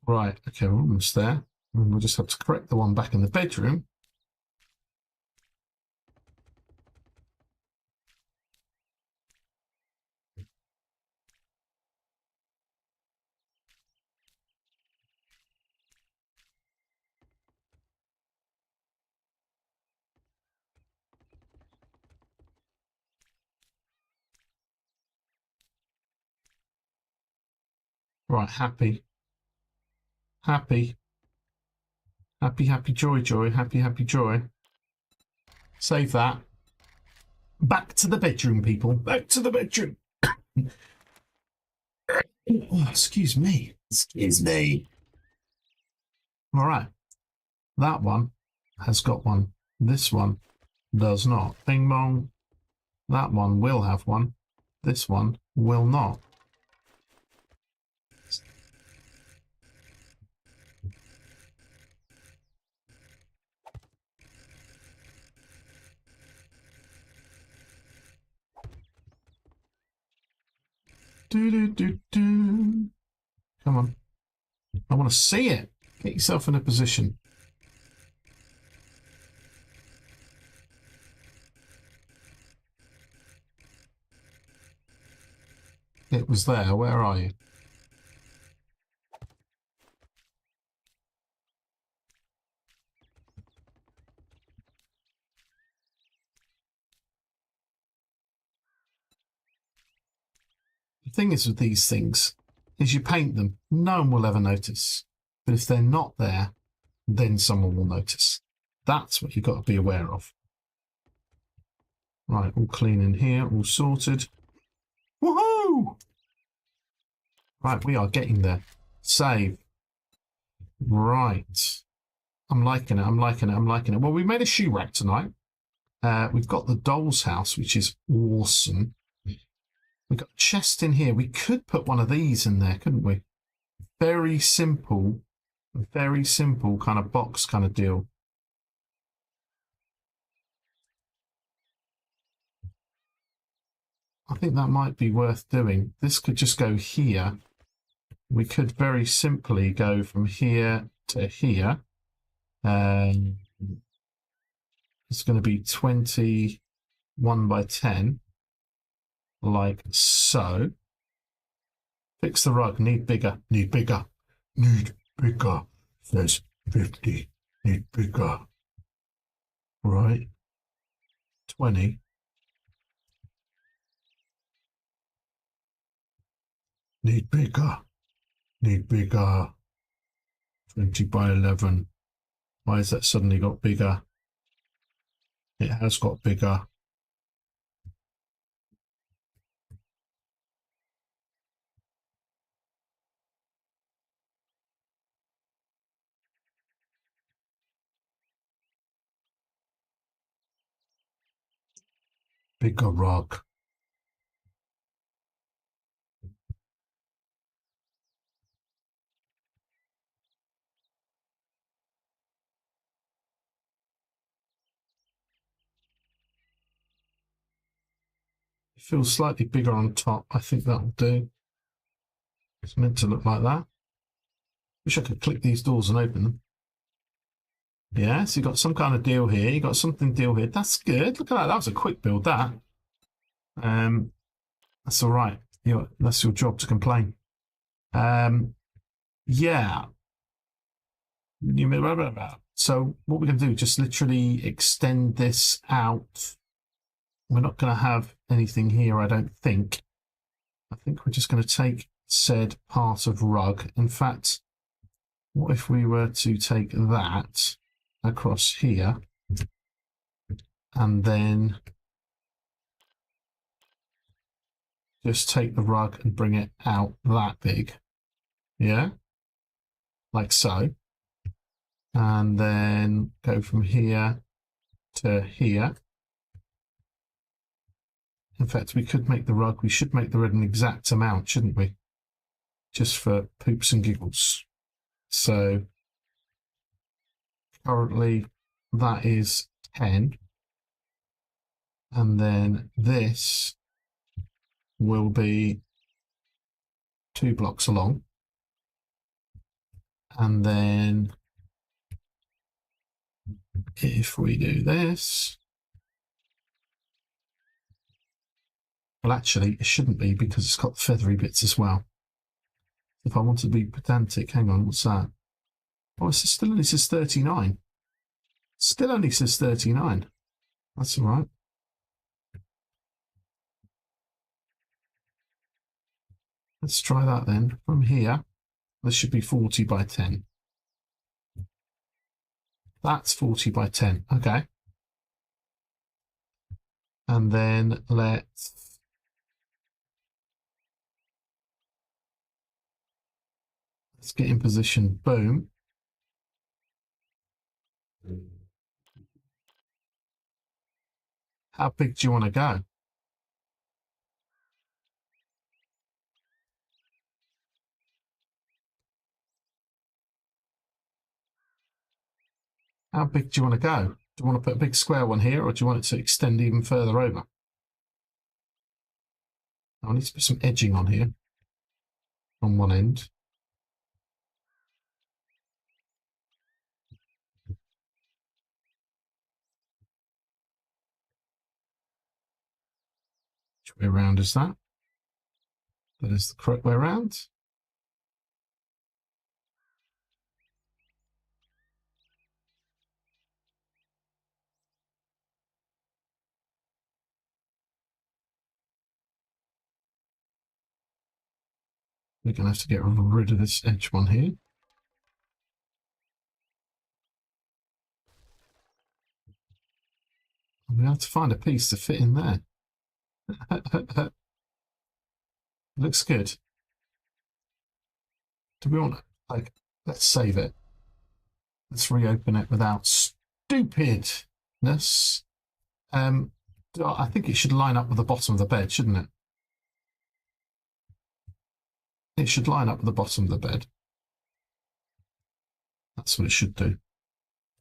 Right, okay, we're almost there. And we'll just have to correct the one back in the bedroom. Right, happy. Happy. Happy, happy, joy, joy. Happy, happy, joy. Save that. Back to the bedroom, people. Back to the bedroom. Oh, excuse me. Excuse me. All right. That one has got one. This one does not. Bing bong. That one will have one. This one will not. Do do do do. Come on. I want to see it. Get yourself in a position. It was there. Where are you? The thing is with these things is you paint them. No one will ever notice. But if they're not there, then someone will notice. That's what you've got to be aware of. Right, all clean in here, all sorted. Woohoo! Right, we are getting there. Save. Right. I'm liking it, I'm liking it, I'm liking it. Well, we made a shoe rack tonight. We've got the doll's house, which is awesome. We've got a chest in here. We could put one of these in there, couldn't we? Very simple kind of box kind of deal. I think that might be worth doing. This could just go here. We could very simply go from here to here. It's going to be 21 by 10, like so. Fix the rug. Need bigger. Need bigger. Need bigger. Says 50. Need bigger. Right. 20. Need bigger. Need bigger. 20 by 11. Why has that suddenly got bigger? It has got bigger. Bigger rug. It feels slightly bigger on top. I think that'll do. It's meant to look like that. Wish I could click these doors and open them. Yeah, so you got some kind of deal here. You got something deal here. That's good. Look at that. That was a quick build, that. That's all right. That's your job to complain. Yeah. So what we're going to do, just literally extend this out. We're not going to have anything here, I don't think. I think we're just going to take said part of rug. In fact, what if we were to take that across here and then just take the rug and bring it out that big? Yeah, like so. And then go from here to here. In fact, we could make the rug, we should make the rug an exact amount, shouldn't we? Just for poops and giggles. So currently that is 10. And then this will be 2 blocks along. And then if we do this, well, actually, it shouldn't be because it's got feathery bits as well. If I want to be pedantic, hang on, what's that? Oh, it still only says 39. Still only says 39. That's all right. Let's try that then. From here, this should be 40 by 10. That's 40 by 10. Okay. And then let's get in position. Boom. How big do you want to go? How big do you want to go? Do you want to put a big square one here, or do you want it to extend even further over? I need to put some edging on here, on one end. Which way around is that? That is the correct way around. We're going to have to get rid of this edge one here. And we have to find a piece to fit in there. Looks good. Do we want to, like, let's save it. Let's reopen it without stupidness. I think it should line up with the bottom of the bed, shouldn't it? It should line up with the bottom of the bed. That's what it should do.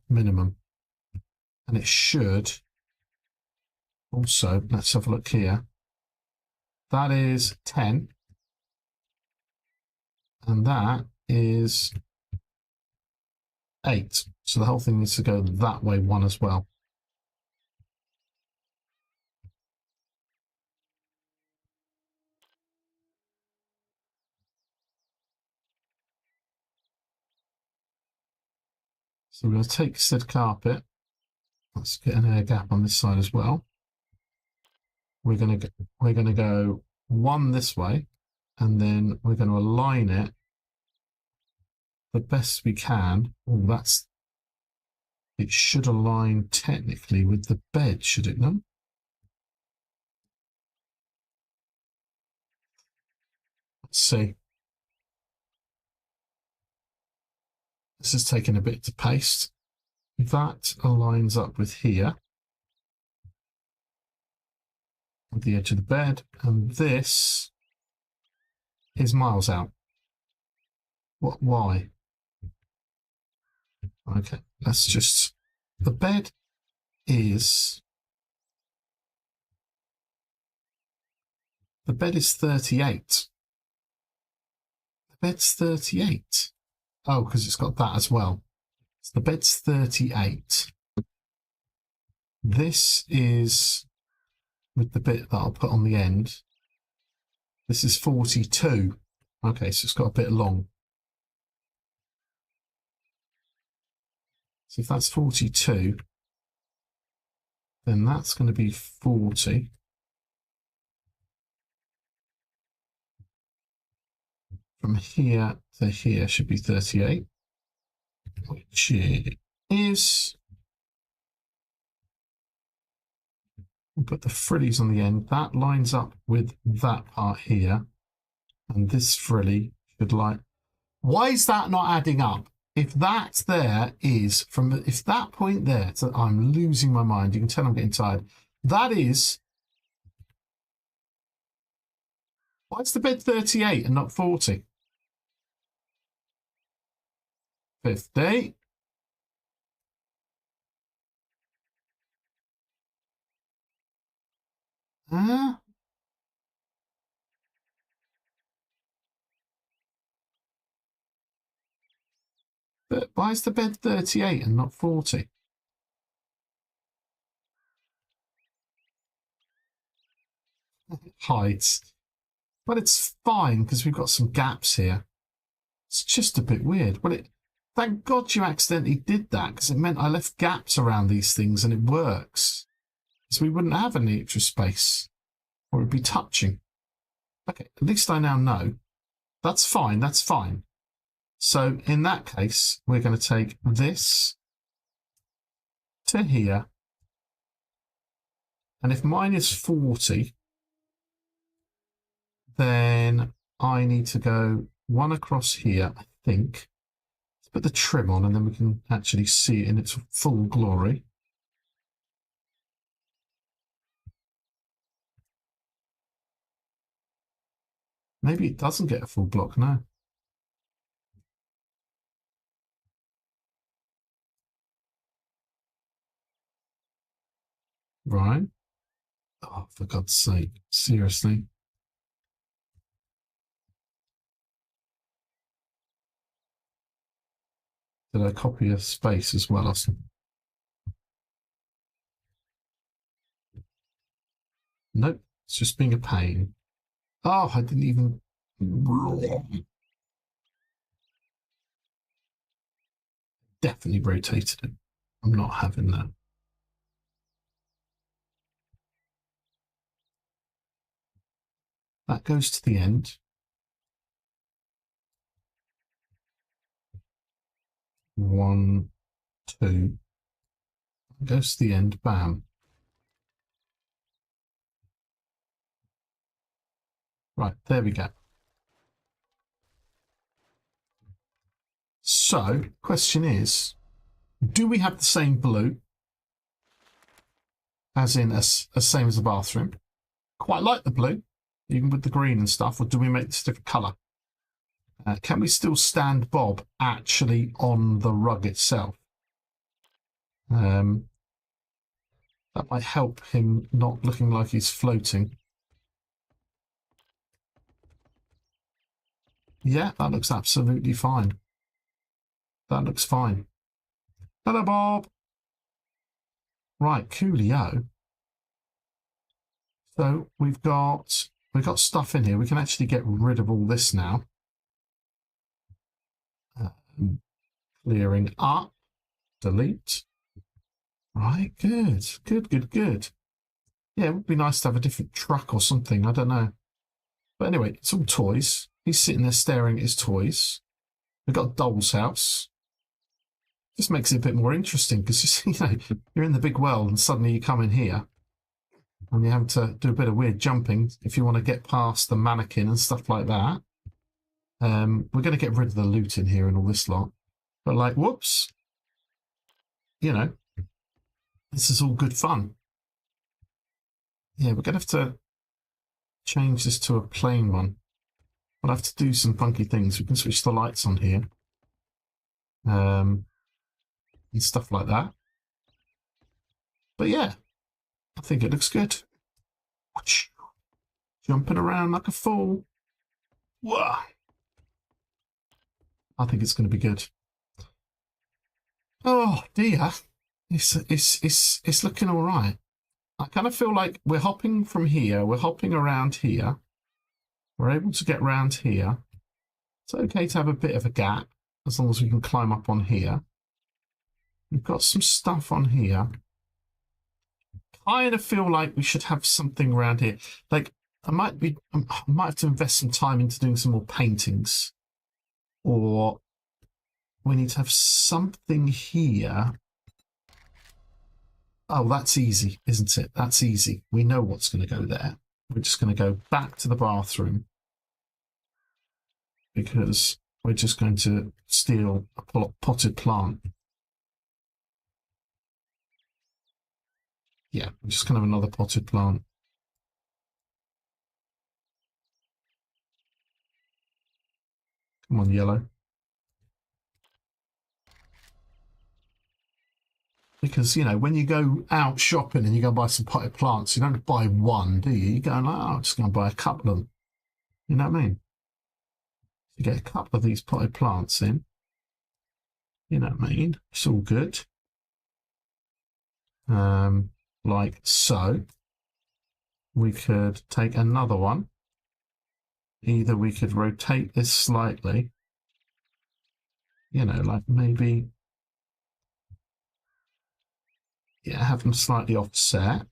Minimum. And it should also, let's have a look here. That is 10. And that is 8. So the whole thing needs to go that way 1 as well. So we're going to take said carpet. Let's get an air gap on this side as well. We're going to go 1 this way, and then we're going to align it the best we can. Oh, it should align technically with the bed, should it not? Let's see. This is taking a bit to paste. That aligns up with here, with the edge of the bed, and this is miles out. What? Why? Okay, let's just. The bed is 38. The bed's 38. Oh, because it's got that as well. So the bed's 38. This is, with the bit that I'll put on the end, this is 42. Okay, so it's got a bit long. So if that's 42, then that's going to be 40. From here to here should be 38, which is, we'll put the frillies on the end. That lines up with that part here. And this frilly should line. Why is that not adding up? If that there is if that point there, so I'm losing my mind. You can tell I'm getting tired. That is, why is the bed 38 and not 40? 50. But why is the bed 38 and not 40? Heights. But it's fine because we've got some gaps here. It's just a bit weird. Well, thank God you accidentally did that, because it meant I left gaps around these things and it works. So we wouldn't have any extra space, or it'd be touching. Okay, at least I now know. That's fine, that's fine. So in that case, we're going to take this to here. And if mine is 40, then I need to go 1 across here, I think. Let's put the trim on, and then we can actually see it in its full glory. Maybe it doesn't get a full block now. Right. Oh, for God's sake. Seriously. Did I copy a space as well? Nope. It's just being a pain. Oh, I didn't even... Definitely rotated it. I'm not having that. That goes to the end. 1, 2. Goes to the end. Bam. Right, there we go. So, question is, do we have the same blue? As in, as same as the bathroom? Quite like the blue, even with the green and stuff, or do we make this a different colour? Can we still stand Bob actually on the rug itself? That might help him not looking like he's floating. Yeah, that looks absolutely fine. That looks fine. Hello, Bob. Right, coolio. So we've got stuff in here. We can actually get rid of all this now. Clearing up. Delete. Right, good. Good. Yeah, it would be nice to have a different truck or something. I don't know. But anyway, it's all toys. He's sitting there staring at his toys. We've got a doll's house. Just makes it a bit more interesting because you're in the big world and suddenly you come in here and you have to do a bit of weird jumping if you want to get past the mannequin and stuff like that. We're going to get rid of the loot in here and all this lot. But like, whoops. This is all good fun. Yeah, we're going to have to change this to a plain one. We'll have to do some funky things. We can switch the lights on here. And stuff like that. But yeah, I think it looks good. Jumping around like a fool. Whoa. I think it's going to be good. Oh dear, it's looking all right. I kind of feel like we're hopping from here. We're hopping around here. We're able to get round here. It's okay to have a bit of a gap as long as we can climb up on here. We've got some stuff on here. Kind of feel like we should have something around here. Like I might have to invest some time into doing some more paintings, or we need to have something here. Oh, that's easy, isn't it? That's easy. We know what's going to go there. We're just going to go back to the bathroom because we're just going to steal a potted plant. Yeah, we're just going to have another potted plant. Come on, yellow. Because, when you go out shopping and you go buy some potted plants, you don't buy one, do you? You go like, oh, I'm just going to buy a couple of them. You know what I mean? You get a couple of these potted plants in. You know what I mean? It's all good. Like so. We could take another one. Either we could rotate this slightly. Like maybe... Yeah, have them slightly offset.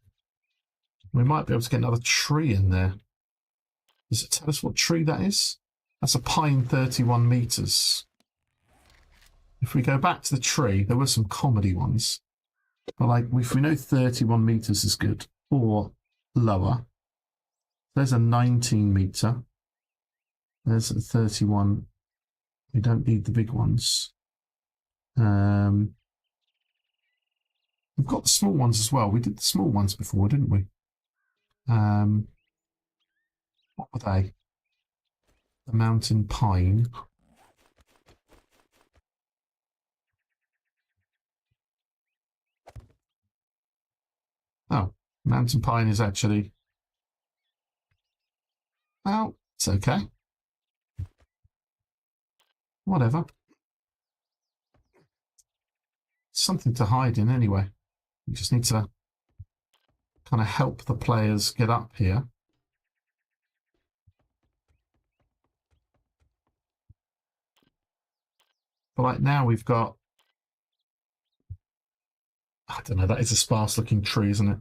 We might be able to get another tree in there. Does it tell us what tree that is? That's a pine 31 meters. If we go back to the tree, there were some comedy ones. But like, if we know 31 meters is good, or lower, there's a 19 meter. There's a 31. We don't need the big ones. We've got the small ones as well. We did the small ones before, didn't we? What were they? The mountain pine. Oh, mountain pine is actually... Well, it's okay. Whatever. Something to hide in anyway. You just need to kind of help the players get up here. But like now we've got... I don't know, that is a sparse looking tree, isn't it?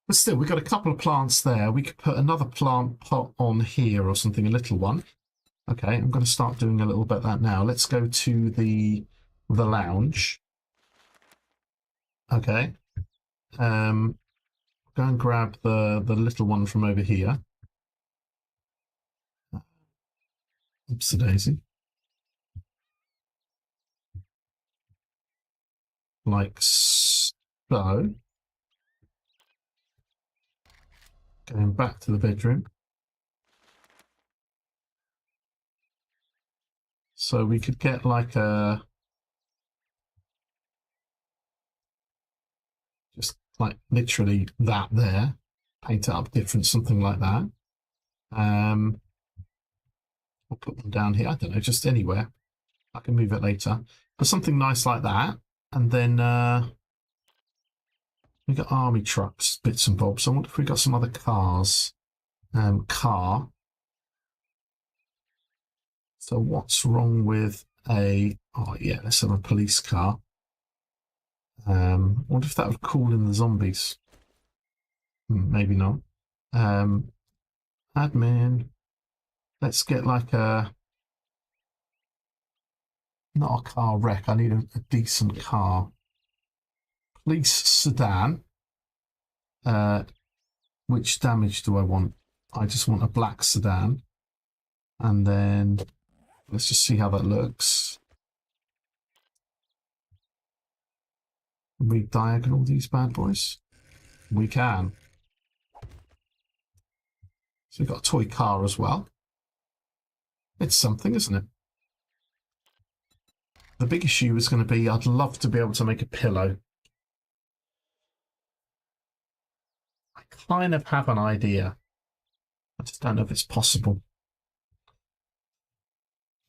But still, we've got a couple of plants there. We could put another plant pot on here or something, a little one. Okay, I'm going to start doing a little bit of that now. Let's go to the lounge. Okay. Go and grab the little one from over here. Oopsie daisy. Like so. Going back to the bedroom. So we could get like a... Just like literally that there. Paint it up different, something like that. I'll put one down here. I don't know, just anywhere. I can move it later. But something nice like that. And then we got army trucks, bits and bobs. I wonder if we got some other cars. Car. So what's wrong with a... Oh, yeah, let's have a police car. I wonder if that would call in the zombies. Maybe not. Admin. Let's get like a... Not a car wreck. I need a decent car. Police sedan. Which damage do I want? I just want a black sedan. And then let's just see how that looks. Can we diagonal these bad boys? We can. So we've got a toy car as well. It's something, isn't it? The big issue is going to be I'd love to be able to make a pillow. I kind of have an idea. I just don't know if it's possible.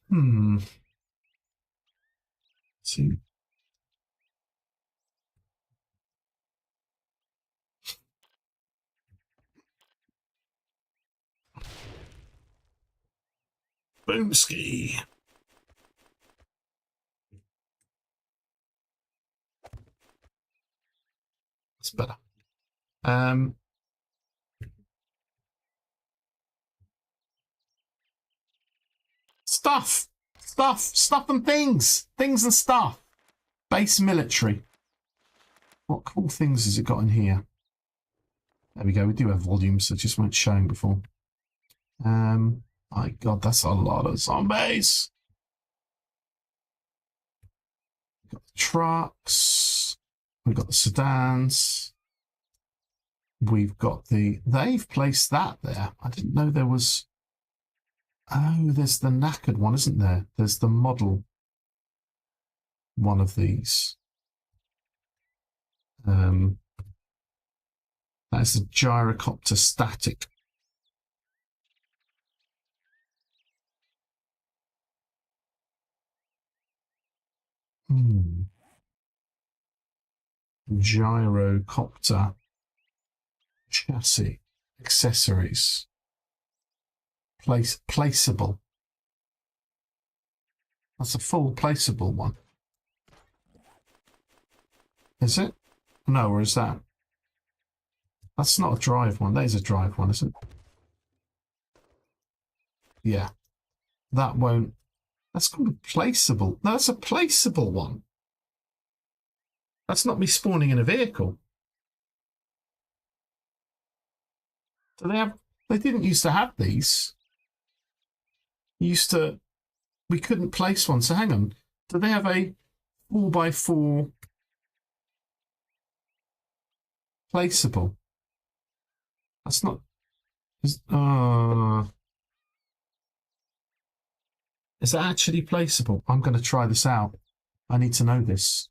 Let's see. Boomski. That's better. Stuff and things and stuff. Base military. What cool things has it got in here? There we go. We do have volumes that just weren't showing before. My God, that's a lot of zombies. We've got the trucks. We've got the sedans. We've got the... They've placed that there. I didn't know there was... Oh, there's the knackered one, isn't there? There's the model one of these. That's the gyrocopter static. Gyrocopter chassis accessories. Placeable. That's a full placeable one. Is it? No, or is that? That's not a drive one. That is a drive one, isn't it? Yeah. That won't... That's called a placeable. No, that's a placeable one. That's not me spawning in a vehicle. Do they have... They didn't used to have these. We couldn't place one. So hang on. Do they have a 4x4 placeable? That's not... Is it actually placeable? I'm going to try this out. I need to know this.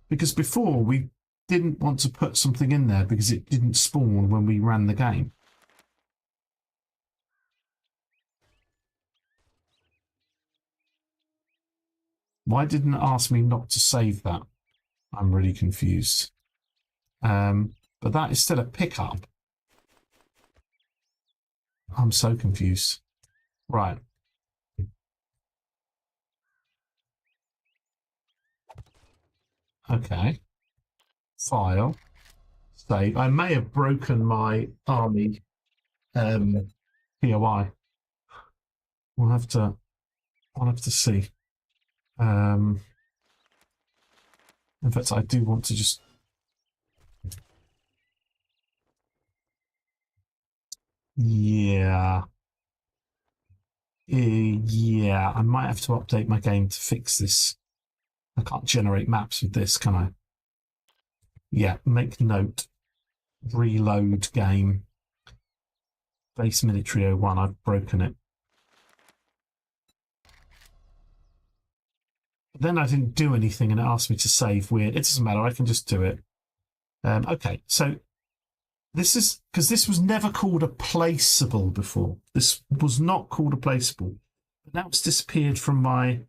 Because before we didn't want to put something in there because it didn't spawn when we ran the game. Why didn't it ask me not to save that? I'm really confused. But that is still a pickup. I'm so confused. Right. Okay. File. Save. I may have broken my army POI. We'll have to see. In fact, I do want to just... Yeah. Yeah, I might have to update my game to fix this. I can't generate maps with this, can I? Yeah, make note. Reload game. Base Military 01, I've broken it. Then I didn't do anything and it asked me to save. Weird. It doesn't matter, I can just do it. Okay, so This is because this was never called a placeable before. This was not called a placeable. But now it's disappeared from my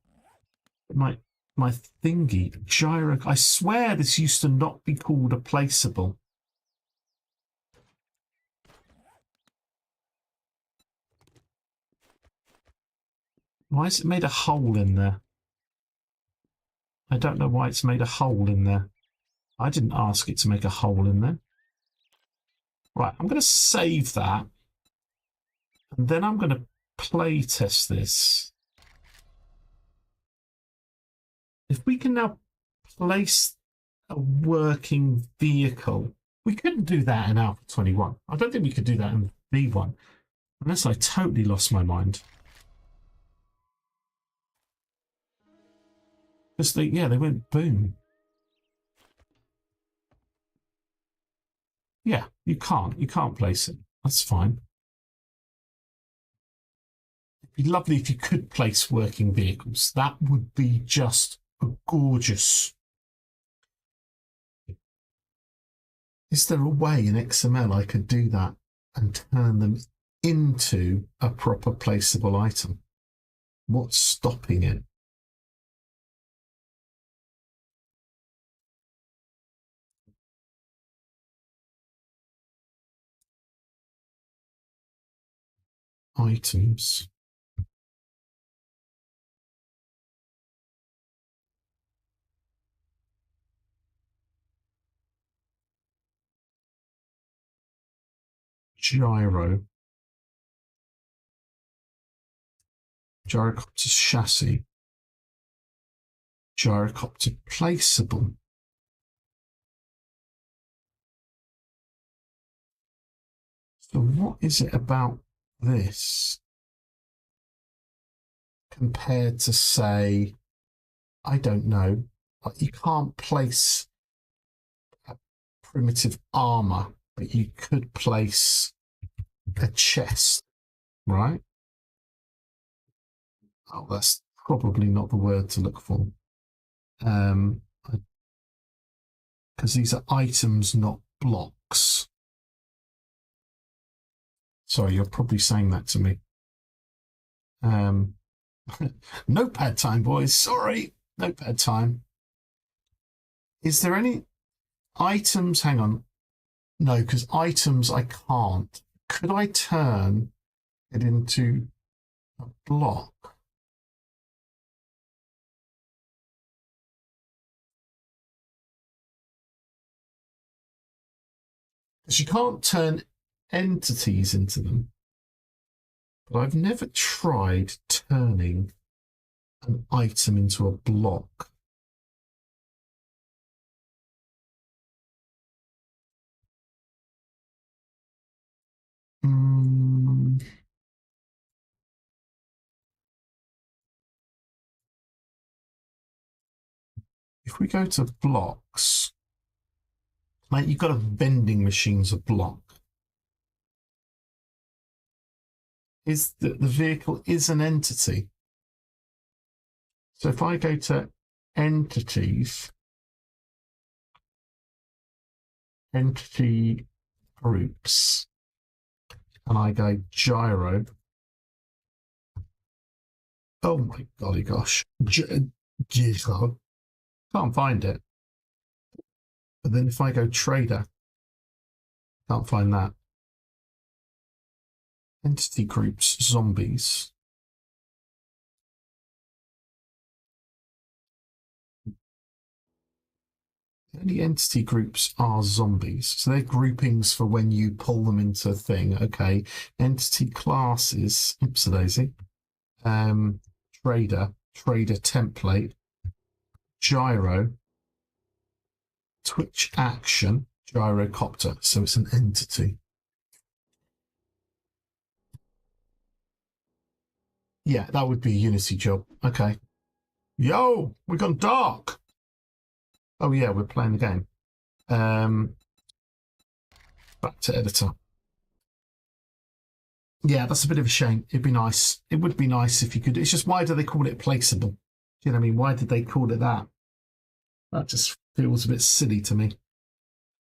thingy. Gyro. I swear this used to not be called a placeable. Why has it made a hole in there? I don't know why it's made a hole in there. I didn't ask it to make a hole in there. Right, I'm going to save that. And then I'm going to play test this. If we can now place a working vehicle, we couldn't do that in Alpha 21. I don't think we could do that in V1, unless I totally lost my mind. Because they went boom. Yeah, you can't place it. That's fine. It'd be lovely if you could place working vehicles. That would be just gorgeous. Is there a way in XML I could do that and turn them into a proper placeable item? What's stopping it? Items. Gyro. Gyrocopter chassis. Gyrocopter placeable. So what is it about this compared to, say, I don't know, like you can't place a primitive armor, but you could place a chest, right? Oh, that's probably not the word to look for. Because these are items, not blocks. Sorry, you're probably saying that to me. Notepad time, boys. Sorry, notepad time. Is there any items? Hang on. No, because items I can't. Could I turn it into a block? Because you can't turn entities into them. But I've never tried turning an item into a block. If we go to blocks, mate, you've got a vending machine's a block. Is the vehicle is an entity. So if I go to entities, entity groups, and I go gyro. Oh my golly gosh. Gyro. Can't find it. But then if I go trader, can't find that. Entity groups, zombies. The only entity groups are zombies. So they're groupings for when you pull them into a thing. Okay. Entity classes, oops-a-daisy. Trader template, gyro, Twitch action, gyrocopter. So it's an entity. Yeah, that would be a Unity job. Okay. Yo, we've gone dark. Oh yeah, we're playing the game. Back to editor. Yeah, that's a bit of a shame. It'd be nice. It would be nice if you could. It's just, why do they call it placeable? Do you know what I mean? Why did they call it that? That just feels a bit silly to me.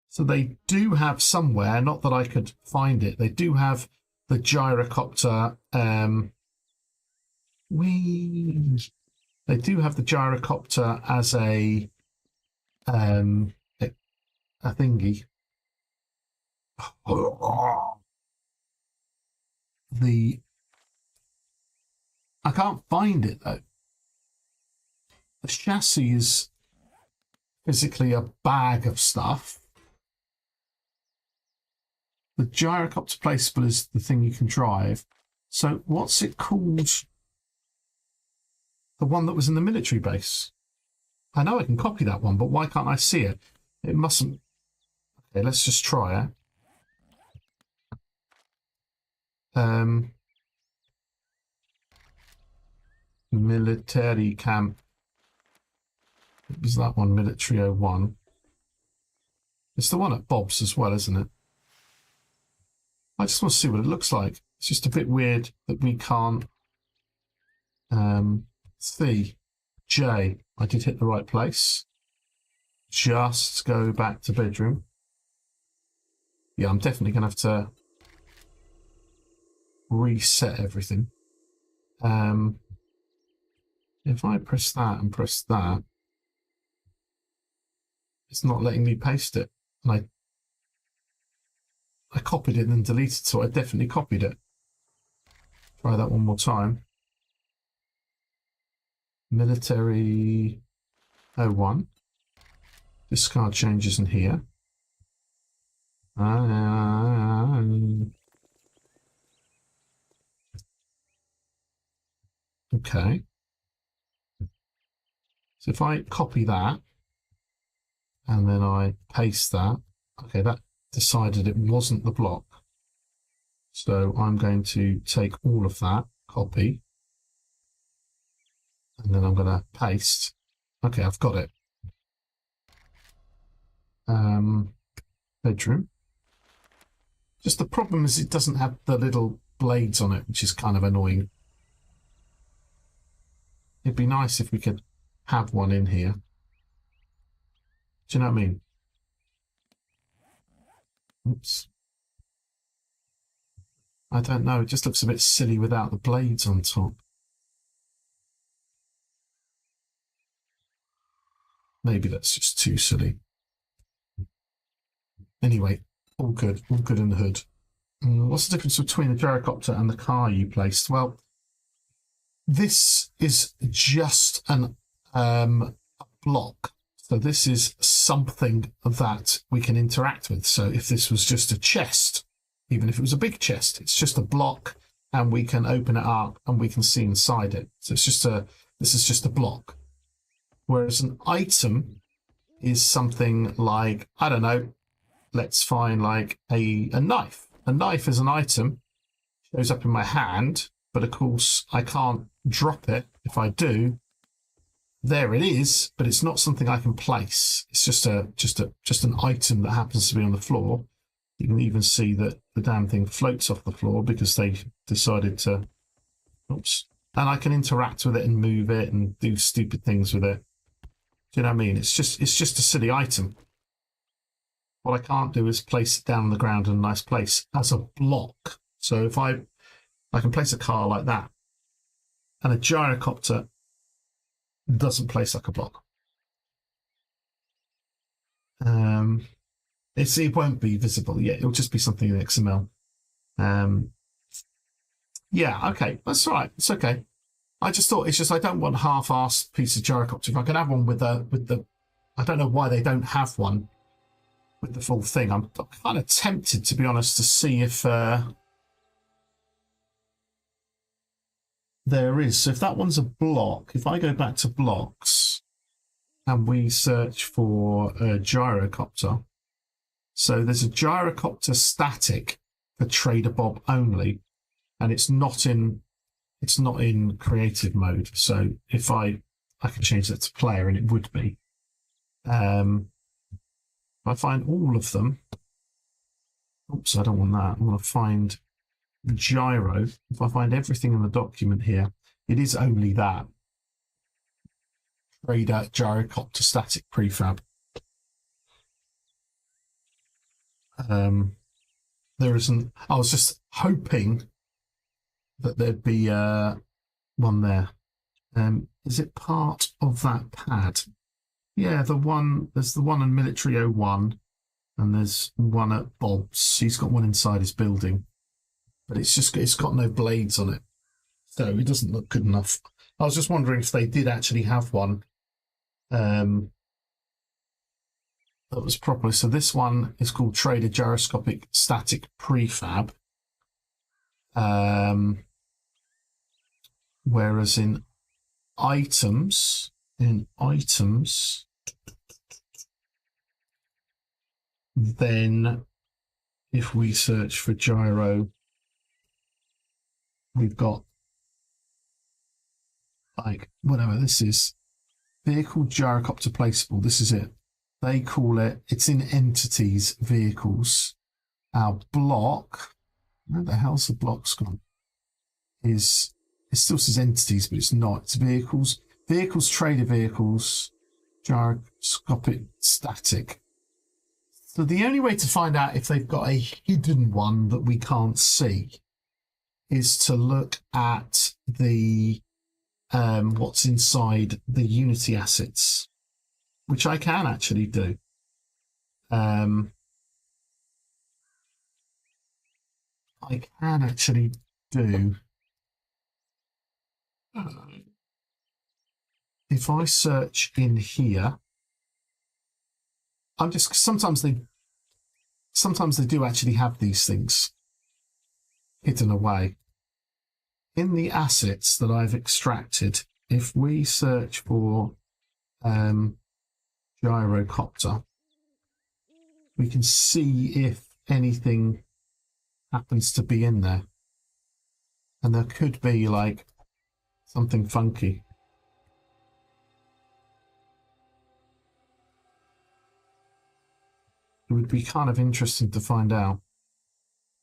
So they do have somewhere, not that I could find it, they do have the gyrocopter. They do have the gyrocopter as a thingy. I can't find it though. The chassis is physically a bag of stuff. The gyrocopter placeable is the thing you can drive. So what's it called? The one that was in the military base. I know I can copy that one, but why can't I see it? It mustn't. Okay, let's just try it. Military camp. It was that one, Military 01. It's the one at Bob's as well, isn't it? I just want to see what it looks like. It's just a bit weird that we can't see. J. I did hit the right place. Just go back to bedroom. Yeah, I'm definitely going to have to reset everything. If I press that and press that, it's not letting me paste it. And I copied it and then deleted, so I definitely copied it. Try that one more time. Military 01. Discard changes in here. Okay. So if I copy that and then I paste that, okay, that decided it wasn't the block. So I'm going to take all of that, copy, and then I'm going to paste. Okay, I've got it. Bedroom. Just the problem is it doesn't have the little blades on it, which is kind of annoying. It'd be nice if we could have one in here. Do you know what I mean? Oops. I don't know. It just looks a bit silly without the blades on top. Maybe that's just too silly. Anyway, all good in the hood. What's the difference between the gyrocopter and the car you placed? Well, this is just a block. So this is something that we can interact with. So if this was just a chest, even if it was a big chest, it's just a block and we can open it up and we can see inside it. So it's just this is just a block. Whereas an item is something like, I don't know, let's find like a knife. A knife is an item, shows up in my hand, but of course I can't drop it. If I do, there it is, but it's not something I can place. It's just an item that happens to be on the floor. You can even see that the damn thing floats off the floor because they decided to, oops. And I can interact with it and move it and do stupid things with it. Do you know what I mean? It's just a silly item. What I can't do is place it down on the ground in a nice place as a block. So if I can place a car like that, and a gyrocopter doesn't place like a block. It won't be visible yet. It'll just be something in XML. Yeah, okay, that's all right. It's okay. I just thought it's just I don't want half-assed piece of gyrocopter. If I could have one with the, I don't know why they don't have one with the full thing. I'm kind of tempted, to be honest, to see if there is. So if that one's a block, if I go back to blocks and we search for a gyrocopter, so there's a gyrocopter static for Trader Bob only, and it's not in creative mode. So if I can change that to player and it would be. If I find all of them, oops, I don't want that. I want to find gyro. If I find everything in the document here, it is only that. Trader gyrocopter static prefab. There isn't. I was just hoping that there'd be one there. Is it part of that pad? Yeah, there's the one in Military 01, and there's one at Bob's. He's got one inside his building, but it's got no blades on it, so it doesn't look good enough. I was just wondering if they did actually have one that was properly. So this one is called Trader Gyroscopic Static Prefab. Whereas in items, then if we search for gyro, we've got like whatever this is, vehicle gyrocopter placeable. This is it. They call it. It's in entities, vehicles. Our block. Where the hell's the block's gone? It still says entities, but it's not. It's vehicles. Vehicles, trader vehicles, gyroscopic static. So the only way to find out if they've got a hidden one that we can't see is to look at the what's inside the Unity assets, which I can actually do. I can actually do. If I search in here, I'm just sometimes they do actually have these things hidden away in the assets that I've extracted. If we search for gyrocopter, we can see if anything happens to be in there, and there could be like something funky. It would be kind of interesting to find out.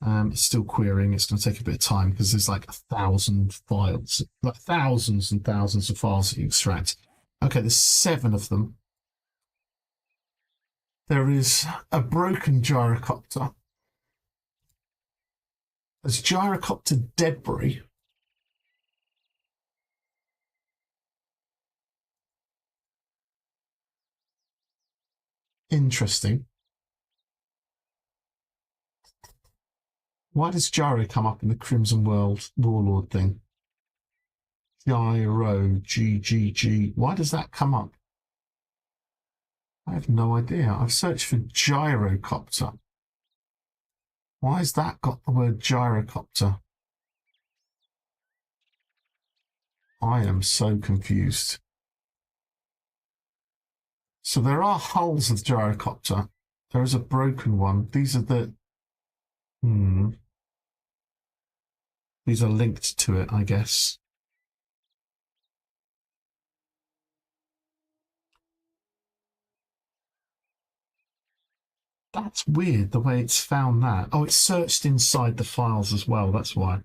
It's still querying. It's going to take a bit of time because there's like 1,000 files, like thousands and thousands of files that you extract. Okay, there's 7 of them. There is a broken gyrocopter. There's gyrocopter debris. Interesting. Why does gyro come up in the Crimson World Warlord thing? Gyro, GGG. Why does that come up? I have no idea. I've searched for gyrocopter. Why has that got the word gyrocopter? I am so confused. So there are hulls of gyrocopter. There is a broken one. These are the... These are linked to it, I guess. That's weird, the way it's found that. Oh, it's searched inside the files as well, that's why.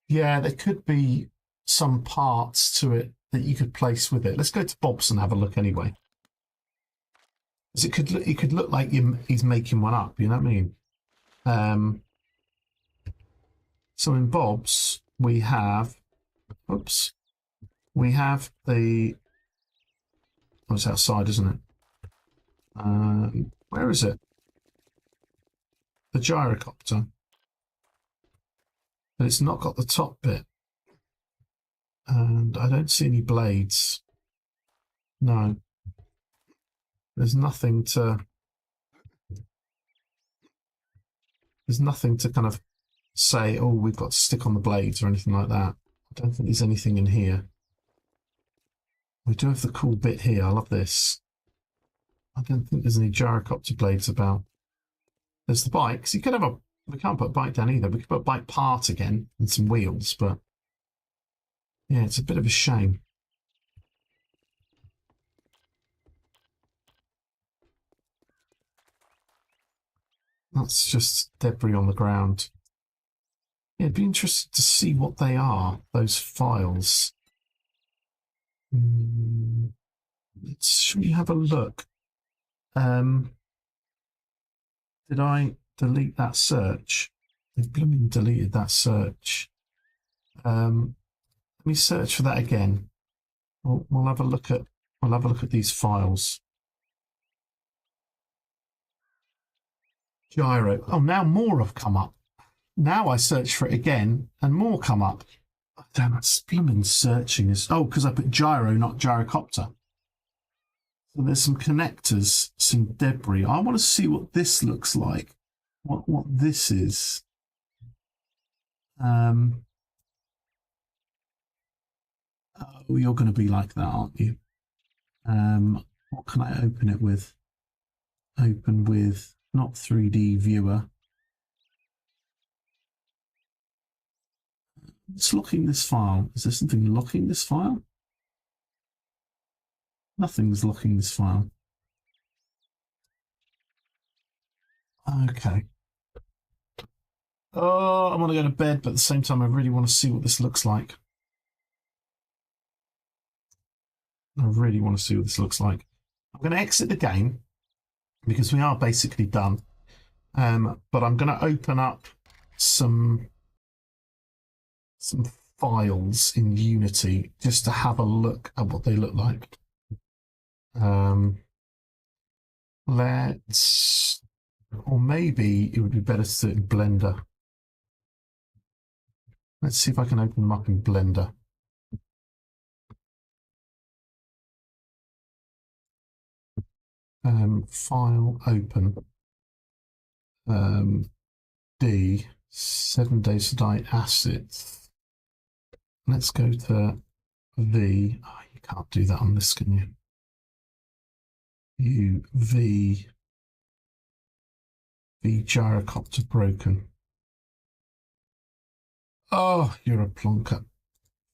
Yeah, there could be some parts to it that you could place with it. Let's go to Bob's and have a look anyway. Because it could look like he's making one up, you know what I mean? So in Bob's, we have... Oops. We have the... Oh, it's outside, isn't it? Where is it? The gyrocopter. But it's not got the top bit. And I don't see any blades. No. There's nothing to kind of say, oh, we've got to stick on the blades or anything like that. I don't think there's anything in here. We do have the cool bit here. I love this. I don't think there's any gyrocopter blades about. There's the bikes. You could have a... We can't put a bike down either. We could put a bike part again and some wheels, but... Yeah, it's a bit of a shame. That's just debris on the ground. Yeah, it'd be interesting to see what they are, those files. Should we have a look? Did I delete that search? I blooming deleted that search. Let me search for that again. We'll have a look at these files. Gyro. Oh, now more have come up. Now I search for it again, and more come up. Oh, damn, that's blooming searching is. Oh, because I put gyro, not gyrocopter. So there's some connectors, some debris. I want to see what this looks like. What this is. Oh, you're going to be like that, aren't you? What can I open it with? Open with not 3D viewer. It's locking this file. Is there something locking this file? Nothing's locking this file. Okay. Oh, I want to go to bed, but at the same time, I really want to see what this looks like. I really want to see what this looks like. I'm going to exit the game because we are basically done. But I'm going to open up some files in Unity just to have a look at what they look like. Or maybe it would be better to do it in Blender. Let's see if I can open them up in Blender. File open. D 7 Days to Die assets. Let's go to V. Oh, you can't do that on this, can you? V gyrocopter broken. Oh, you're a plonker.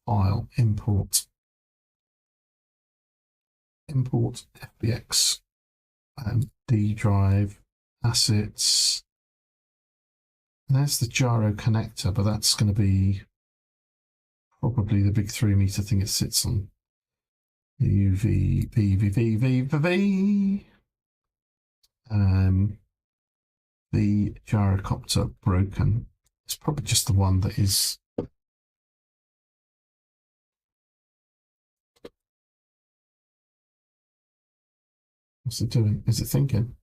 File import FBX D drive assets. There's the gyro connector, but that's going to be probably the big 3 meter thing it sits on. UV the gyrocopter broken. It's probably just the one that is. What's it doing? Is it thinking?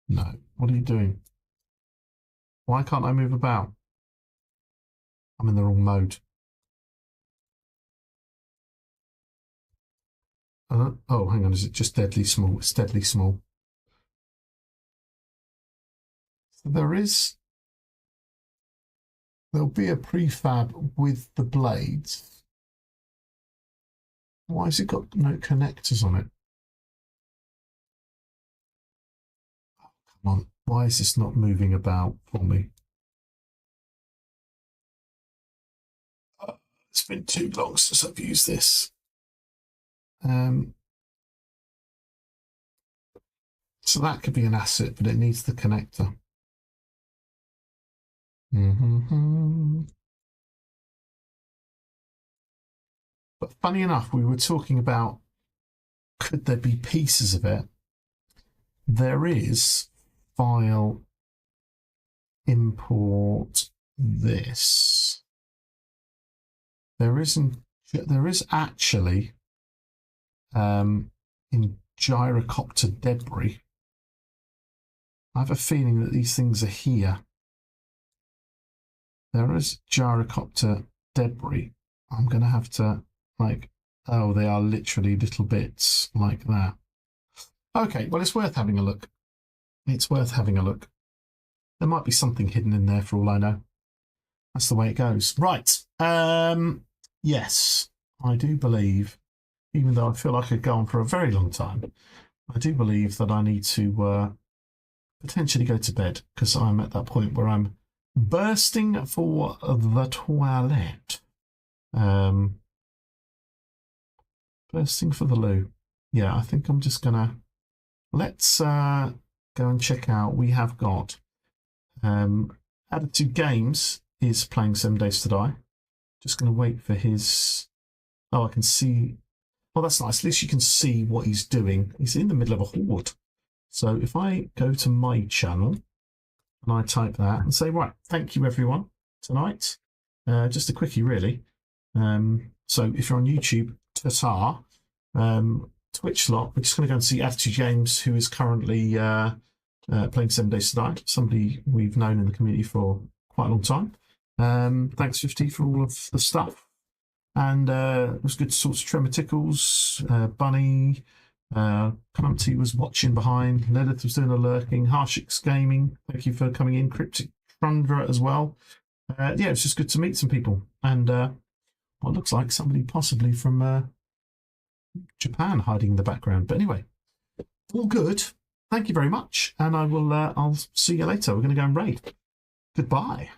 No. What are you doing? Why can't I move about? I'm in the wrong mode. Oh, hang on. Is it just deadly small? It's deadly small. So there'll be a prefab with the blades. Why has it got no connectors on it? Oh, come on. Why is this not moving about for me? It's been too long since I've used this. So that could be an asset, but it needs the connector. But funny enough, we were talking about could there be pieces of it? There is file import this. There is actually in gyrocopter debris. I have a feeling that these things are here. There is gyrocopter debris. I'm going to have to oh, they are literally little bits like that. Okay, well, it's worth having a look. It's worth having a look. There might be something hidden in there for all I know. That's the way it goes. Right. Yes, I do believe, even though I feel like I could go on for a very long time, I do believe that I need to potentially go to bed because I'm at that point where I'm bursting for the toilet. Bursting for the loo. Yeah, I think I'm just gonna let's go and check out. We have got Attitude Games is playing 7 Days to Die. Just gonna wait for his. Oh, I can see. Well, that's nice. At least you can see what he's doing. He's in the middle of a horde. So if I go to my channel and I type that and say, right, thank you everyone tonight. Just a quickie, really. So if you're on YouTube, ta-ta. Twitch lot, we're just going to go and see Attitude Games, who is currently playing 7 Days to Die, somebody we've known in the community for quite a long time. Thanks, 50, for all of the stuff. And it was good to talk to Tremor Tickles, Bunny, Clumpty was watching behind, Lilith was doing a lurking, Harshix Gaming, thank you for coming in, Cryptic Trundra as well. Yeah, it's just good to meet some people. And what looks like somebody possibly from Japan hiding in the background. But anyway, all good. Thank you very much. And I'll see you later. We're going to go and raid. Goodbye.